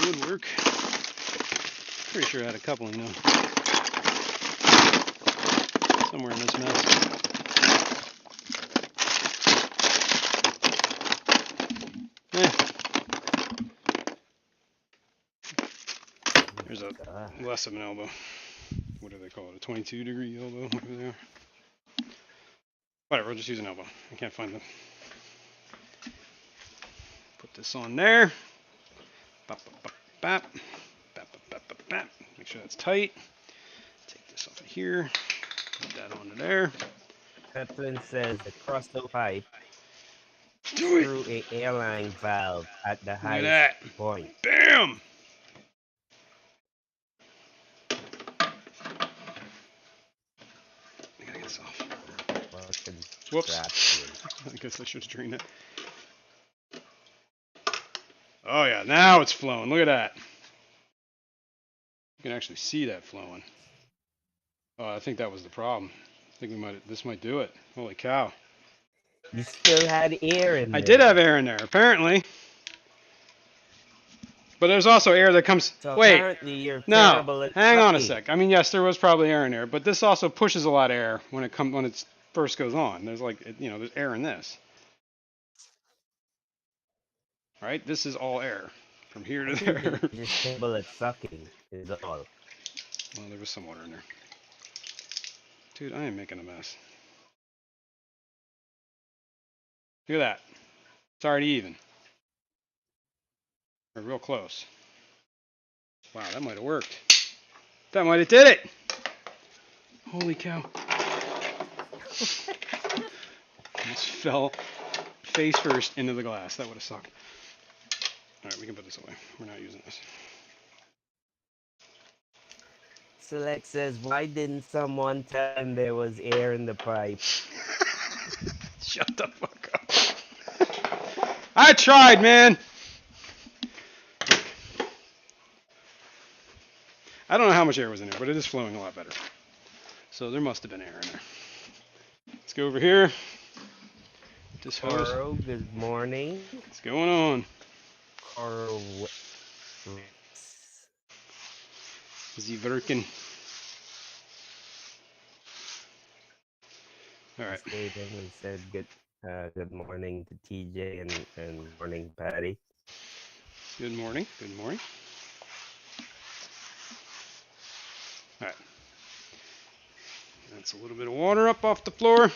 [SPEAKER 1] would work. Pretty sure I had a coupling though. Somewhere in this mess. There's a less of an elbow. What do they call it? A 22-degree elbow? Whatever they are. Whatever, we'll just use an elbow. I can't find them. Put this on there. Bop, bop, bop, bop. Bop, bop, bop, bop, bop. Make sure that's tight. Take this off of here. Put that onto there.
[SPEAKER 2] Peplin says across the pipe
[SPEAKER 1] Do it.
[SPEAKER 2] through a airline valve at the
[SPEAKER 1] Look at
[SPEAKER 2] highest
[SPEAKER 1] that.
[SPEAKER 2] point.
[SPEAKER 1] Bam! I gotta get this off. Whoops. I guess I should have drained it. Oh yeah, now it's flowing. Look at that. You can actually see that flowing. Oh, I think that was the problem. I think this might do it. Holy cow.
[SPEAKER 2] You still had air in there.
[SPEAKER 1] I did have air in there, apparently. But there's also air that comes.
[SPEAKER 2] So
[SPEAKER 1] wait,
[SPEAKER 2] apparently you're
[SPEAKER 1] no,
[SPEAKER 2] terrible at
[SPEAKER 1] hang on a
[SPEAKER 2] sucking.
[SPEAKER 1] sec. I mean, yes, there was probably air in there, but this also pushes a lot of air when it first goes on. There's like, there's air in this. Right? This is all air from here to there.
[SPEAKER 2] You're just terrible at sucking, is all.
[SPEAKER 1] Well, there was some water in there. Dude, I am making a mess. Look at that. It's already even. We're real close. Wow, that might have worked. That might have did it. Holy cow. Almost fell face first into the glass. That would have sucked. All right, we can put this away. We're not using this.
[SPEAKER 2] Select says, why didn't someone tell him there was air in the pipe?
[SPEAKER 1] Shut the fuck up. I tried, man. I don't know how much air was in there, but it is flowing a lot better. So there must have been air in there. Let's go over here. This hose.
[SPEAKER 2] Carl, good morning.
[SPEAKER 1] What's going on?
[SPEAKER 2] Carl.
[SPEAKER 1] Is he working? All right.
[SPEAKER 2] Stephen said good morning to TJ and morning Patty.
[SPEAKER 1] Good morning. Good morning. All right. That's a little bit of water up off the floor.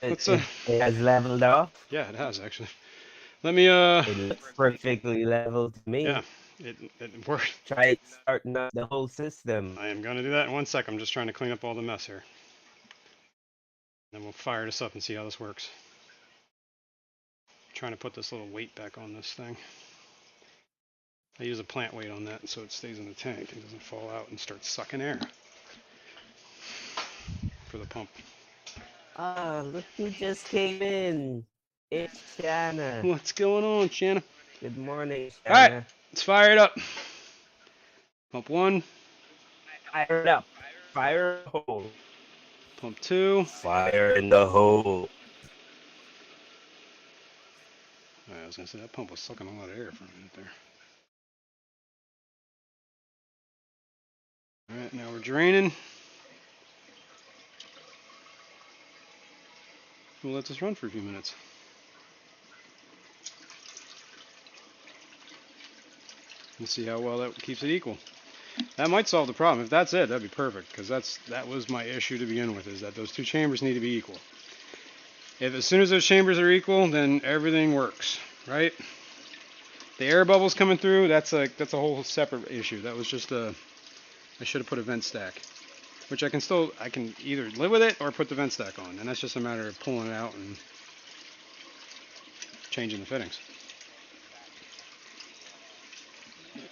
[SPEAKER 2] It has leveled off.
[SPEAKER 1] Yeah, it has actually. Let me
[SPEAKER 2] It looks perfectly level to me.
[SPEAKER 1] Yeah, it worked.
[SPEAKER 2] Try starting up the whole system.
[SPEAKER 1] I am gonna do that in 1 sec. I'm just trying to clean up all the mess here. Then we'll fire this up and see how this works. I'm trying to put this little weight back on this thing. I use a plant weight on that so it stays in the tank and doesn't fall out and start sucking air for the pump.
[SPEAKER 2] Ah, look who just came in. It's Shanna.
[SPEAKER 1] What's going on, Shanna?
[SPEAKER 2] Good morning, Shanna.
[SPEAKER 1] All right, let's fire it up. Pump 1.
[SPEAKER 2] Fire it up. Fire the hole.
[SPEAKER 1] Pump 2.
[SPEAKER 2] Fire in the hole.
[SPEAKER 1] I was gonna say that pump was sucking a lot of air for a minute there. All right, now we're draining. We'll let this run for a few minutes. And see how well that keeps it equal. That might solve the problem. If that's it, that'd be perfect, because that was my issue to begin with, is that those two chambers need to be equal. If as soon as those chambers are equal, then everything works, right? The air bubbles coming through, that's a whole separate issue. That was just I should have put a vent stack, which I can either live with it or put the vent stack on, and that's just a matter of pulling it out and changing the fittings.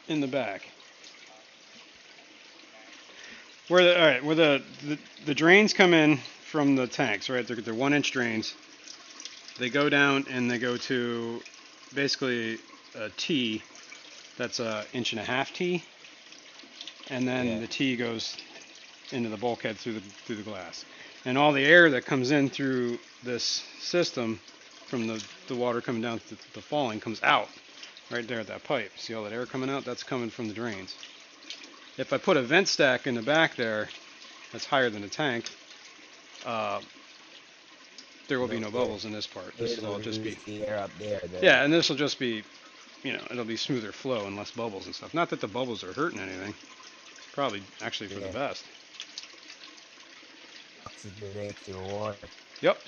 [SPEAKER 1] In the back. Where the drains come in from the tanks, right? They're 1-inch drains. They go down and they go to basically a T that's a 1.5-inch T, and then the T goes into the bulkhead through the glass. And all the air that comes in through this system from the water coming down the falling comes out right there at that pipe. See all that air coming out? That's coming from the drains. If I put a vent stack in the back there that's higher than the tank, there will be no bubbles in this part. This will all just be,
[SPEAKER 2] the air up there. Then.
[SPEAKER 1] yeah, and this will just be, you know, it'll be smoother flow and less bubbles and stuff. Not that the bubbles are hurting anything. It's probably actually for the best.
[SPEAKER 2] Oxygenate your water.
[SPEAKER 1] Yep.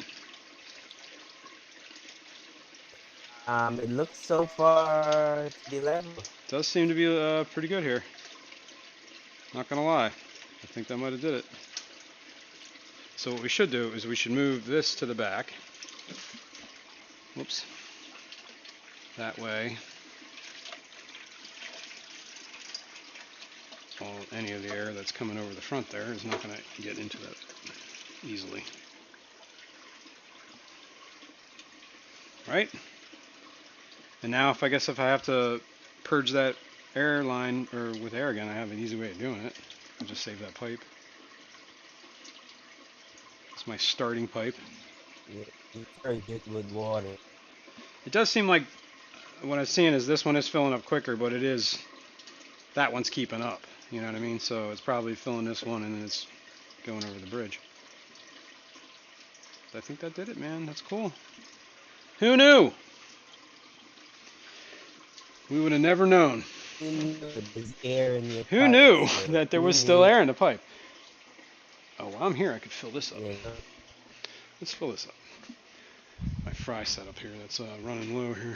[SPEAKER 2] It looks so far to be level.
[SPEAKER 1] Does seem to be pretty good here. Not gonna lie. I think that might have did it. So what we should do is we should move this to the back. Whoops. That way. Any of the air that's coming over the front there is not going to get into that easily. Right? And now if I have to purge that air line or with air again, I have an easy way of doing it. I'll just save that pipe. It's my starting pipe.
[SPEAKER 2] You purge it with water.
[SPEAKER 1] It does seem like what I'm seeing is this one is filling up quicker, but that one's keeping up. You know what I mean? So it's probably filling this one and then it's going over the bridge. I think that did it, man. That's cool. Who knew? We would have never known.
[SPEAKER 2] Who knew there's air in your
[SPEAKER 1] Who
[SPEAKER 2] pipe,
[SPEAKER 1] knew
[SPEAKER 2] so
[SPEAKER 1] that there was still air in the pipe? Oh, while I'm here, I could fill this up.
[SPEAKER 2] Yeah.
[SPEAKER 1] Let's fill this up. My fry setup here that's running low here.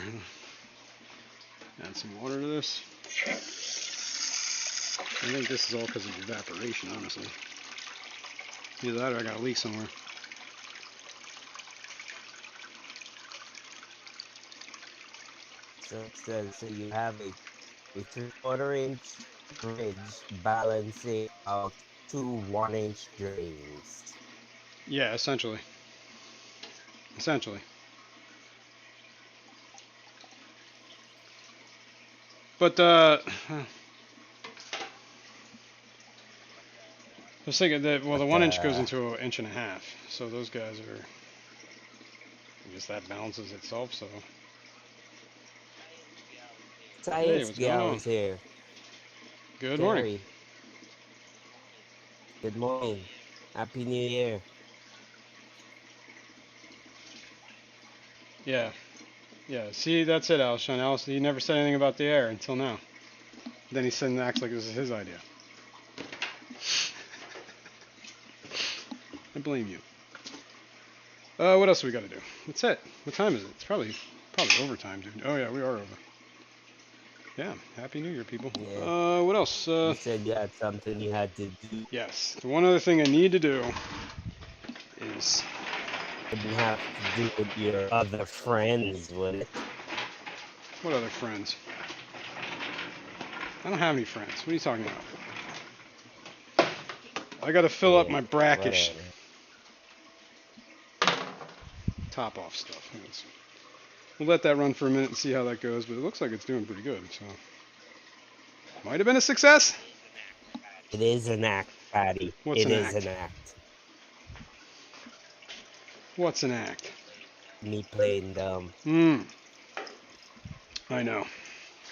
[SPEAKER 1] Add some water to this. I think this is all because of evaporation, honestly. Either that or I got a leak somewhere.
[SPEAKER 2] So it says so you have a 3/4 inch bridge balancing out 2 1-inch drains.
[SPEAKER 1] Yeah, essentially. Essentially. But I was thinking that, well, the 1-inch goes into an 1.5 inches, so those guys are, I guess that balances itself, so.
[SPEAKER 2] Science
[SPEAKER 1] what's going on?
[SPEAKER 2] is here.
[SPEAKER 1] Good
[SPEAKER 2] Jerry.
[SPEAKER 1] morning.
[SPEAKER 2] Good morning. Happy New Year.
[SPEAKER 1] Yeah. Yeah, see, that's it, Alshon. Alice, he never said anything about the air until now. Then he said and acts like this is his idea. I blame you. What else do we got to do? That's it. What time is it? It's probably overtime, dude. Oh yeah, we are over. Yeah, Happy New Year, people.
[SPEAKER 2] Yeah.
[SPEAKER 1] What else?
[SPEAKER 2] You said you had something you had to do.
[SPEAKER 1] Yes. The one other thing I need to do is.
[SPEAKER 2] Didn't have to do with your other friends, would it?
[SPEAKER 1] What other friends? I don't have any friends. What are you talking about? I got to fill up my brackish top off stuff. We'll let that run for a minute and see how that goes, but it looks like it's doing pretty good, so. Might have been a success.
[SPEAKER 2] It is an act, Patty.
[SPEAKER 1] What's
[SPEAKER 2] an
[SPEAKER 1] act?
[SPEAKER 2] An act.
[SPEAKER 1] What's an act?
[SPEAKER 2] Me playing dumb.
[SPEAKER 1] I know.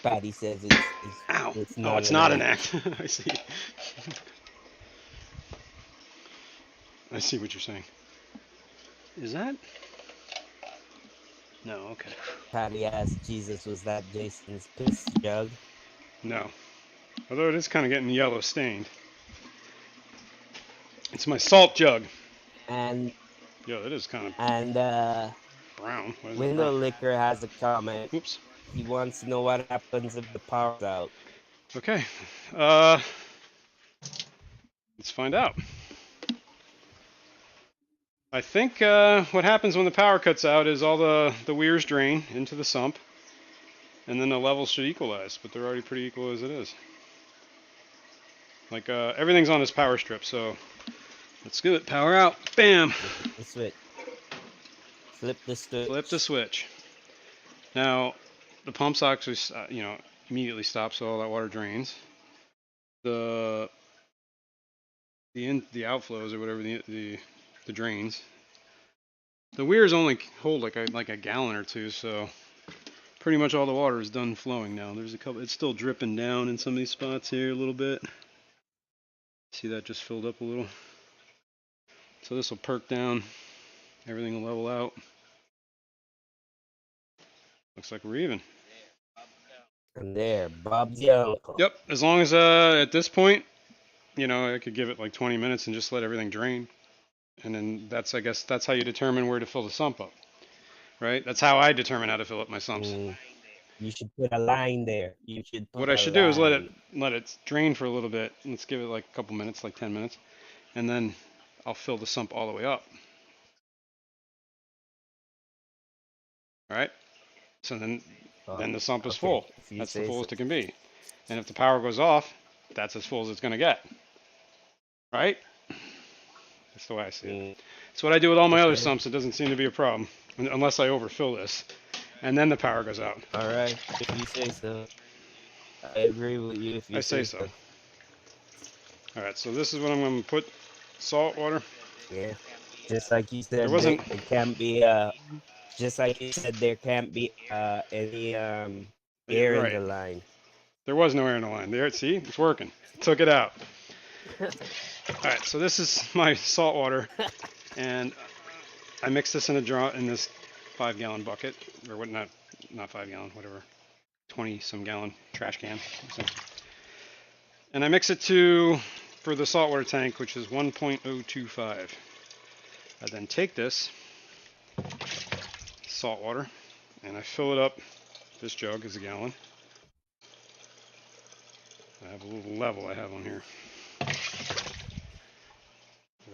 [SPEAKER 2] Patty says
[SPEAKER 1] Ow.
[SPEAKER 2] it's not
[SPEAKER 1] it's not an act. I see. I see what you're saying. Is that? No, okay.
[SPEAKER 2] Patty asked Jesus, was that Jason's piss jug?
[SPEAKER 1] No. Although it is kind of getting yellow stained. It's my salt jug.
[SPEAKER 2] And
[SPEAKER 1] yeah, it is kind of brown.
[SPEAKER 2] Window Liquor has a comment.
[SPEAKER 1] Oops.
[SPEAKER 2] He wants to know what happens if the power's out.
[SPEAKER 1] Okay. Let's find out. I think what happens when the power cuts out is all the weirs drain into the sump, and then the levels should equalize, but they're already pretty equal as it is. Like everything's on this power strip, so let's do it. Power out. Bam.
[SPEAKER 2] Flip the switch. Flip the switch.
[SPEAKER 1] Flip the switch. Now, the pumps actually, immediately stop, so all that water drains. The outflows or whatever the drains. The weirs only hold like a gallon or two, so pretty much all the water is done flowing now. There's a couple, it's still dripping down in some of these spots here a little bit. See that just filled up a little. So this will perk down, everything will level out. Looks like we're even.
[SPEAKER 2] And there, Bob's the uncle.
[SPEAKER 1] Yep, as long as at this point, you know, I could give it like 20 minutes and just let everything drain. And then that's, I guess, that's how you determine where to fill the sump up, right? That's how I determine how to fill up my sumps.
[SPEAKER 2] You should put a line there. You should put
[SPEAKER 1] What I
[SPEAKER 2] a
[SPEAKER 1] should do is
[SPEAKER 2] line.
[SPEAKER 1] let it drain for a little bit. Let's give it like a couple minutes, like 10 minutes, and then I'll fill the sump all the way up. All right. So then the sump is full. That's the fullest it can be. And if the power goes off, that's as full as it's going to get. Right? That's the way I see it. That's what I do with all my other sumps. It doesn't seem to be a problem unless I overfill this, and then the power goes out.
[SPEAKER 2] All right, if you say so. I agree with you if you
[SPEAKER 1] say so. All right, so this is what I'm going to put: salt water.
[SPEAKER 2] Yeah, just like you said, there can't be just like you said, there can't be any air in the line.
[SPEAKER 1] There was no air in the line. There, see, it's working. Took it out. All right, so this is my salt water, and I mix this in this 5-gallon bucket, or what? Not 5-gallon, whatever, 20-some gallon trash can. So, and I mix it to, for the saltwater tank, which is 1.025. I then take this salt water and I fill it up. This jug is a gallon. I have a little level I have on here.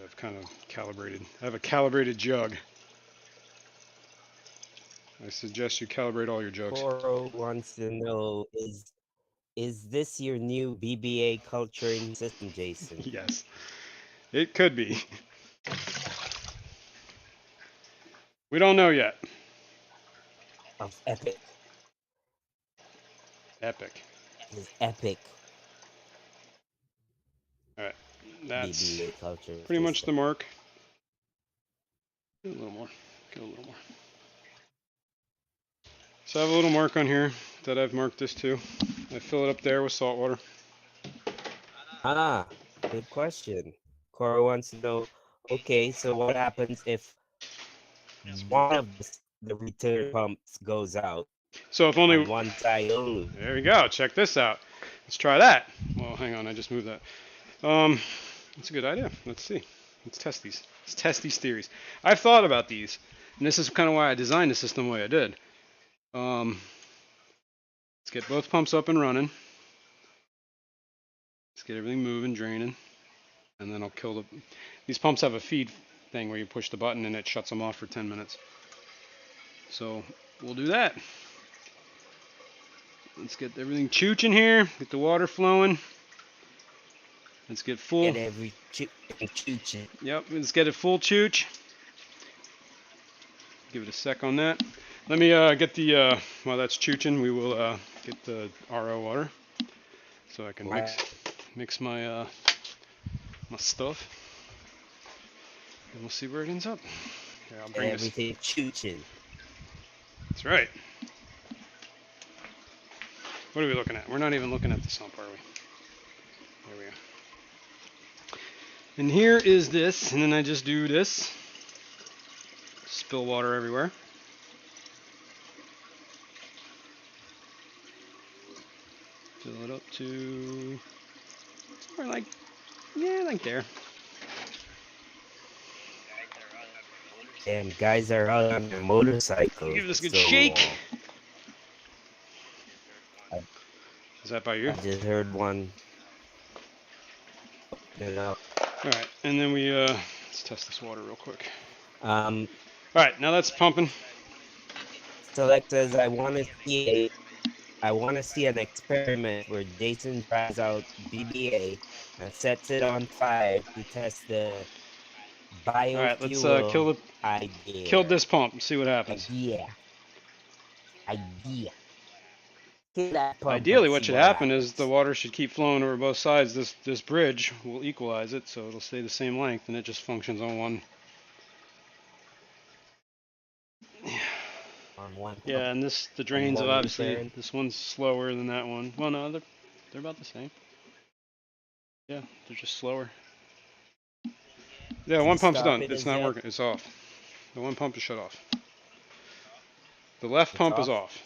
[SPEAKER 1] I've kind of calibrated. I have a calibrated jug. I suggest you calibrate all your jugs.
[SPEAKER 2] Coro wants to know, is this your new BBA culturing system, Jason?
[SPEAKER 1] Yes, it could be. We don't know yet.
[SPEAKER 2] Of epic.
[SPEAKER 1] Epic.
[SPEAKER 2] It is epic.
[SPEAKER 1] All right, that's
[SPEAKER 2] BBA culture
[SPEAKER 1] pretty much the mark. Get a little more. Get a little more. So I have a little mark on here that I've marked this to. I fill it up there with salt water.
[SPEAKER 2] Ah, good question. Cora wants to know, okay, so what happens if one of the return pumps goes out?
[SPEAKER 1] So if only
[SPEAKER 2] on one side only.
[SPEAKER 1] There we go. Check this out. Let's try that. Well, hang on. I just moved that. That's a good idea. Let's see. Let's test these. Let's test these theories. I've thought about these, and this is kind of why I designed the system the way I did. Let's get both pumps up and running. Let's get everything moving, draining, and then I'll kill the. These pumps have a feed thing where you push the button and it shuts them off for 10 minutes. So we'll do that. Let's get everything chooching here. Get the water flowing. Let's get full.
[SPEAKER 2] Get every chooching.
[SPEAKER 1] Yep, let's get it full chooch. Give it a sec on that. Let me get the, while that's chooching, we will get the RO water. So I can mix my my stuff. And we'll see where it ends up. Here, I'll bring
[SPEAKER 2] everything chooching.
[SPEAKER 1] That's right. What are we looking at? We're not even looking at the sump, are we? There we go. And here is this, and then I just do this. Spill water everywhere. Fill it up to somewhere like, yeah, like there.
[SPEAKER 2] Damn, guys are out on their motorcycles.
[SPEAKER 1] Give this a good shake. Is that by you?
[SPEAKER 2] I just heard one.
[SPEAKER 1] All right, and then we let's test this water real quick.
[SPEAKER 2] All
[SPEAKER 1] right, now that's pumping.
[SPEAKER 2] Select says, I want to see an experiment where Jason tries out BBA and sets it on fire to test the biofuel.
[SPEAKER 1] All right, let's kill this pump and see what happens.
[SPEAKER 2] Idea.
[SPEAKER 1] Ideally, what should happen is the water should keep flowing over both sides. This bridge will equalize it, so it'll stay the same length, and it just functions on one.
[SPEAKER 2] on one pump,
[SPEAKER 1] Yeah, and the
[SPEAKER 2] on
[SPEAKER 1] drains have
[SPEAKER 2] one
[SPEAKER 1] obviously,
[SPEAKER 2] return.
[SPEAKER 1] this one's slower than that one. Well, no, they're about the same. Yeah, they're just slower. Yeah,
[SPEAKER 2] Did you
[SPEAKER 1] one pump's
[SPEAKER 2] stop
[SPEAKER 1] done.
[SPEAKER 2] it
[SPEAKER 1] It's
[SPEAKER 2] as
[SPEAKER 1] not
[SPEAKER 2] yet?
[SPEAKER 1] working. It's off. The one pump is shut off. The left
[SPEAKER 2] It's
[SPEAKER 1] pump is
[SPEAKER 2] off.
[SPEAKER 1] off.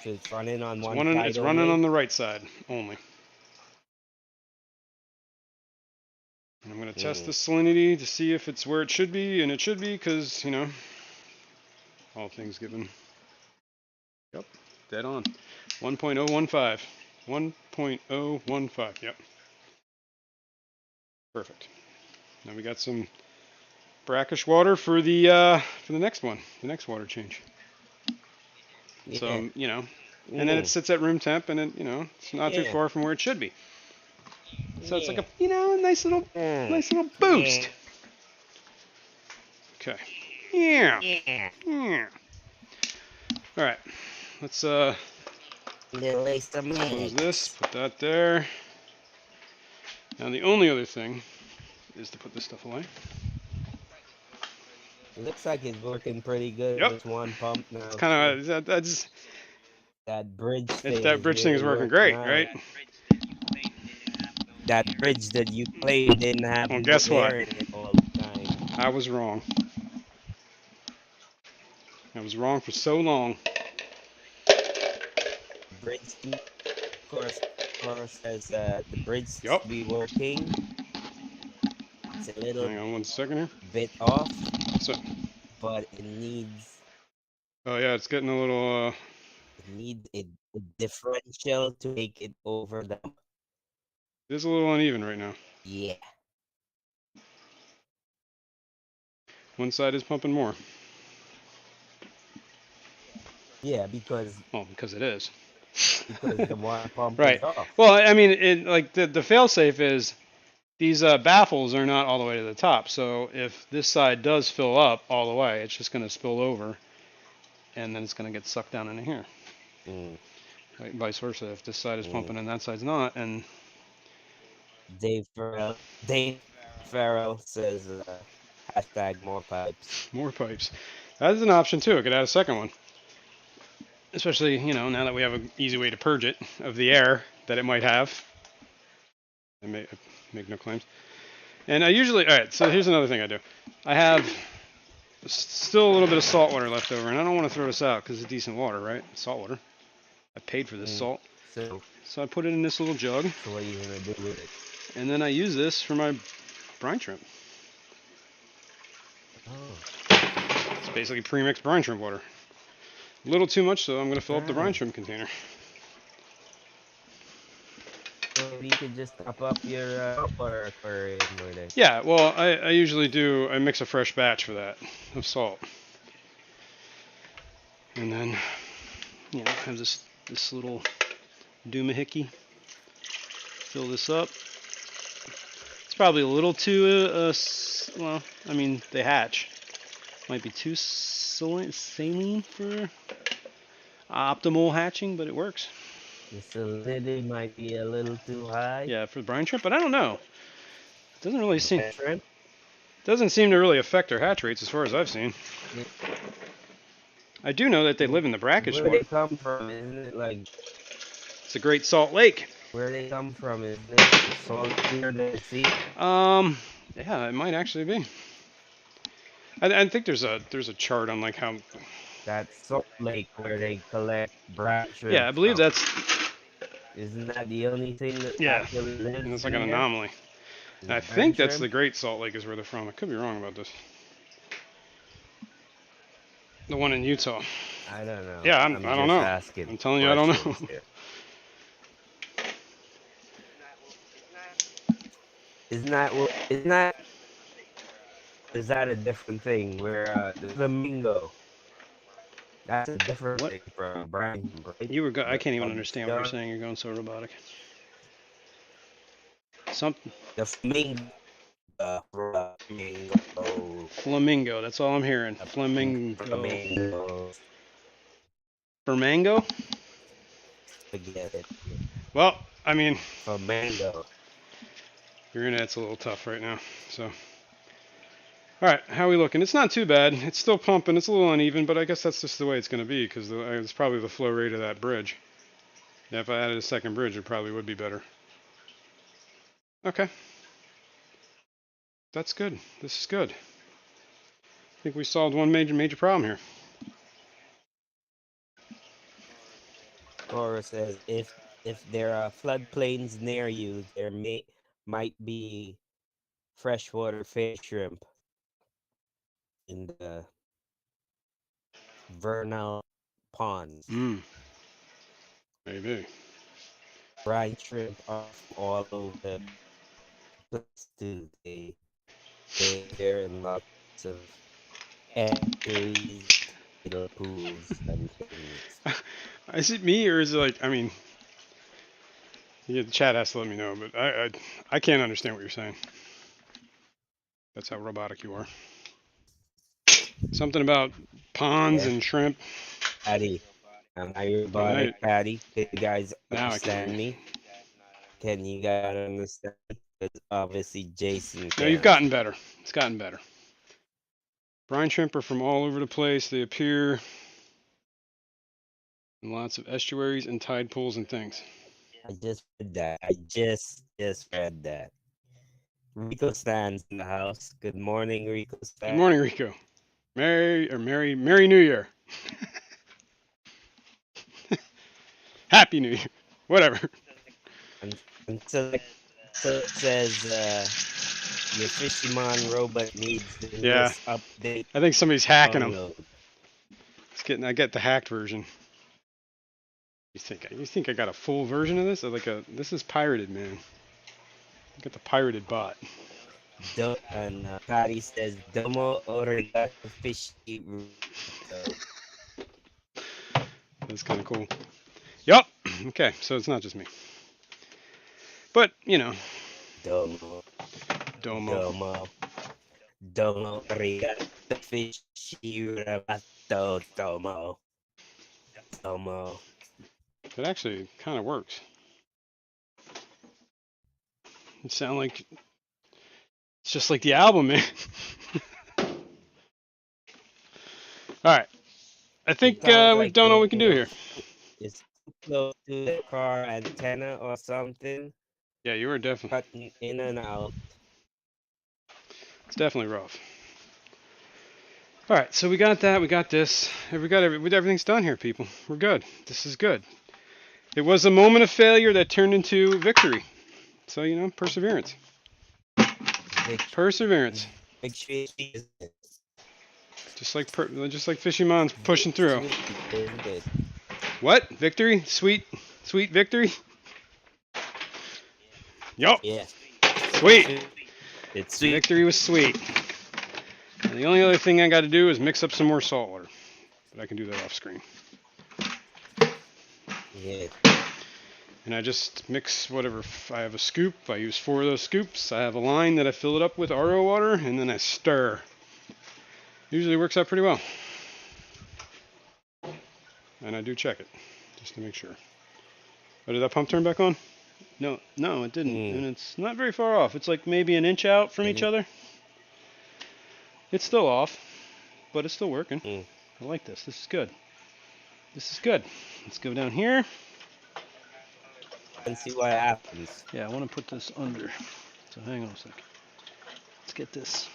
[SPEAKER 2] So it's running on one side
[SPEAKER 1] It's running
[SPEAKER 2] only.
[SPEAKER 1] on the right side only. And I'm going to test the salinity to see if it's where it should be, and it should be because, you know, all things given. Yep, dead on. 1.015. 1.015, yep. Perfect. Now we got some brackish water for the next one, the next water change.
[SPEAKER 2] Yeah.
[SPEAKER 1] So, you know, and then it sits at room temp, and it, you know, it's not too far from where it should be. So it's like a, you know, a nice little boost. Okay. Yeah. Yeah. All right. Let's close this. Put that there. Now the only other thing is to put this stuff away.
[SPEAKER 2] It looks like it's working pretty good
[SPEAKER 1] Yep.
[SPEAKER 2] with one pump now.
[SPEAKER 1] It's kind of
[SPEAKER 2] that bridge thing.
[SPEAKER 1] that bridge thing is working great, right?
[SPEAKER 2] That bridge that you played didn't have
[SPEAKER 1] Well,
[SPEAKER 2] no
[SPEAKER 1] guess what?
[SPEAKER 2] air in it all the time.
[SPEAKER 1] I was wrong. I was wrong for so long.
[SPEAKER 2] Bridge, of course, says the bridge
[SPEAKER 1] Yep.
[SPEAKER 2] be working. It's a little
[SPEAKER 1] Hang on one second here.
[SPEAKER 2] bit off,
[SPEAKER 1] So,
[SPEAKER 2] but it needs
[SPEAKER 1] oh yeah, it's getting a little.
[SPEAKER 2] a differential to make it over the.
[SPEAKER 1] It is a little uneven right now.
[SPEAKER 2] Yeah.
[SPEAKER 1] One side is pumping more.
[SPEAKER 2] Yeah, because
[SPEAKER 1] it is.
[SPEAKER 2] because the one pump
[SPEAKER 1] Right.
[SPEAKER 2] is off.
[SPEAKER 1] Well, I mean, like the failsafe is these baffles are not all the way to the top. So if this side does fill up all the way, it's just going to spill over, and then it's going to get sucked down into here. Right, vice versa. If this side is pumping and that side's not, and
[SPEAKER 2] Dave Farrell says hashtag more pipes.
[SPEAKER 1] More pipes. That is an option too. I could add a second one. Especially, you know, now that we have an easy way to purge it of the air that it might have. I make no claims. And I usually, all right, so here's another thing I do. I have still a little bit of salt water left over, and I don't want to throw this out because it's decent water, right? Salt water. I paid for this salt.
[SPEAKER 2] So
[SPEAKER 1] I put it in this little jug.
[SPEAKER 2] So what are you going to do with it?
[SPEAKER 1] And then I use this for my brine shrimp.
[SPEAKER 2] Oh.
[SPEAKER 1] It's basically pre-mixed brine shrimp water. A little too much, so I'm going to fill up the brine shrimp container.
[SPEAKER 2] So you could just top up your water aquarium with it.
[SPEAKER 1] Yeah, well, I usually do, I mix a fresh batch for that of salt. And then, you know, have this little doomahickey. Fill this up. It's probably a little too, well, I mean, they hatch. Might be too saline for optimal hatching, but it works.
[SPEAKER 2] The salinity might be a little too high.
[SPEAKER 1] Yeah, for the brine shrimp, but I don't know. It doesn't really seem.
[SPEAKER 2] Shrimp?
[SPEAKER 1] Doesn't seem to really affect their hatch rates as far as I've seen. I do know that they live in the brackish water.
[SPEAKER 2] Where they come from, isn't it like?
[SPEAKER 1] It's a Great Salt Lake.
[SPEAKER 2] Where they come from, isn't it saltier than the sea?
[SPEAKER 1] Yeah, it might actually be. I think there's a chart on like how.
[SPEAKER 2] That Salt Lake where they collect brine shrimp.
[SPEAKER 1] Yeah, I believe that's.
[SPEAKER 2] Isn't that the only thing that actually lives?
[SPEAKER 1] And it's like an anomaly. And I think that's the Great Salt Lake is where they're from. I could be wrong about this. The one in Utah.
[SPEAKER 2] I don't know.
[SPEAKER 1] Yeah, I don't know. I'm telling you, I don't know.
[SPEAKER 2] Is that a different thing? Where the flamingo? That's a different thing from brine, right?
[SPEAKER 1] I can't even understand what you're saying. You're going so robotic. Something.
[SPEAKER 2] The flamingo.
[SPEAKER 1] Flamingo. That's all I'm hearing. Flamingo. Flamingo?
[SPEAKER 2] Forget it.
[SPEAKER 1] Well, I mean.
[SPEAKER 2] Flamingo.
[SPEAKER 1] Your internet's a little tough right now, so. All right, how are we looking? It's not too bad. It's still pumping. It's a little uneven, but I guess that's just the way it's going to be because it's probably the flow rate of that bridge. Yeah, if I added a second bridge, it probably would be better. Okay. That's good. This is good. I think we solved one major problem here.
[SPEAKER 2] Cora says if there are floodplains near you, there might be freshwater fish shrimp in the vernal ponds.
[SPEAKER 1] Maybe.
[SPEAKER 2] Brine shrimp are from all over the place too. They appear in lots of estuaries, tidal pools, and things.
[SPEAKER 1] Is it me or is it like? I mean, yeah, the chat has to let me know, but I can't understand what you're saying. That's how robotic you are. Something about ponds
[SPEAKER 2] Yeah,
[SPEAKER 1] and shrimp.
[SPEAKER 2] Patty. Am I
[SPEAKER 1] Oh,
[SPEAKER 2] robotic, Patty? Can you guys
[SPEAKER 1] now I can hear
[SPEAKER 2] understand
[SPEAKER 1] you.
[SPEAKER 2] me? Can you guys understand me? Because obviously Jason
[SPEAKER 1] No, you've
[SPEAKER 2] can't.
[SPEAKER 1] gotten better. It's gotten better. Brine shrimp are from all over the place. They appear in lots of estuaries and tide pools and things.
[SPEAKER 2] I just read that. I just read that. Rico stands in the house. Good morning, Rico
[SPEAKER 1] Good
[SPEAKER 2] Stan.
[SPEAKER 1] morning, Rico. Merry New Year. Happy New Year. Whatever.
[SPEAKER 2] And so it says your Fishimon robot needs the
[SPEAKER 1] Yeah,
[SPEAKER 2] newest update
[SPEAKER 1] I think somebody's hacking them.
[SPEAKER 2] download.
[SPEAKER 1] I get the hacked version. You think I got a full version of this? Or this is pirated, man. I got the pirated bot.
[SPEAKER 2] And Patty says Domo Origato Fishy Ruto.
[SPEAKER 1] That's kind of cool. Yup. Okay, so it's not just me. But,
[SPEAKER 2] Domo
[SPEAKER 1] Domo.
[SPEAKER 2] Origato Fishy Ruto. Domo.
[SPEAKER 1] It actually kind of works. It sounds like it's just like the album, man. All right. I
[SPEAKER 2] It
[SPEAKER 1] think
[SPEAKER 2] sounds
[SPEAKER 1] we've
[SPEAKER 2] like
[SPEAKER 1] done all we can do here.
[SPEAKER 2] it's too close to the car antenna or something.
[SPEAKER 1] Yeah, you were definitely.
[SPEAKER 2] Cutting in and out.
[SPEAKER 1] It's definitely rough. All right, so we got that. We got this. Everything's done here, people. We're good. This is good. It was a moment of failure that turned into victory. So perseverance. Perseverance.
[SPEAKER 2] Make sure
[SPEAKER 1] Just like Fishymon's pushing through.
[SPEAKER 2] sweet, isn't it?
[SPEAKER 1] What? Victory? Sweet victory? Yup.
[SPEAKER 2] Yeah.
[SPEAKER 1] Sweet.
[SPEAKER 2] It's sweet.
[SPEAKER 1] Victory was sweet. And the only other thing I got to do is mix up some more salt water. But I can do that off screen.
[SPEAKER 2] Yeah.
[SPEAKER 1] And I just mix whatever. I have a scoop. I use 4 of those scoops. I have a line that I fill it up with RO water, and then I stir. Usually works out pretty well. And I do check it, just to make sure. Oh, did that pump turn back on? No, it didn't. And it's not very far off. It's like maybe an inch out from each other. It's still off, but it's still working. I like this. This is good. This is good. Let's go down here.
[SPEAKER 2] And see what happens.
[SPEAKER 1] Yeah, I want to put this under. So hang on a second. Let's get this.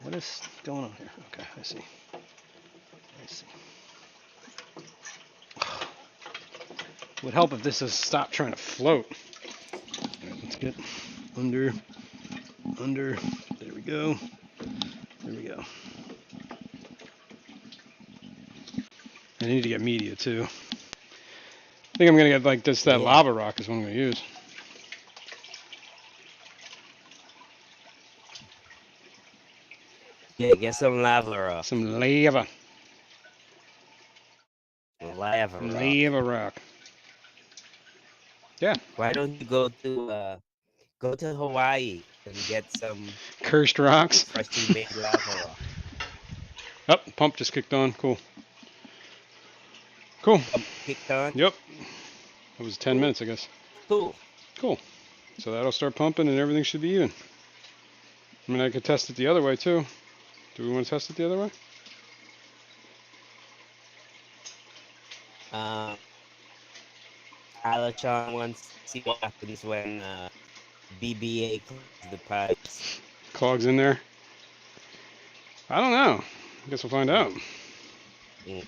[SPEAKER 1] What is going on here? Okay, I see. It would help if this has stopped trying to float. Let's get under. There we go. I need to get media too. I think I'm gonna get like that lava rock is what I'm gonna use.
[SPEAKER 2] Yeah, get some lava rock.
[SPEAKER 1] Some lava.
[SPEAKER 2] Lava
[SPEAKER 1] rock. Yeah.
[SPEAKER 2] Why don't you go to Hawaii and get some
[SPEAKER 1] Cursed rocks.
[SPEAKER 2] freshly made lava rock?
[SPEAKER 1] Oh, pump just kicked on. Cool.
[SPEAKER 2] Pump kicked on?
[SPEAKER 1] Yep. That was 10 minutes, I guess.
[SPEAKER 2] Cool.
[SPEAKER 1] So that'll start pumping and everything should be even. I mean, I could test it the other way too. Do we want to test it the other way?
[SPEAKER 2] Alachon wants to see what happens when BBA cleans the pipes.
[SPEAKER 1] Clogs in there. I don't know. I guess we'll find out.
[SPEAKER 2] Mm,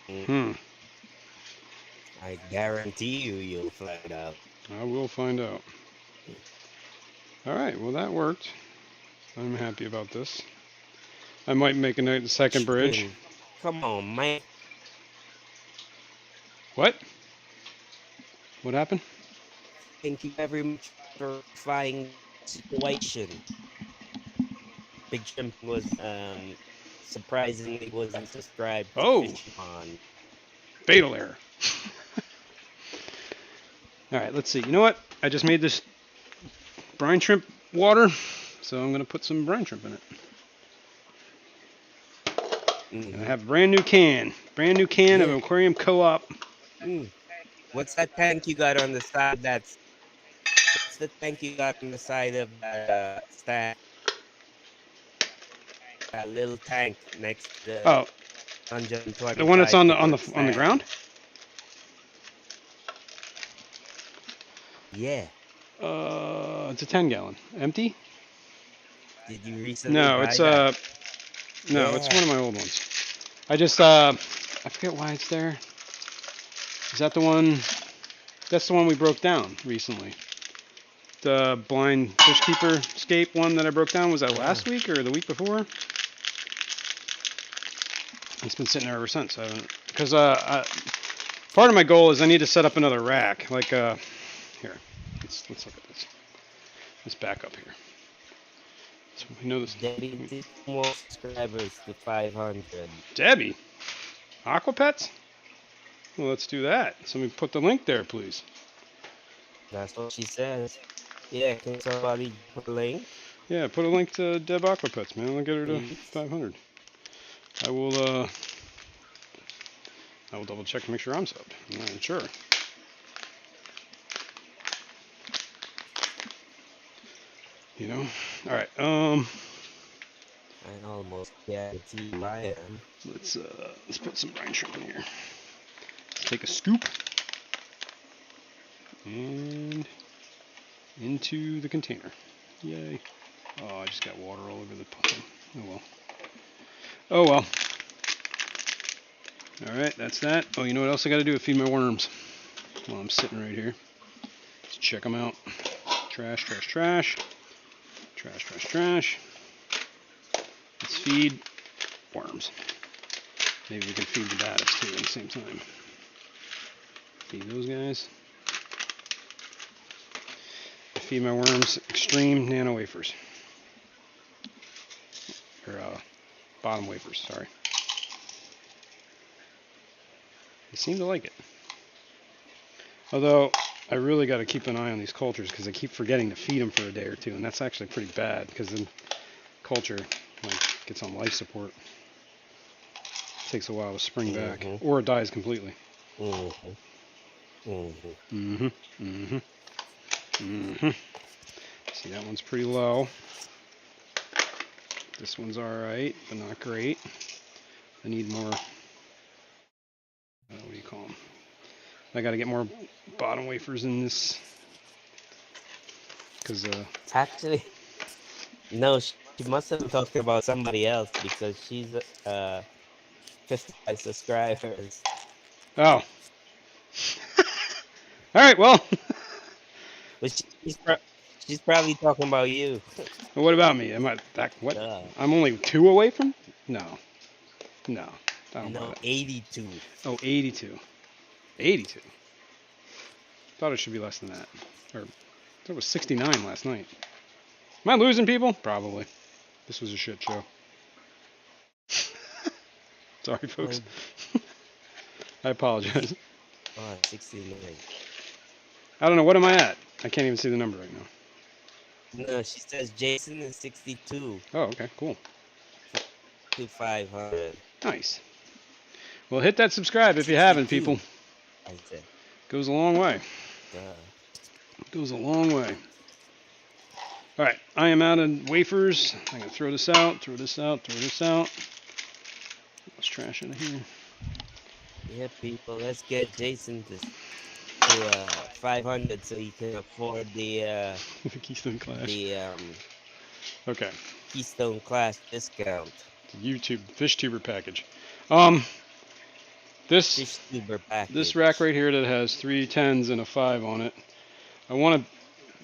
[SPEAKER 2] mm.
[SPEAKER 1] Hmm.
[SPEAKER 2] I guarantee you'll find out.
[SPEAKER 1] I will find out. All right. Well, that worked. I'm happy about this. I might make a second bridge.
[SPEAKER 2] Come on, man.
[SPEAKER 1] What? What happened?
[SPEAKER 2] Thank you very much for clarifying the situation. Big Shrimp was surprisingly wasn't subscribed to
[SPEAKER 1] Oh,
[SPEAKER 2] Fishroom.
[SPEAKER 1] fatal error. All right. Let's see. You know what? I just made this brine shrimp water, so I'm gonna put some brine shrimp in it. And I have a brand new can of Aquarium Co-op.
[SPEAKER 2] What's that tank you got on the side? What's the tank you got on the side of that stand? That little tank next to the 125.
[SPEAKER 1] The one that's on the ground.
[SPEAKER 2] Yeah.
[SPEAKER 1] It's a 10-gallon. Empty?
[SPEAKER 2] Did you recently?
[SPEAKER 1] No, it's it's one of my old ones. I just I forget why it's there. Is that the one? That's the one we broke down recently. The blind fish keeper scape one that I broke down, was that last week or the week before? It's been sitting there ever since. I haven't, because part of my goal is I need to set up another rack. Like here, let's look at this. Let's back up here. So we know this.
[SPEAKER 2] Debbie did more subscribers to 500.
[SPEAKER 1] Debbie, Aquapets. Well, let's do that. Somebody put the link there, please.
[SPEAKER 2] That's what she says. Yeah, can somebody put a link?
[SPEAKER 1] Yeah, put a link to Deb Aquapets, man. I'll get her to 500. I will double check to make sure I'm subbed. I'm not sure. You know? Alright,
[SPEAKER 2] I almost guarantee I am.
[SPEAKER 1] Let's put some brine shrimp in here. Let's take a scoop. And into the container. Yay. Oh, I just got water all over the pot. Oh well. Oh well. Alright, that's that. Oh, you know what else I gotta do? Feed my worms. While I'm sitting right here. Let's check them out. Trash, trash, trash. Trash, trash, trash. Let's feed worms. Maybe we can feed the baddest too at the same time. Feed those guys. I feed my worms extreme nano wafers. Or bottom wafers, sorry. They seem to like it. Although, I really got to keep an eye on these cultures because I keep forgetting to feed them for a day or two, and that's actually pretty bad because then culture gets on life support. It takes a while to spring back, or it dies completely. See, that one's pretty low. This one's alright, but not great. I need more, what do you call them? I gotta get more bottom wafers in this. Because,
[SPEAKER 2] Actually, no, she must have been talking about somebody else because she's 55 subscribers.
[SPEAKER 1] Oh. Alright, well.
[SPEAKER 2] But she's probably talking about you.
[SPEAKER 1] What about me? Am I that, what? I'm only 2 away from? No. No. I don't
[SPEAKER 2] No, 82.
[SPEAKER 1] Oh, 82. 82. Thought it should be less than that. Or, it was 69 last night. Am I losing people? Probably. This was a shit show. Sorry, folks. I apologize.
[SPEAKER 2] Oh, 69.
[SPEAKER 1] I don't know. What am I at? I can't even see the number right now.
[SPEAKER 2] No, she says Jason is 62.
[SPEAKER 1] Oh, okay. Cool.
[SPEAKER 2] To 500.
[SPEAKER 1] Nice. Well, hit that subscribe if you haven't, people.
[SPEAKER 2] I said.
[SPEAKER 1] Goes a long way. Goes a long way. All right, I am out of wafers. I'm gonna throw this out, throw this out, throw this out. Let's trash out of here.
[SPEAKER 2] Yeah, people, let's get Jason to 500 so he can afford
[SPEAKER 1] The Keystone Clash.
[SPEAKER 2] the
[SPEAKER 1] Okay.
[SPEAKER 2] Keystone Clash discount.
[SPEAKER 1] The YouTube fish tuber package. Um, this
[SPEAKER 2] Fish tuber package.
[SPEAKER 1] this rack right here that has 3 10s and a 5 on it.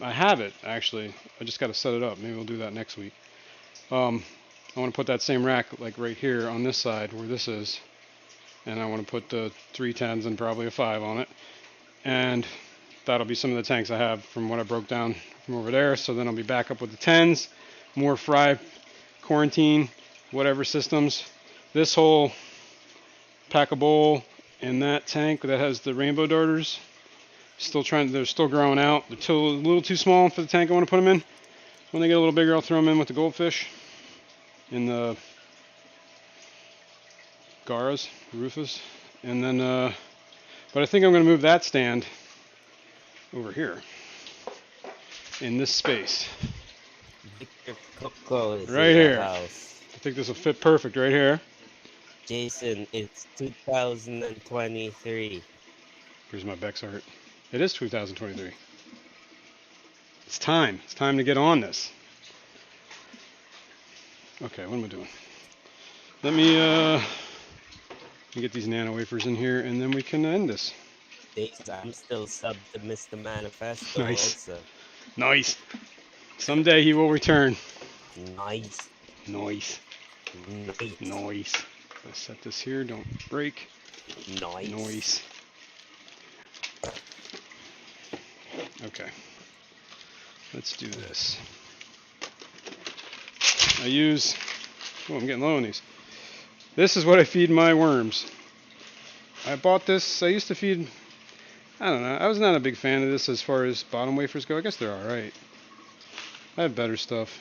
[SPEAKER 1] I have it actually. I just got to set it up. Maybe we'll do that next week. I want to put that same rack like right here on this side where this is, and I want to put the 3 10s and probably a 5 on it, and that'll be some of the tanks I have from what I broke down from over there. So then I'll be back up with the 10s, more fry, quarantine, whatever systems. This whole pack a bowl in that tank that has the rainbow darters. They're still growing out. They're a little too small for the tank I want to put them in. When they get a little bigger, I'll throw them in with the goldfish in the Garas, Rufus. And then, but I think I'm going to move that stand over here in this space.
[SPEAKER 2] Victor Coco is
[SPEAKER 1] Right
[SPEAKER 2] in
[SPEAKER 1] here.
[SPEAKER 2] the house.
[SPEAKER 1] I think this will fit perfect right here.
[SPEAKER 2] Jason, it's 2023.
[SPEAKER 1] Here's my Bex art. It is 2023. It's time. It's time to get on this. Okay, what am I doing? Let me get these nano wafers in here, and then we can end this.
[SPEAKER 2] I'm still subbed to Mr. Manifesto
[SPEAKER 1] Nice.
[SPEAKER 2] also.
[SPEAKER 1] Nice. Someday he will return.
[SPEAKER 2] Nice.
[SPEAKER 1] Nice.
[SPEAKER 2] Nice.
[SPEAKER 1] Nice. Let's set this here. Don't break.
[SPEAKER 2] Nice.
[SPEAKER 1] Nice. Okay. Let's do this. I use... Oh, I'm getting low on these. This is what I feed my worms. I bought this. I used to feed... I don't know. I was not a big fan of this as far as bottom wafers go. I guess they're alright. I have better stuff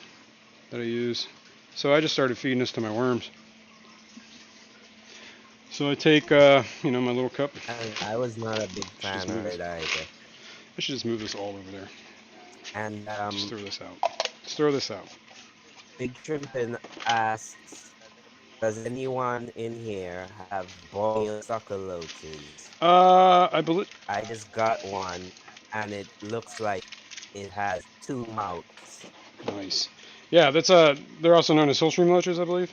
[SPEAKER 1] that I use. So I just started feeding this to my worms. So I take, my little cup.
[SPEAKER 2] I was not a big fan of it either.
[SPEAKER 1] I should just move this all over there.
[SPEAKER 2] And
[SPEAKER 1] just throw this out. Just throw this out.
[SPEAKER 2] Big Shrimpin asks, does anyone in here have boiled sucker loaches?
[SPEAKER 1] I believe
[SPEAKER 2] I just got one, and it looks like it has 2 mouths.
[SPEAKER 1] Nice. Yeah, they're also known as Hillstream loaches, I believe.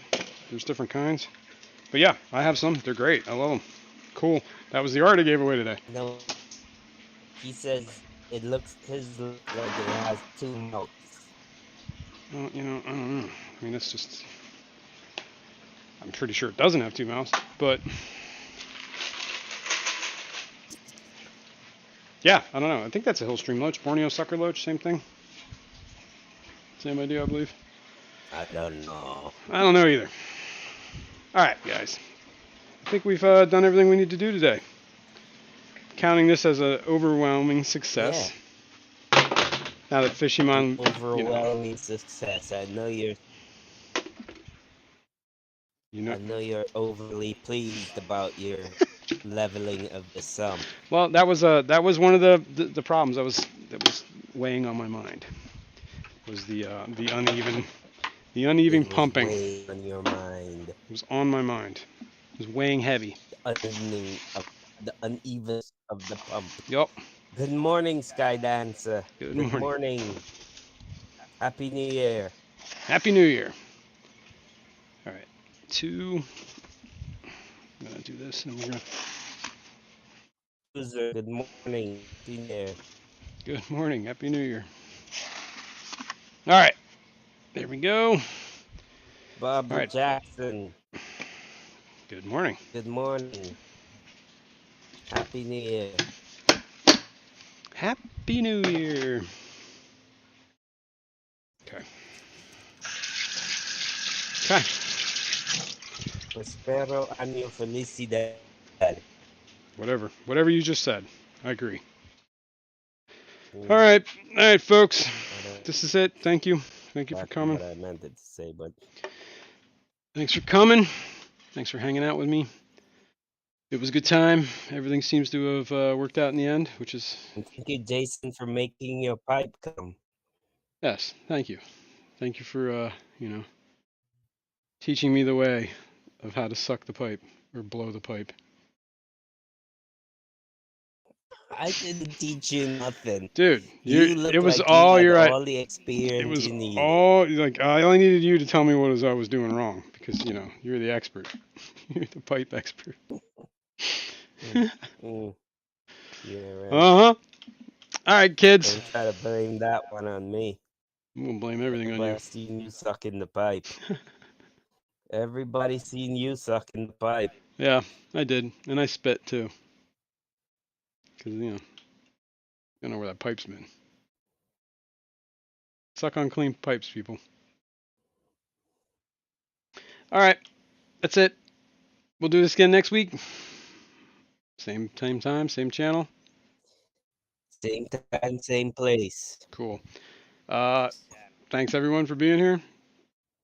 [SPEAKER 1] There's different kinds. But yeah, I have some. They're great. I love them. Cool. That was the art I gave away today.
[SPEAKER 2] No, he says his looks like it has 2 mouths.
[SPEAKER 1] Well, I don't know. I mean, it's just... I'm pretty sure it doesn't have 2 mouths, but... Yeah, I don't know. I think that's a Hillstream loach. Borneo sucker loach, same thing. Same idea, I believe.
[SPEAKER 2] I don't know.
[SPEAKER 1] I don't know either. All right, guys. I think we've done everything we need to do today. Counting this as an overwhelming success. Yeah. Now that Fishimon...
[SPEAKER 2] Overwhelming success. I know you're... I know you're overly pleased about your leveling of the sum.
[SPEAKER 1] Well, that was one of the problems that was weighing on my mind. Was the uneven pumping.
[SPEAKER 2] Weighing on your mind.
[SPEAKER 1] It was on my mind. It was weighing heavy.
[SPEAKER 2] The uneven of the pump.
[SPEAKER 1] Yup.
[SPEAKER 2] Good morning, Sky Dancer.
[SPEAKER 1] Good
[SPEAKER 2] morning. Happy New Year.
[SPEAKER 1] Happy New Year. All right. 2. I'm gonna do this, and we're gonna.
[SPEAKER 2] Good morning. Happy New Year.
[SPEAKER 1] Good morning. Happy New Year. All right. There we go.
[SPEAKER 2] Bob Jackson.
[SPEAKER 1] Good morning.
[SPEAKER 2] Good morning. Happy New Year.
[SPEAKER 1] Happy New Year. Okay. Okay.
[SPEAKER 2] Prospero año felicidad.
[SPEAKER 1] Whatever you just said. I agree. All right, folks. This is it. Thank you for coming.
[SPEAKER 2] What I meant to say, but
[SPEAKER 1] thanks for coming. Thanks for hanging out with me. It was a good time. Everything seems to have worked out in the end, which is.
[SPEAKER 2] And thank you, Jason, for making your pipe come.
[SPEAKER 1] Yes, thank you. Thank you for, teaching me the way of how to suck the pipe or blow the pipe.
[SPEAKER 2] I didn't teach you nothing.
[SPEAKER 1] Dude,
[SPEAKER 2] You
[SPEAKER 1] it
[SPEAKER 2] look
[SPEAKER 1] was
[SPEAKER 2] like you
[SPEAKER 1] all
[SPEAKER 2] had
[SPEAKER 1] your,
[SPEAKER 2] all the
[SPEAKER 1] it
[SPEAKER 2] experience
[SPEAKER 1] was
[SPEAKER 2] you needed.
[SPEAKER 1] all, like, I only needed you to tell me what I was doing wrong because, you're the expert. You're the pipe expert.
[SPEAKER 2] Mm, mm, yeah, right.
[SPEAKER 1] Uh-huh. All right, kids.
[SPEAKER 2] Don't try to blame that one on me.
[SPEAKER 1] I'm going to blame everything on you.
[SPEAKER 2] Everybody's seen you sucking the pipe. Everybody's seen you sucking the pipe.
[SPEAKER 1] Yeah, I did. And I spit too. Because, I don't know where that pipe's been. Suck on clean pipes, people. All right. That's it. We'll do this again next week. Same time, same channel.
[SPEAKER 2] Same time, same place.
[SPEAKER 1] Cool. Thanks everyone for being here.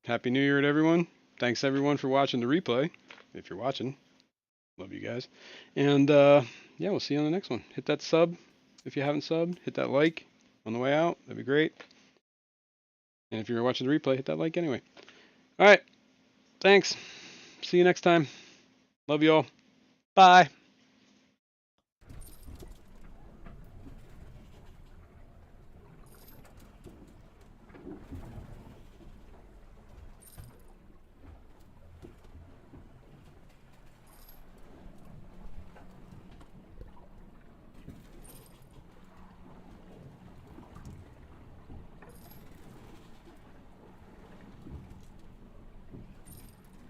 [SPEAKER 1] Happy New Year to everyone. Thanks everyone for watching the replay. If you're watching, love you guys. And yeah, we'll see you on the next one. Hit that sub if you haven't subbed. Hit that like on the way out. That'd be great. And if you're watching the replay, hit that like anyway. All right. Thanks. See you next time. Love you all. Bye.